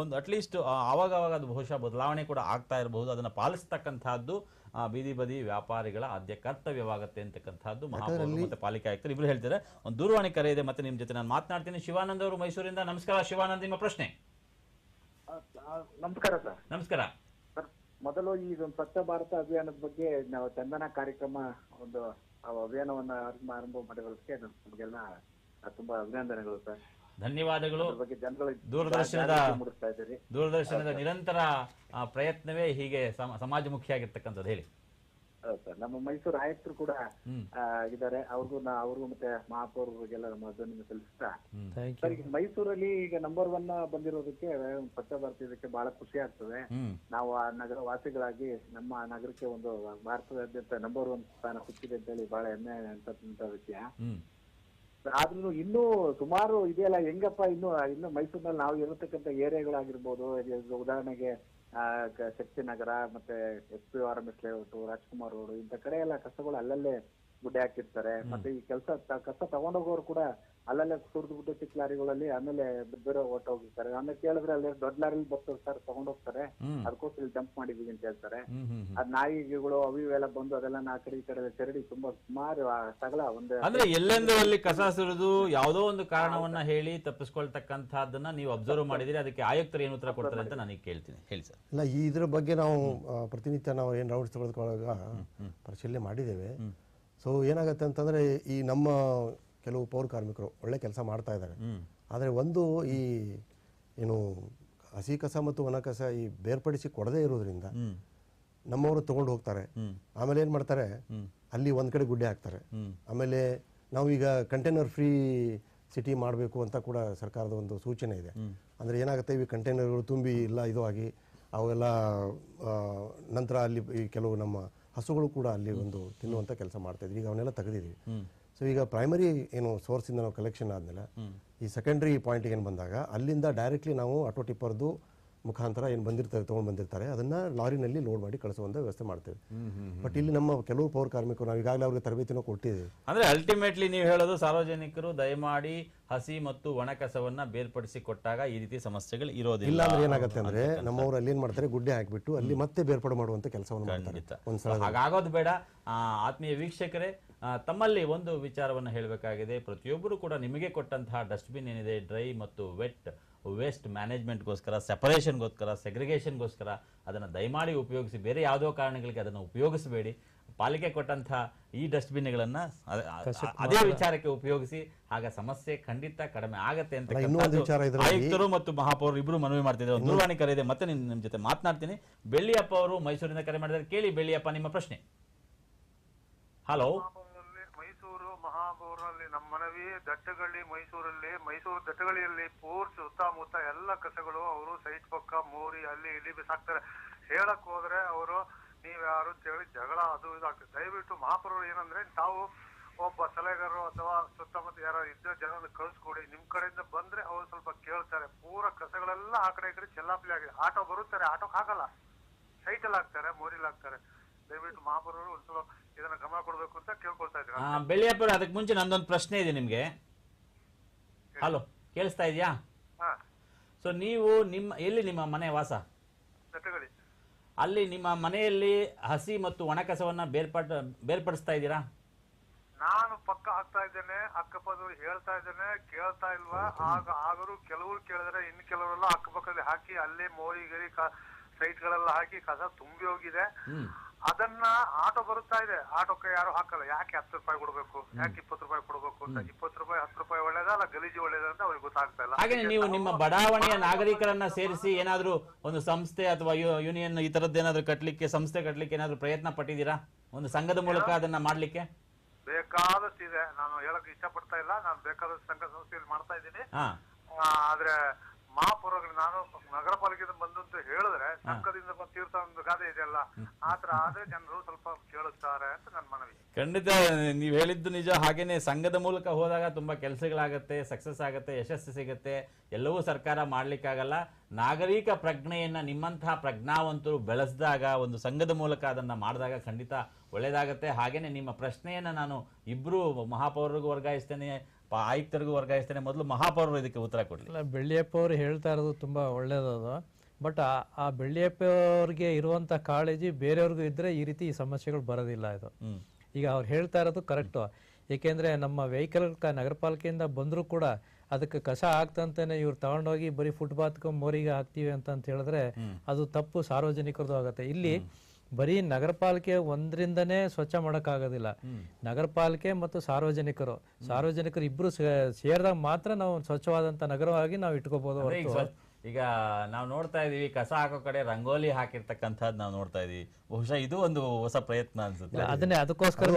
ಒಂದು ಅಟ್ಲೀಸ್ಟ್ ಆವಾಗ ಅದು ಬಹುಶಃ ಬದಲಾವಣೆ ಕೂಡ ಆಗ್ತಾ ಇರಬಹುದು. ಅದನ್ನ ಪಾಲಿಸ್ತಕ್ಕಂಥದ್ದು ಬೀದಿ ಬದಿ ವ್ಯಾಪಾರಿಗಳ ಆದ್ಯ ಕರ್ತವ್ಯವಾಗುತ್ತೆ ಅಂತಕ್ಕಂಥದ್ದು ಮಹಾಪೌರರು ಮತ್ತೆ ಪಾಲಿಕೆ ಆಯುಕ್ತರು ಇಬ್ರು ಹೇಳ್ತಾರೆ. ಒಂದು ದೂರವಾಣಿ ಕರೆ ಇದೆ, ಮತ್ತೆ ನಿಮ್ ಜೊತೆ ನಾನು ಮಾತನಾಡ್ತೀನಿ. ಶಿವಾನಂದ್ ಅವರು ಮೈಸೂರಿಂದ. ನಮಸ್ಕಾರ ಶಿವಾನಂದ್, ನಿಮ್ಮ ಪ್ರಶ್ನೆ. ನಮಸ್ಕಾರ ಸರ್. ನಮಸ್ಕಾರ ಸರ್, ಮೊದಲು ಈ ಸ್ವಚ್ಛ ಭಾರತ ಅಭಿಯಾನದ ಬಗ್ಗೆ ನಾವು ಚಂದನ ಕಾರ್ಯಕ್ರಮ ಒಂದು ಅಭಿಯಾನವನ್ನ ಆರಂಭ ಮಾಡಿರೋದಕ್ಕೆ ನಮಗೆಲ್ಲ ತುಂಬಾ ಅಭಿನಂದನೆಗಳು ಸರ್. ಧನ್ಯವಾದಗಳು. ದೂರದರ್ಶನದ ನಿರಂತರ ಪ್ರಯತ್ನವೇ ಹೀಗೆ ಸಮಾಜಮುಖಿ ಆಗಿರ್ತಕ್ಕಂಥದ್ದು. ಹೇಳಿ ಸರ್. ನಮ್ಮ ಮೈಸೂರು ಆಯುಕ್ತರು ಕೂಡ ಇದ್ದಾರೆ, ಅವ್ರಿಗೂ ಮತ್ತೆ ಮಹಾಪೌರರಿಗೆಲ್ಲ ನಮ್ಮ ಧ್ವನಿ ಸಲ್ಲಿಸ್ತಾ ಸರ್, ಈಗ ಮೈಸೂರಲ್ಲಿ ಈಗ ನಂಬರ್ 1 ಬಂದಿರೋದಕ್ಕೆ ಸ್ವಚ್ಛ ಭಾರತ ಇದಕ್ಕೆ ಬಹಳ ಖುಷಿ ಆಗ್ತದೆ. ನಾವು ಆ ನಗರ ವಾಸಿಗಳಾಗಿ ನಮ್ಮ ನಗರಕ್ಕೆ ಒಂದು ಭಾರತದಾದ್ಯಂತ ನಂಬರ್ 1 ಸ್ಥಾನ ಸಿಕ್ಕಿದೆ ಅಂತ ಹೇಳಿ ಬಹಳ ಹೆಮ್ಮೆ ಅಂತಕ್ಕಂಥ ವಿಷಯ. ಆದ್ರೂ ಇನ್ನೂ ಸುಮಾರು ಇದೆಯಲ್ಲ, ಹೆಂಗಪ್ಪ ಇನ್ನು ಮೈಸೂರಿನಲ್ಲಿ ನಾವು ಇರತಕ್ಕಂಥ ಏರಿಯಾಗಳಾಗಿರ್ಬೋದು, ಉದಾಹರಣೆಗೆ ಶಕ್ತಿನಗರ ಮತ್ತೆ SP RMS layout, Rajkumar road, ಇಂಥ ಕಡೆ ಎಲ್ಲ ಕಸಗಳು ಅಲ್ಲಲ್ಲೇ ಗುಡ್ಡೆ ಹಾಕಿರ್ತಾರೆ. ಮತ್ತೆ ಈ ಕಸ ತಗೊಂಡೋಗೋರು ಕೂಡ ಅಲ್ಲಲ್ಲೇ ಸುರಿದ್ಬಿಟ್ಟು ಚಿಕ್ಕ ಲಾರಿಗಳಲ್ಲಿ ಆಮೇಲೆ ಬೇರೆ ಹೊಟ್ಟೋಗಿರ್ತಾರೆ. ಆಮೇಲೆ ಕೇಳಿದ್ರೆ ಅಲ್ಲಿ ದೊಡ್ಡ ಲಾರಿಲಿ ಬರ್ತಾರೆ ಸರ್, ತಗೊಂಡೋಗ್ತಾರೆ, ಅದಕ್ಕೋಸ್ಕರ ಇಲ್ಲಿ ಜಂಪ್ ಮಾಡಿದೀವಿ ಅಂತ ಹೇಳ್ತಾರೆ. ಅದ್ ನಾಯಿಗಳು ಅವು ಇವೆಲ್ಲ ಬಂದು ಅದೆಲ್ಲ ಆ ಕಡೆ ಈ ಕಡೆ ಚೆರಡಿ ತುಂಬಾ ಸುಮಾರು ಸಗಲ ಒಂದು ಅಂದ್ರೆ ಎಲ್ಲೆಂದು ಅಲ್ಲಿ ಕಸ ಸುರಿದು ಯಾವುದೋ ಒಂದು ಕಾರಣವನ್ನ ಹೇಳಿ ತಪ್ಪಿಸ್ಕೊಳ್ತಕ್ಕಂಥದ್ದನ್ನ ನೀವು ಅಬ್ಸರ್ವ್ ಮಾಡಿದಿರಿ. ಅದಕ್ಕೆ ಆಯುಕ್ತರು ಏನು ಉತ್ತರ ಕೊಡ್ತಾರೆ ಅಂತ ನನಗೆ ಕೇಳ್ತೀನಿ. ಹೇಳಿ ಸರ್. ಇಲ್ಲ, ಇದ್ರ ಬಗ್ಗೆ ನಾವು ಪ್ರತಿನಿತ್ಯ ನಾವು ಏನು ರೌಂಡ್ಸ್ ತೆಗೆದುಕೊಳ್ಳುವಾಗ ಪರಿಶೀಲನೆ ಮಾಡಿದ್ದೇವೆ. ಸೊ ಏನಾಗುತ್ತೆ ಅಂತಂದ್ರೆ, ಈ ನಮ್ಮ ಕೆಲವು ಪೌರ ಕಾರ್ಮಿಕರು ಒಳ್ಳೆ ಕೆಲಸ ಮಾಡ್ತಾ ಇದ್ದಾರೆ. ಆದರೆ ಒಂದು ಈ ಏನು ಹಸಿ ಕಸ ಮತ್ತು ಒಣ ಕಸ ಈ ಬೇರ್ಪಡಿಸಿ ಕೊಡದೇ ಇರೋದ್ರಿಂದ ನಮ್ಮವರು ತಗೊಂಡು ಹೋಗ್ತಾರೆ. ಆಮೇಲೆ ಏನು ಮಾಡ್ತಾರೆ, ಅಲ್ಲಿ ಒಂದು ಕಡೆ ಗುಡ್ಡೆ ಹಾಕ್ತಾರೆ. ಆಮೇಲೆ ನಾವೀಗ ಕಂಟೈನರ್ ಫ್ರೀ ಸಿಟಿ ಮಾಡಬೇಕು ಅಂತ ಕೂಡ ಸರ್ಕಾರದ ಒಂದು ಸೂಚನೆ ಇದೆ. ಅಂದರೆ ಏನಾಗುತ್ತೆ, ಈ ಕಂಟೈನರ್ಗಳು ತುಂಬಿ ಇಲ್ಲ ಇದು ಆಗಿ ಅವೆಲ್ಲ ನಂತರ ಅಲ್ಲಿ ಈ ಕೆಲವು ನಮ್ಮ ಹಸುಗಳು ಕೂಡ ಅಲ್ಲಿ ಒಂದು ತಿನ್ನುವಂಥ ಕೆಲಸ ಮಾಡ್ತಾ ಇದ್ವಿ. ಈಗ ಅವನ್ನೆಲ್ಲ ತೆಗೆದಿದ್ದೀವಿ. ಸೊ ಈಗ ಪ್ರೈಮರಿ ಏನು ಸೋರ್ಸಿಂದ ನಾವು ಕಲೆಕ್ಷನ್ ಆದಮೇಲೆ ಈ ಸೆಕೆಂಡ್ರಿ ಪಾಯಿಂಟ್ಗೆ ಏನು ಬಂದಾಗ ಅಲ್ಲಿಂದ ಡೈರೆಕ್ಟ್ಲಿ ನಾವು ಆಟೋ ಟಿಪ್ಪರ್ದು ಮುಖಾಂತರ ಏನು ಬಂದಿರ್ತಾರೆ, ತೊಗೊಂಡು ಬಂದಿರ್ತಾರೆ, ಅದನ್ನ ಲಾರಿನಲ್ಲಿ ಲೋಡ್ ಮಾಡಿ ಕಳಿಸುವಂತ ವ್ಯವಸ್ಥೆ ಮಾಡ್ತೇವೆ. ಬಟ್ ಇಲ್ಲಿ ನಮ್ಮ ಕೆಲವು ಪೌರ ಕಾರ್ಮಿಕರು ನಾವು ಈಗಾಗಲೇ ಅವ್ರಿಗೆ ತರಬೇತಿನೂ ಕೊಟ್ಟಿದ್ದೀವಿ. ಅಂದ್ರೆ ಅಲ್ಟಿಮೇಟ್ಲಿ ನೀವು ಹೇಳೋದು ಸಾರ್ವಜನಿಕರು ದಯಮಾಡಿ ಹಸಿ ಮತ್ತು ಒಣ ಕಸವನ್ನ ಬೇರ್ಪಡಿಸಿ ಕೊಟ್ಟಾಗ ಈ ರೀತಿ ಸಮಸ್ಯೆಗಳು ಇರೋದಿಲ್ಲ. ಇಲ್ಲ ಅಂದ್ರೆ ಏನಾಗುತ್ತೆ ಅಂದ್ರೆ ನಮ್ಮವರು ಅಲ್ಲಿ ಏನ್ ಮಾಡ್ತಾರೆ, ಗುಡ್ಡೆ ಹಾಕಿಬಿಟ್ಟು ಅಲ್ಲಿ ಮತ್ತೆ ಬೇರ್ಪಡೆ ಮಾಡುವಂತ ಕೆಲಸವನ್ನು ಮಾಡ್ತಾರೆ. ಹಾಗಾಗೋದು ಬೇಡ. ಆತ್ಮೀಯ ವೀಕ್ಷಕರೇ, ತಮ್ಮಲ್ಲಿ ಒಂದು ವಿಚಾರವನ್ನು ಹೇಳಬೇಕಾಗಿದೆ. ಪ್ರತಿಯೊಬ್ಬರು ಕೂಡ ನಿಮಗೆ ಕೊಟ್ಟಂತಹ ಡಸ್ಟ್ಬಿನ್ ಏನಿದೆ, ಡ್ರೈ ಮತ್ತು ವೆಟ್ ವೇಸ್ಟ್ ಮ್ಯಾನೇಜ್ಮೆಂಟ್ಗೋಸ್ಕರ, ಸೆಪರೇಷನ್ಗೋಸ್ಕರ, ಸೆಗ್ರಿಗೇಷನ್ಗೋಸ್ಕರ ಅದನ್ನು ದಯಮಾಡಿ ಉಪಯೋಗಿಸಿ. ಬೇರೆ ಯಾವುದೋ ಕಾರಣಗಳಿಗೆ ಅದನ್ನು ಉಪಯೋಗಿಸಬೇಡಿ. ಪಾಲಿಕೆ ಕೊಟ್ಟಂತಹ ಈ ಡಸ್ಟ್ಬಿನ್ಗಳನ್ನು ಅದೇ ವಿಚಾರಕ್ಕೆ ಉಪಯೋಗಿಸಿ. ಆಗ ಸಮಸ್ಯೆ ಖಂಡಿತ ಕಡಿಮೆ ಆಗತ್ತೆ ಅಂತ ಆಯುಕ್ತರು ಮತ್ತು ಮಹಾಪೌರರು ಇಬ್ರು ಮನವಿ ಮಾಡ್ತಿದ್ದಾರೆ. ದೂರವಾಣಿ ಕರೆ ಇದೆ, ಮತ್ತೆ ನಿಮ್ಮ ಜೊತೆ ಮಾತನಾಡ್ತೀನಿ. ಬೆಳ್ಳಿಯಪ್ಪ ಅವರು ಮೈಸೂರಿನ ಕರೆ ಮಾಡಿದ್ದಾರೆ. ಕೇಳಿ ಬೆಳ್ಳಿಯಪ್ಪ, ನಿಮ್ಮ ಪ್ರಶ್ನೆ. ಹಲೋ. ಮೈಸೂರು ಮಹಾಪೌರಲ್ಲಿ ನಮ್ಮ ಮನವಿ, ದಟ್ಟಗಳ್ಳಿ ಮೈಸೂರಲ್ಲಿ, ಮೈಸೂರು ದಟ್ಟಗಳ್ಳಿಯಲ್ಲಿ ಪೂರ್ತಿ ಸುತ್ತಮುತ್ತ ಎಲ್ಲ ಕಸಗಳು ಅವರು ಸೈಟ್ ಪಕ್ಕ ಮೋರಿ ಅಲ್ಲಿ ಇಲ್ಲಿ ಬಿಸಾಕ್ತಾರೆ. ಹೇಳಕ್ ಹೋದ್ರೆ ಅವರು ನೀವ್ಯಾರು ಅಂತ ಹೇಳಿ ಜಗಳ ಅದು ಇದಾಗ್ತದೆ. ದಯವಿಟ್ಟು ಮಹಾಪೌರರು ಏನಂದ್ರೆ, ತಾವು ಒಬ್ಬ ಸಲಹೆಗಾರರು ಅಥವಾ ಸುತ್ತಮುತ್ತ ಯಾರು ಇದ್ದ ಜನ ಕಳ್ಸ್ಕೊಡಿ. ನಿಮ್ ಕಡೆಯಿಂದ ಬಂದ್ರೆ ಅವ್ರು ಸ್ವಲ್ಪ ಕೇಳ್ತಾರೆ. ಪೂರ ಕಸಗಳೆಲ್ಲ ಆ ಕಡೆ ಈ ಕಡೆ ಚೆಲ್ಲಾಪಲಿ ಆಗಿದೆ. ಆಟೋ ಬರುತ್ತಾರೆ, ಆಟೋಕ್ ಹಾಕಲ್ಲ, ಸೈಟ್ ಅಲ್ಲಿ ಹಾಕ್ತಾರೆ, ಮೋರಿಲ್ ಹಾಕ್ತಾರೆ. ದಯವಿಟ್ಟು ಮಹಾಪೌರರು ಒಂದ್ಸಲ ಇದನ್ನ ಗಮನ ಕೊಡ್ಬೇಕು ಅಂತ ಕೇಳ್ಕೊಳ್ತಾ ಇದ್ದೀನಿ. ಬೆಳ್ಳಿಯಪ್ಪ, ಅದಕ್ಕೆ ಮುಂಚೆ ನಂದೊಂದು ಪ್ರಶ್ನೆ ಇದೆ ನಿಮ್ಗೆ. ಹಲೋ, ಕೇಳಿಸ್ತಾ ಇದೆಯಾ? ಸೊ ನೀವು ಎಲ್ಲಿ ನಿಮ್ಮ ಮನೆ ವಾಸ? ಅಲ್ಲಿ ನಿಮ್ಮ ಮನೆಯಲ್ಲಿ ಹಸಿ ಮತ್ತು ಒಣ ಕಸವನ್ನ ಬೇರ್ಪಡಿಸ್ತಾ ಇದ್ದೀರಾ? ನಾನು ಪಕ್ಕ ಆಗ್ತಾ ಇದ್ದೇನೆ, ಅಕ್ಕಪಕ್ಕದವ್ರು ಹೇಳ್ತಾ ಇದ್ದೇನೆ, ಕೇಳ್ತಾ ಇಲ್ವಾ? ಆಗರು ಕೆಲವರು ಕೇಳಿದ್ರೆ ಇನ್ನು ಕೆಲವರೆಲ್ಲ ಅಕ್ಕಪಕ್ಕದಲ್ಲಿ ಹಾಕಿ ಅಲ್ಲೇ ಮೋರಿ ಗರಿ ಸೈಟ್ ಗಳೆಲ್ಲ ಹಾಕಿ ಕಸ ತುಂಬಿ ಹೋಗಿದೆ. ಅದನ್ನ ಆಟೋ ಬರುತ್ತಾ ಇದೆ, ಆಟೋಕ್ಕೆ ಯಾರು ಹಾಕಲ್ಲ. ಯಾಕೆ 10 ರೂಪಾಯಿ ಕೊಡ್ಬೇಕು, ಯಾಕೆ 20 ರೂಪಾಯಿ ಕೊಡ್ಬೇಕು ಅಂತ. 20 ರೂಪಾಯಿ 10 ರೂಪಾಯಿ ಒಳ್ಳೇದ ಅಲ್ಲ ಗಲೀಜು ಒಳ್ಳೇದ ಅಂತ ಅವ್ರಿಗೆ ಗೊತ್ತಾಗ್ತಾ ಇಲ್ಲ. ಹಾಗೆ ನೀವು ನಿಮ್ಮ ಬಡಾವಣೆಯ ನಾಗರಿಕರನ್ನ ಸೇರಿಸಿ ಏನಾದ್ರೂ ಒಂದು ಸಂಸ್ಥೆ ಅಥವಾ ಯೂನಿಯನ್ ಈ ತರದ್ದೇನಾದ್ರೂ ಕಟ್ಲಿಕ್ಕೆ, ಸಂಸ್ಥೆ ಕಟ್ಲಿಕ್ಕೆ ಏನಾದ್ರೂ ಪ್ರಯತ್ನ ಪಟ್ಟಿದ್ದೀರಾ? ಒಂದು ಸಂಘದ ಮೂಲಕ ಅದನ್ನ ಮಾಡ್ಲಿಕ್ಕೆ ಬೇಕಾದಷ್ಟು ಇದೆ. ನಾನು ಹೇಳಕ್ ಇಷ್ಟಪಡ್ತಾ ಇಲ್ಲ, ನಾನು ಬೇಕಾದಷ್ಟು ಸಂಘ ಸಂಸ್ಥೆಯಲ್ಲಿ ಮಾಡ್ತಾ ಇದ್ದೀನಿ. ಆದ್ರೆ ಮಹಾಪೌರಗಳು ನಾನು ನಗರ ಪಾಲಿಕೆಯಿಂದ ಬಂದು ಅಂತ ಹೇಳಿದ್ರೆ ಸಂಘದಿಂದ ತೀರ್ಥ ಒಂದು ಗಾದೆ ಇದೆಯಲ್ಲ, ಆತರ ಆದ್ರೆ ಜನರು ಸ್ವಲ್ಪ ಕೇಳುತ್ತಾರೆ ಅಂತ ನನ್ನ ಮನವಿ. ಖಂಡಿತ ನೀವು ಹೇಳಿದ್ದು ನಿಜ. ಹಾಗೇನೆ ಸಂಘದ ಮೂಲಕ ಹೋದಾಗ ತುಂಬಾ ಕೆಲಸಗಳಾಗತ್ತೆ, ಸಕ್ಸಸ್ ಆಗತ್ತೆ, ಯಶಸ್ಸು ಸಿಗತ್ತೆ. ಎಲ್ಲವೂ ಸರ್ಕಾರ ಮಾಡ್ಲಿಕ್ಕಾಗಲ್ಲ. ನಾಗರಿಕ ಪ್ರಜ್ಞೆಯನ್ನ ನಿಮ್ಮಂತಹ ಪ್ರಜ್ಞಾವಂತರು ಬೆಳೆಸಿದಾಗ, ಒಂದು ಸಂಘದ ಮೂಲಕ ಅದನ್ನ ಮಾಡಿದಾಗ ಖಂಡಿತ ಒಳ್ಳೇದಾಗತ್ತೆ. ಹಾಗೇನೆ ನಿಮ್ಮ ಪ್ರಶ್ನೆಯನ್ನ ನಾನು ಇಬ್ರು ಮಹಾಪೌರರಿಗೂ ವರ್ಗಾಯಿಸ್ತೇನೆ, ಆಯುಕ್ತರಿಗೂ ವರ್ಗಾಯಿಸ್ತೇನೆ. ಮೊದಲು ಮಹಾಪೌರರು ಇದಕ್ಕೆ ಉತ್ತರ ಕೊಡ್ಲಿ. ಬೆಳ್ಳಿಯಪ್ಪ ಅವರು ಹೇಳ್ತಾ ಇರೋದು ತುಂಬಾ ಒಳ್ಳೇದದು. ಬಟ್ ಆ ಬೆಳ್ಳಿಯಪ್ಪ ಅವ್ರಿಗೆ ಇರುವಂತ ಕಾಳಜಿ ಬೇರೆಯವ್ರಿಗೂ ಇದ್ರೆ ಈ ರೀತಿ ಸಮಸ್ಯೆಗಳು ಬರೋದಿಲ್ಲ. ಇದು ಈಗ ಅವ್ರು ಹೇಳ್ತಾ ಇರೋದು ಕರೆಕ್ಟು. ಏಕೆಂದ್ರೆ ನಮ್ಮ ವೆಹಿಕಲ್ ನಗರ ಪಾಲಿಕೆಯಿಂದ ಬಂದರೂ ಕೂಡ ಅದಕ್ಕೆ ಕಸ ಆಗ್ತಂತಾನೆ ಇವ್ರು ತಗೊಂಡೋಗಿ ಬರೀ ಫುಟ್ಪಾತ್ಗೆ ಮೋರಿಗೆ ಹಾಕ್ತೀವಿ ಅಂತ ಹೇಳಿದ್ರೆ ಅದು ತಪ್ಪು ಸಾರ್ವಜನಿಕರದು ಆಗತ್ತೆ. ಇಲ್ಲಿ ಬರೀ ನಗರ ಪಾಲಿಕೆ ಒಂದ್ರಿಂದನೇ ಸ್ವಚ್ಛ ಮಾಡೋಕ್ಕಾಗೋದಿಲ್ಲ. ನಗರ ಪಾಲಿಕೆ ಮತ್ತು ಸಾರ್ವಜನಿಕರು ಇಬ್ರು ಸೇರಿದಾಗ ಮಾತ್ರ ನಾವು ಸ್ವಚ್ಛವಾದಂತ ನಗರವಾಗಿ ನಾವು ಇಟ್ಕೋಬಹುದು. ಈಗ ನಾವು ನೋಡ್ತಾ ಇದೀವಿ, ಕಸ ಹಾಕೋ ಕಡೆ ರಂಗೋಲಿ ಹಾಕಿರ್ತಕ್ಕಂಥದ್ದು ನಾವು ನೋಡ್ತಾ ಇದೀವಿ. ಬಹುಶಃ ಇದು ಒಂದು ಹೊಸ ಪ್ರಯತ್ನ ಅನ್ಸುತ್ತೆ. ಅದಕ್ಕೋಸ್ಕರ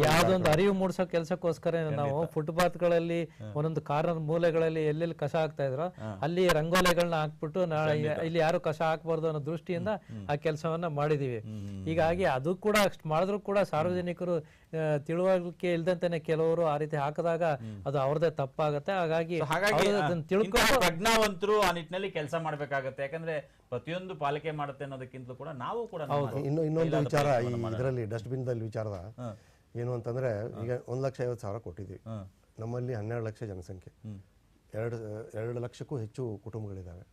ಯಾವ್ದೊಂದು ಅರಿವು ಮೂಡಿಸೋ ಕೆಲಸಕ್ಕೋಸ್ಕರ ನಾವು ಫುಟ್ಪಾತ್ ಗಳಲ್ಲಿ ಒಂದೊಂದು ಕಾರ್ನರ್ ಮೂಲೆಗಳಲ್ಲಿ ಎಲ್ಲೆಲ್ಲಿ ಕಸ ಹಾಕ್ತಾ ಇದ್ರು ಅಲ್ಲಿ ರಂಗೋಲಿಗಳನ್ನ ಹಾಕ್ಬಿಟ್ಟು ಇಲ್ಲಿ ಯಾರು ಕಸ ಹಾಕ್ಬಾರ್ದು ಅನ್ನೋ ದೃಷ್ಟಿಯಿಂದ ಆ ಕೆಲಸವನ್ನ ಮಾಡಿದೀವಿ. ಹೀಗಾಗಿ ಅದು ಕೂಡ ಮಾಡಿದ್ರು ಕೂಡ ಸಾರ್ವಜನಿಕರು ತಿಳುವಳಿಕೆ ಇಲ್ದಂತಾನೆ ಕೆಲವರು ಆ ರೀತಿ ಹಾಕಿದಾಗ ಅದು ಅವ್ರದೇ ತಪ್ಪಾಗತ್ತೆ. ಹಾಗಾಗಿ ಪ್ರಜ್ಞಾವಂತರು ಆ ನಿಟ್ಟಿನಲ್ಲಿ ಕೆಲಸ ಮಾಡ್ಬೇಕಾಗತ್ತೆ. ಯಾಕಂದ್ರೆ ಪ್ರತಿಯೊಂದು ಪಾಲಿಕೆ ಮಾಡುತ್ತೆ ಅನ್ನೋದಕ್ಕಿಂತ ಕೂಡ ನಾವು ಕೂಡ ಇನ್ನೊಂದು ವಿಚಾರ ಇದರಲ್ಲಿ ಡಸ್ಟ್ಬಿನ್ ದಲ್ಲಿ ವಿಚಾರದ ಏನು ಅಂತಂದ್ರೆ, ಈಗ 1,50,000 ಕೊಟ್ಟಿದ್ದೀವಿ. ನಮ್ಮಲ್ಲಿ 12 ಲಕ್ಷ ಜನಸಂಖ್ಯೆ, 2 ಲಕ್ಷಕ್ಕೂ ಹೆಚ್ಚು ಕುಟುಂಬಗಳಿದಾವೆ.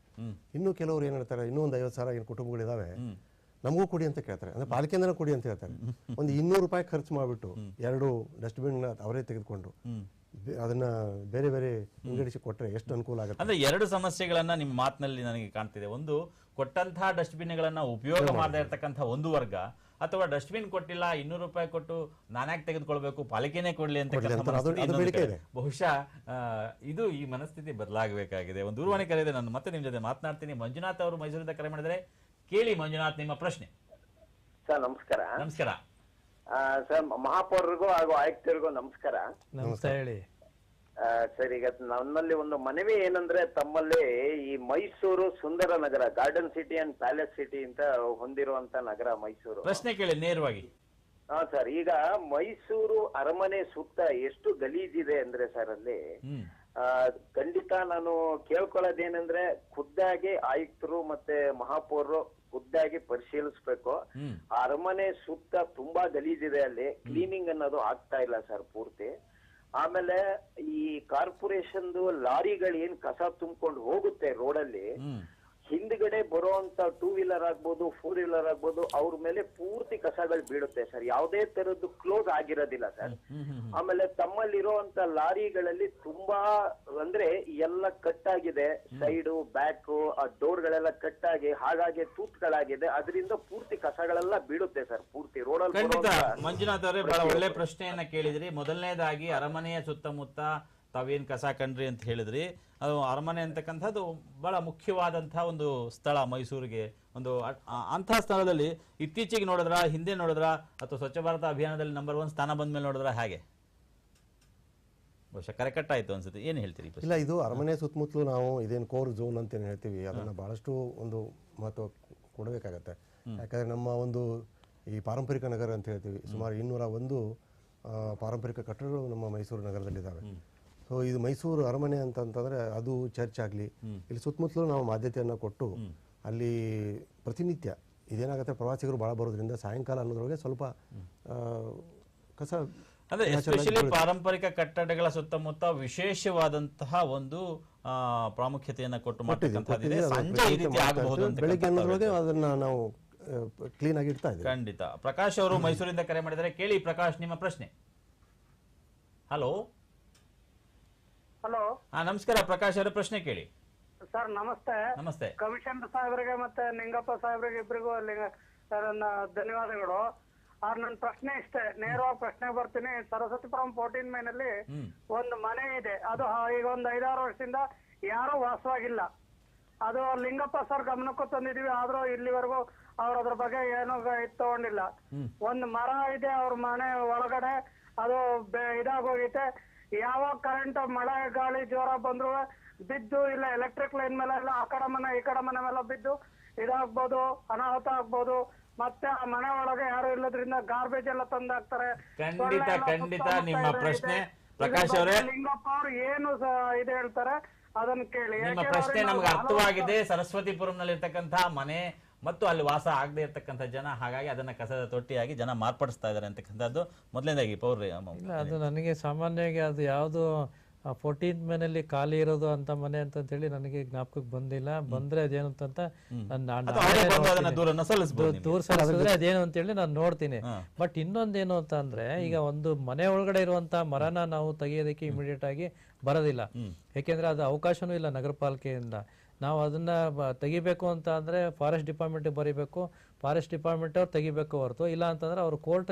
ಇನ್ನು ಕೆಲವರು ಏನ್ ಹೇಳ್ತಾರೆ, ಇನ್ನೂ ಒಂದು 50,000 ಏನು ಕುಟುಂಬಗಳಿದಾವೆ, ನಮಗೂ ಕೊಡಿ ಅಂತ ಕೇಳ್ತಾರೆ. ಅಂದ್ರೆ ಪಾಲಿಕೆಯಿಂದನೇ ಕೊಡಿ ಅಂತ ಹೇಳ್ತಾರೆ. ಒಂದು 200 ರೂಪಾಯಿ ಖರ್ಚು ಮಾಡಿಬಿಟ್ಟು 2 ಡಸ್ಟ್ಬಿನ್ ಅವರೇ ತೆಗೆದುಕೊಂಡು ಅದನ್ನ ಬೇರೆ ಬೇರೆ ವಿಂಗಡಿಸಿ ಕೊಟ್ಟರೆ ಎಷ್ಟು ಅನುಕೂಲ ಆಗುತ್ತೆ. ಅಂದ್ರೆ 2 ಸಮಸ್ಯೆಗಳನ್ನ ನಿಮ್ಮ ಮಾತಿನಲ್ಲಿ ನನಗೆ ಕಾಣ್ತಿದೆ. ಒಂದು, ಕೊಟ್ಟಂತಹ ಡಸ್ಟ್ಬಿನ್ಗಳನ್ನ ಉಪಯೋಗ ಮಾಡದೇ ಇರತಕ್ಕಂಥ ಒಂದು ವರ್ಗ, ಅಥವಾ ಡಸ್ಟ್ಬಿನ್ ಕೊಟ್ಟಿಲ್ಲ 200 ರೂಪಾಯಿ ಕೊಟ್ಟು ನಾನ್ಯಾಕೆ ತೆಗೆದುಕೊಳ್ಬೇಕು, ಪಾಲಿಕೆನೇ ಕೊಡ್ಲಿ ಅಂತ. ಬಹುಶಃ ಇದು ಈ ಮನಸ್ಥಿತಿ ಬದಲಾಗಬೇಕಾಗಿದೆ. ಒಂದು ದೂರವಾಣಿ ಕರೆ ಇದೆ, ನಾನು ಮತ್ತೆ ನಿಮ್ ಜೊತೆ ಮಾತನಾಡ್ತೀನಿ. ಮಂಜುನಾಥ್ ಅವರು ಮೈಸೂರಿಂದ ಕರೆ ಮಾಡಿದರೆ. ಕೇಳಿ ಮಂಜುನಾಥ್, ನಿಮ್ಮ ಪ್ರಶ್ನೆ. ಸರ್ ನಮಸ್ಕಾರ. ನಮಸ್ಕಾರ ಸರ್, ಮಹಾಪೌರರಿಗೂ ಹಾಗೂ ಆಯುಕ್ತರಿಗೂ ನಮಸ್ಕಾರ. ನಮಸ್ತೆ, ಹೇಳಿ ಸರ್. ಈಗ ನನ್ನಲ್ಲಿ ಒಂದು ಮನವಿ ಏನಂದ್ರೆ, ತಮ್ಮಲ್ಲಿ ಈ ಮೈಸೂರು ಸುಂದರ ನಗರ, garden city and palace city ಅಂತ ಹೊಂದಿರುವಂತ ನಗರ ಮೈಸೂರು. ಪ್ರಶ್ನೆ ಕೇಳಿ ನೇರವಾಗಿ. ಸರ್, ಈಗ ಮೈಸೂರು ಅರಮನೆ ಸುತ್ತ ಎಷ್ಟು ಗಲೀಜಿದೆ ಅಂದ್ರೆ ಸರ್, ಅಲ್ಲಿ ಖಂಡಿತ ನಾನು ಕೇಳ್ಕೊಳ್ಳೋದೇನಂದ್ರೆ, ಖುದ್ದಾಗಿ ಆಯುಕ್ತರು ಮತ್ತೆ ಮಹಾಪೌರರು ಖುದ್ದಾಗಿ ಪರಿಶೀಲಿಸ್ಬೇಕು. ಆ ಅರಮನೆ ಸುತ್ತ ತುಂಬಾ ಗಲೀಜಿದೆ, ಅಲ್ಲಿ ಕ್ಲೀನಿಂಗ್ ಅನ್ನೋದು ಆಗ್ತಾ ಇಲ್ಲ ಸರ್ ಪೂರ್ತಿ. ಆಮೇಲೆ ಈ ಕಾರ್ಪೊರೇಷನ್ದು ಲಾರಿಗಳು ಏನ್ ಕಸ ತುಂಬಿಕೊಂಡು ಹೋಗುತ್ತೆ ರೋಡಲ್ಲಿ, ಹಿಂದ್ಗಡೆ ಬರುವಂತ 2 ವೀಲರ್ ಆಗ್ಬೋದು 4 ವೀಲರ್ ಆಗ್ಬೋದು, ಅವ್ರ ಮೇಲೆ ಪೂರ್ತಿ ಕಸಗಳು ಬೀಳುತ್ತೆ ಸರ್. ಯಾವುದೇ ತರದ್ದು ಕ್ಲೋಸ್ ಆಗಿರೋದಿಲ್ಲ ಸರ್. ಆಮೇಲೆ ತಮ್ಮಲ್ಲಿರುವಂತ ಲಾರಿಗಳಲ್ಲಿ ತುಂಬಾ ಅಂದ್ರೆ ಎಲ್ಲ ಕಟ್ಟಾಗಿದೆ, ಸೈಡು ಬ್ಯಾಕು ಆ ಡೋರ್ಗಳೆಲ್ಲ ಕಟ್ಟಾಗಿ ಹಾಗಾಗಿ ತೂತ್ಗಳಾಗಿದೆ. ಅದರಿಂದ ಪೂರ್ತಿ ಕಸಗಳೆಲ್ಲ ಬೀಳುತ್ತೆ ಸರ್ ಪೂರ್ತಿ ರೋಡಲ್ಲಿ. ಮಂಜುನಾಥ್ ಅವರೇ, ಬಹಳ ಒಳ್ಳೆ ಪ್ರಶ್ನೆಯನ್ನ ಕೇಳಿದ್ರಿ. ಮೊದಲನೇದಾಗಿ ಅರಮನೆಯ ಸುತ್ತಮುತ್ತ ತಾವೇನ್ ಕಸ ಕಂಡ್ರಿ ಅಂತ ಹೇಳಿದ್ರಿ. ಅದು ಅರಮನೆ ಅಂತಕ್ಕಂಥದ್ದು ಬಹಳ ಮುಖ್ಯವಾದಂತಹ ಒಂದು ಸ್ಥಳ ಮೈಸೂರಿಗೆ. ಒಂದು ಅಂತಹ ಸ್ಥಳದಲ್ಲಿ ಇತ್ತೀಚೆಗೆ ನೋಡಿದ್ರ, ಹಿಂದೆ ನೋಡಿದ್ರ, ಅಥವಾ ಸ್ವಚ್ಛ ಭಾರತ ಅಭಿಯಾನದಲ್ಲಿ ನಂಬರ್ 1 ಸ್ಥಾನ ಬಂದ ಮೇಲೆ ನೋಡಿದ್ರ ಹೇಗೆ? ಬಹುಶಃ ಕರೆಕ್ಟ್ ಆಯ್ತು ಅನ್ಸುತ್ತೆ. ಏನ್ ಹೇಳ್ತೀರಿ? ಇಲ್ಲ, ಇದು ಅರಮನೆ ಸುತ್ತಮುತ್ತಲು ನಾವು ಇದೇನು ಕೋರ್ ಝೋನ್ ಅಂತ ಏನ್ ಹೇಳ್ತೀವಿ, ಅದನ್ನ ಬಹಳಷ್ಟು ಒಂದು ಮಹತ್ವ ಕೊಡಬೇಕಾಗತ್ತೆ. ಯಾಕಂದ್ರೆ ನಮ್ಮ ಒಂದು ಈ ಪಾರಂಪರಿಕ ನಗರ ಅಂತ ಹೇಳ್ತೀವಿ, ಸುಮಾರು 201 ಪಾರಂಪರಿಕ ಕಟ್ಟಡಗಳು ನಮ್ಮ ಮೈಸೂರು ನಗರದಲ್ಲಿದ್ದಾವೆ. ಸೊ ಇದು ಮೈಸೂರು ಅರಮನೆ ಅಂತಂದ್ರೆ ಅದು ಚರ್ಚ್ ಆಗಲಿ, ಇಲ್ಲಿ ಸುತ್ತಮುತ್ತಲೂ ನಾವು ಆದ್ಯತೆಯನ್ನು ಕೊಟ್ಟು ಅಲ್ಲಿ ಪ್ರತಿನಿತ್ಯ ಇದೇನಾಗುತ್ತೆ, ಪ್ರವಾಸಿಗರು ಭಾಳ ಬರೋದ್ರಿಂದ ಸಾಯಂಕಾಲ ಅನ್ನೋದ್ರೊಳಗೆ ಸ್ವಲ್ಪ ಕಸ, ಅಂದ್ರೆ ಎಸ್ಪೆಷಲಿ ಪಾರಂಪರಿಕ ಕಟ್ಟಡಗಳ ಸುತ್ತಮುತ್ತ ವಿಶೇಷವಾದಂತಹ ಒಂದು ಪ್ರಾಮುಖ್ಯತೆಯನ್ನು ಕೊಟ್ಟು ಮಾಡ್ತಕ್ಕಂಥದ್ದಿದೆ. ಸಂಜೆ ಈ ರೀತಿ ಆಗಬಹುದು ಅಂತ ಬೆಳಿಗ್ಗೆ ಅನ್ನೋದ್ರೊಳಗೆ ಅದನ್ನ ನಾವು ಕ್ಲೀನ್ ಆಗಿ ಇಡ್ತಾ ಇದ್ದೀವಿ. ಖಂಡಿತ. ಪ್ರಕಾಶ್ ಅವರು ಮೈಸೂರಿಂದ ಕರೆ ಮಾಡಿದರೆ. ಕೇಳಿ ಪ್ರಕಾಶ್, ನಿಮ್ಮ ಪ್ರಶ್ನೆ. ಹಲೋ. ಹಲೋ. ನಮಸ್ಕಾರ ಪ್ರಕಾಶ್ ಅವರ, ಪ್ರಶ್ನೆ ಕೇಳಿ. ಸರ್ ನಮಸ್ತೆ. ನಮಸ್ತೆ. ಕಮಿಷನರ್ ಸಾಹೇಬರಿಗೆ ಮತ್ತೆ ನಿಂಗಪ್ಪ ಸಾಹೇಬರಿಗೆ ಇಬ್ಬರಿಗೂ ಧನ್ಯವಾದಗಳು. ನನ್ನ ಪ್ರಶ್ನೆ ಇಷ್ಟೇ, ನೇರವಾಗಿ ಪ್ರಶ್ನೆ ಬರ್ತೀನಿ. ಸರಸ್ವತಿಪುರಂ 14 ಮೈನಲ್ಲಿ ಒಂದು ಮನೆ ಇದೆ, ಅದು ಈಗ ಒಂದು 5-6 ವರ್ಷದಿಂದ ಯಾರು ವಾಸವಾಗಿಲ್ಲ. ಅದು ಲಿಂಗಪ್ಪ ಸರ್ ಗಮನಕ್ಕೂ ತಂದಿದೀವಿ, ಆದ್ರೂ ಇಲ್ಲಿವರೆಗೂ ಅವ್ರ ಅದ್ರ ಬಗ್ಗೆ ಏನು ತಗೊಂಡಿಲ್ಲ. ಒಂದು ಮರ ಇದೆ ಅವ್ರ ಮನೆ ಒಳಗಡೆ, ಅದು ಇದಾಗೋಗೈತೆ. ಯಾವಾಗ ಕರೆಂಟ್ ಮಳೆ ಗಾಳಿ ಜೋರ ಬಂದ್ರು ಬಿದ್ದು, ಇಲ್ಲ ಎಲೆಕ್ಟ್ರಿಕ್ ಲೈನ್ ಮೇಲೆ ಎಲ್ಲ ಆ ಕಡೆ ಮನೆ ಈ ಕಡೆ ಮನೆ ಮೇಲೆ ಬಿದ್ದು ಇದಾಗ್ಬೋದು, ಅನಾಹುತ ಆಗ್ಬೋದು. ಮತ್ತೆ ಆ ಮನೆ ಒಳಗೆ ಯಾರು ಇಲ್ಲದ್ರಿಂದ ಗಾರ್ಬೇಜ್ ಎಲ್ಲ ತಂದಾಕ್ತಾರೆ. ಖಂಡಿತ ನಿಮ್ಮ ಪ್ರಶ್ನೆ ಪ್ರಕಾಶ್ ಅವರೇ, ಲಿಂಗಪ್ಪ ಅವ್ರು ಏನು ಇದು ಹೇಳ್ತಾರೆ ಅದನ್ನ ಕೇಳಿ. ನಿಮ್ಮ ಪ್ರಶ್ನೆ ನಮ್ಗೆ ಅರ್ಥವಾಗಿದೆ. ಸರಸ್ವತಿಪುರಂನಲ್ಲಿ ಇರ್ತಕ್ಕಂತಹ ಮನೆ ಮತ್ತು ಅಲ್ಲಿ ವಾಸ ಆಗದೆ ಇರ್ತಕ್ಕಂಥ ಜನ, ಹಾಗಾಗಿ ಅದನ್ನ ಕಸದ ತೊಟ್ಟಿಯಾಗಿ ಜನ ಮಾರ್ಪಡಿಸ್ತಾ ಇದ್ದಾರೆ ಅಂತಕ್ಕಂಥದ್ದು ಮೊದಲನೇದಾಗಿ ಪೌರ್ಯ. ಇಲ್ಲ, ಅದು ನನಗೆ ಸಾಮಾನ್ಯವಾಗಿ ಅದು ಯಾವುದು 14th ಮನೆಯಲ್ಲಿ ಖಾಲಿ ಇರೋದು ಅಂತ ಮನೆ ಅಂತೇಳಿ ನನಗೆ ಜ್ಞಾಪಕಕ್ಕೆ ಬಂದಿಲ್ಲ. ಬಂದ್ರೆ ಅದೇನು ಅಂತ ದೂರ ಸಲ್ಲಿಸಿದ್ರೆ ಅದೇನು ಅಂತೇಳಿ ನಾನು ನೋಡ್ತೀನಿ. ಬಟ್ ಇನ್ನೊಂದೇನು ಅಂತ ಅಂದ್ರೆ, ಈಗ ಒಂದು ಮನೆ ಒಳಗಡೆ ಇರುವಂತ ಮರನ ನಾವು ತೆಗೆಯೋದಕ್ಕೆ ಇಮಿಡಿಯೇಟ್ ಆಗಿ ಬರೋದಿಲ್ಲ. ಯಾಕೆಂದ್ರೆ ಅದು ಅವಕಾಶನೂ ಇಲ್ಲ ನಗರ ಪಾಲಿಕೆಯಿಂದ. ನಾವು ಅದನ್ನ ತೆಗಿಬೇಕು ಅಂತ ಅಂದ್ರೆ ಫಾರೆಸ್ಟ್ ಡಿಪಾರ್ಟ್ಮೆಂಟ್ ಬರೀಬೇಕು, ಫಾರೆಸ್ಟ್ ಡಿಪಾರ್ಟ್ಮೆಂಟ್ ಅವ್ರು ತೆಗಿಬೇಕು ಹೊರತು, ಇಲ್ಲ ಅಂತಂದ್ರೆ ಅವ್ರು ಕೋರ್ಟ್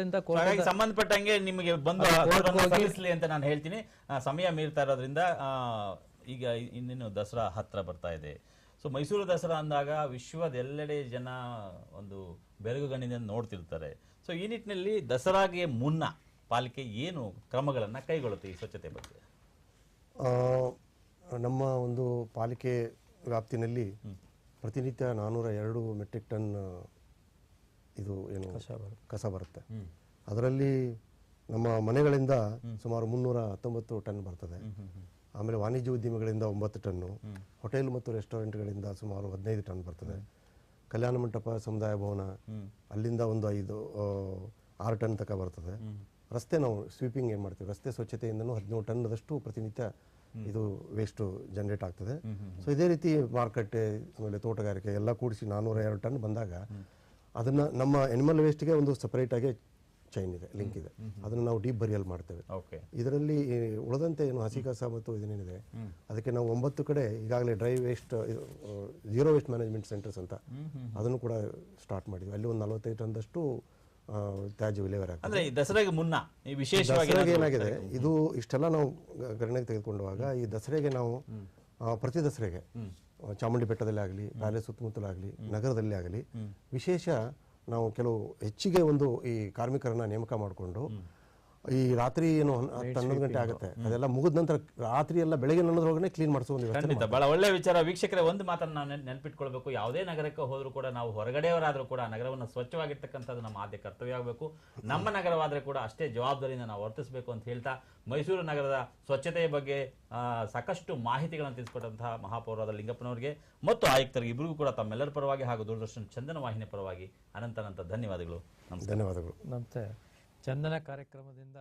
ಸಂಬಂಧಪಟ್ಟಂಗೆ ನಿಮಗೆ ಬಂದು ಸಲ್ಲಿಸಲಿ ಅಂತ ನಾನು ಹೇಳ್ತೀನಿ. ಸಮಯ ಮೀರ್ತಾ ಇರೋದ್ರಿಂದ ಈಗ ಇನ್ನೇನು ದಸರಾ ಹತ್ರ ಬರ್ತಾ ಇದೆ. ಸೊ ಮೈಸೂರು ದಸರಾ ಅಂದಾಗ ವಿಶ್ವದ ಎಲ್ಲೆಡೆ ಜನ ಒಂದು ಬೆರಗುಗಣ್ಣಿನಿಂದ ನೋಡ್ತಿರ್ತಾರೆ. ಸೊ ಈ ನಿಟ್ಟಿನಲ್ಲಿ ದಸರಾಗೆ ಮುನ್ನ ಪಾಲಿಕೆ ಏನು ಕ್ರಮಗಳನ್ನ ಕೈಗೊಳ್ಳುತ್ತೆ ಈ ಸ್ವಚ್ಛತೆ ಬಗ್ಗೆ? ನಮ್ಮ ಒಂದು ಪಾಲಿಕೆ ವ್ಯಾಪ್ತಿನಲ್ಲಿ ಪ್ರತಿನಿತ್ಯ 402 ಮೆಟ್ರಿಕ್ ಟನ್ ಇದು ಏನು ಕಸ ಬರುತ್ತೆ. ಅದರಲ್ಲಿ ನಮ್ಮ ಮನೆಗಳಿಂದ ಸುಮಾರು 319 ಟನ್ ಬರ್ತದೆ. ಆಮೇಲೆ ವಾಣಿಜ್ಯ ಉದ್ಯಮಿಗಳಿಂದ 9 ಟನ್ನು, ಹೋಟೆಲ್ ಮತ್ತು ರೆಸ್ಟೋರೆಂಟ್ಗಳಿಂದ ಸುಮಾರು 15 ಟನ್ ಬರ್ತದೆ. ಕಲ್ಯಾಣ ಮಂಟಪ, ಸಮುದಾಯ ಭವನ ಅಲ್ಲಿಂದ ಒಂದು 6 ಟನ್ ತನಕ ಬರ್ತದೆ. ರಸ್ತೆ ನಾವು ಸ್ವೀಪಿಂಗ್ ಏನು ಮಾಡ್ತೀವಿ, ರಸ್ತೆ ಸ್ವಚ್ಛತೆಯಿಂದನೂ 17 ಟನ್ನದಷ್ಟು ಪ್ರತಿನಿತ್ಯ ಇದು ವೇಸ್ಟ್ ಜನರೇಟ್ ಆಗ್ತದೆ. ಸೊ ಇದೇ ರೀತಿ ಮಾರುಕಟ್ಟೆ, ಆಮೇಲೆ ತೋಟಗಾರಿಕೆ ಎಲ್ಲ ಕೂಡಿಸಿ 402 ಟನ್ ಬಂದಾಗ ಅದನ್ನ ನಮ್ಮ ಅನಿಮಲ್ ವೇಸ್ಟ್ಗೆ ಒಂದು ಸಪರೇಟ್ ಆಗಿ ಚೈನ್ ಇದೆ, ಲಿಂಕ್ ಇದೆ. ಅದನ್ನು ನಾವು ಡೀಪ್ ಬರಿಯಲ್ ಮಾಡ್ತೇವೆ. ಇದರಲ್ಲಿ ಉಳಿದಂತೆ ಏನು ಹಸಿ ಕಸ ಮತ್ತು ಇದನ್ನೇನಿದೆ ಅದಕ್ಕೆ ನಾವು 9 ಕಡೆ ಈಗಾಗಲೇ dry waste, zero waste management centres ಅಂತ ಅದನ್ನು ಕೂಡ ಸ್ಟಾರ್ಟ್ ಮಾಡಿದ್ವಿ. ಅಲ್ಲಿ ಒಂದು 45 ಟನ್ದಷ್ಟು ತ್ಯಾಜ್ಯ ವಿಲೇವಾರಿ ಆಗ್ತದೆ. ದಸರಾಗೆ ಮುನ್ನ ವಿಶೇಷವಾಗಿ ಏನಾಗಿದೆ, ಇದು ಇಷ್ಟೆಲ್ಲ ನಾವು ಗಣನೆಗೆ ತೆಗೆದುಕೊಂಡಾಗ ಈ ದಸರೆಗೆ ನಾವು ಪ್ರತಿ ದಸರೆಗೆ ಚಾಮುಂಡಿ ಬೆಟ್ಟದಲ್ಲಿ ಆಗಲಿ, ರಾಲೆ ಸುತ್ತಮುತ್ತಲಾಗಲಿ, ನಗರದಲ್ಲಿ ಆಗಲಿ ವಿಶೇಷ ನಾವು ಕೆಲವು ಹೆಚ್ಚಿಗೆ ಒಂದು ಈ ಕಾರ್ಮಿಕರನ್ನ ನೇಮಕ ಮಾಡಿಕೊಂಡು ಈ ರಾತ್ರಿ ಏನು 10-11 ಗಂಟೆ ಆಗುತ್ತೆ, ಅದೆಲ್ಲ ಮುಗಿದ ನಂತರ ರಾತ್ರಿ ಎಲ್ಲ ಬೆಳಗ್ಗೆ ನನ್ನದ್ರೊಳಗನೆ ಕ್ಲೀನ್ ಮಾಡಿಸೋ ಒಂದು ಖಂಡಿತ ಬಹಳ ಒಳ್ಳೆ ವಿಚಾರ. ವೀಕ್ಷಕರೇ, ಒಂದು ಮಾತನ್ನು ನಾವು ನೆನಪಿಟ್ಕೊಳ್ಬೇಕು, ಯಾವುದೇ ನಗರಕ್ಕೆ ಹೋದ್ರೂ ಕೂಡ ನಾವು ಹೊರಗಡೆಯವರಾದ್ರೂ ಕೂಡ ನಗರವನ್ನು ಸ್ವಚ್ಛವಾಗಿರ್ತಕ್ಕಂಥದ್ದು ನಮ್ಮ ಆದ್ಯ ಕರ್ತವ್ಯ ಆಗಬೇಕು. ನಮ್ಮ ನಗರವಾದ್ರೆ ಕೂಡ ಅಷ್ಟೇ ಜವಾಬ್ದಾರಿಯಿಂದ ನಾವು ವರ್ತಿಸಬೇಕು ಅಂತ ಹೇಳ್ತಾ, ಮೈಸೂರು ನಗರದ ಸ್ವಚ್ಛತೆಯ ಬಗ್ಗೆ ಸಾಕಷ್ಟು ಮಾಹಿತಿಗಳನ್ನು ತಿಳಿಸಿಕೊಟ್ಟಂತಹ ಮಹಾಪೌರಾದ ಲಿಂಗಪ್ಪನವರಿಗೆ ಮತ್ತು ಆಯುಕ್ತರಿಗೆ ಇಬ್ಬರಿಗೂ ಕೂಡ ತಮ್ಮೆಲ್ಲರ ಪರವಾಗಿ ಹಾಗೂ ದೂರದರ್ಶನ ಚಂದನ ವಾಹಿನಿ ಪರವಾಗಿ ಅನಂತ ಧನ್ಯವಾದಗಳು. ಧನ್ಯವಾದಗಳು. ನಮಸ್ತೆ. ಚಂದನ ಕಾರ್ಯಕ್ರಮದಿಂದ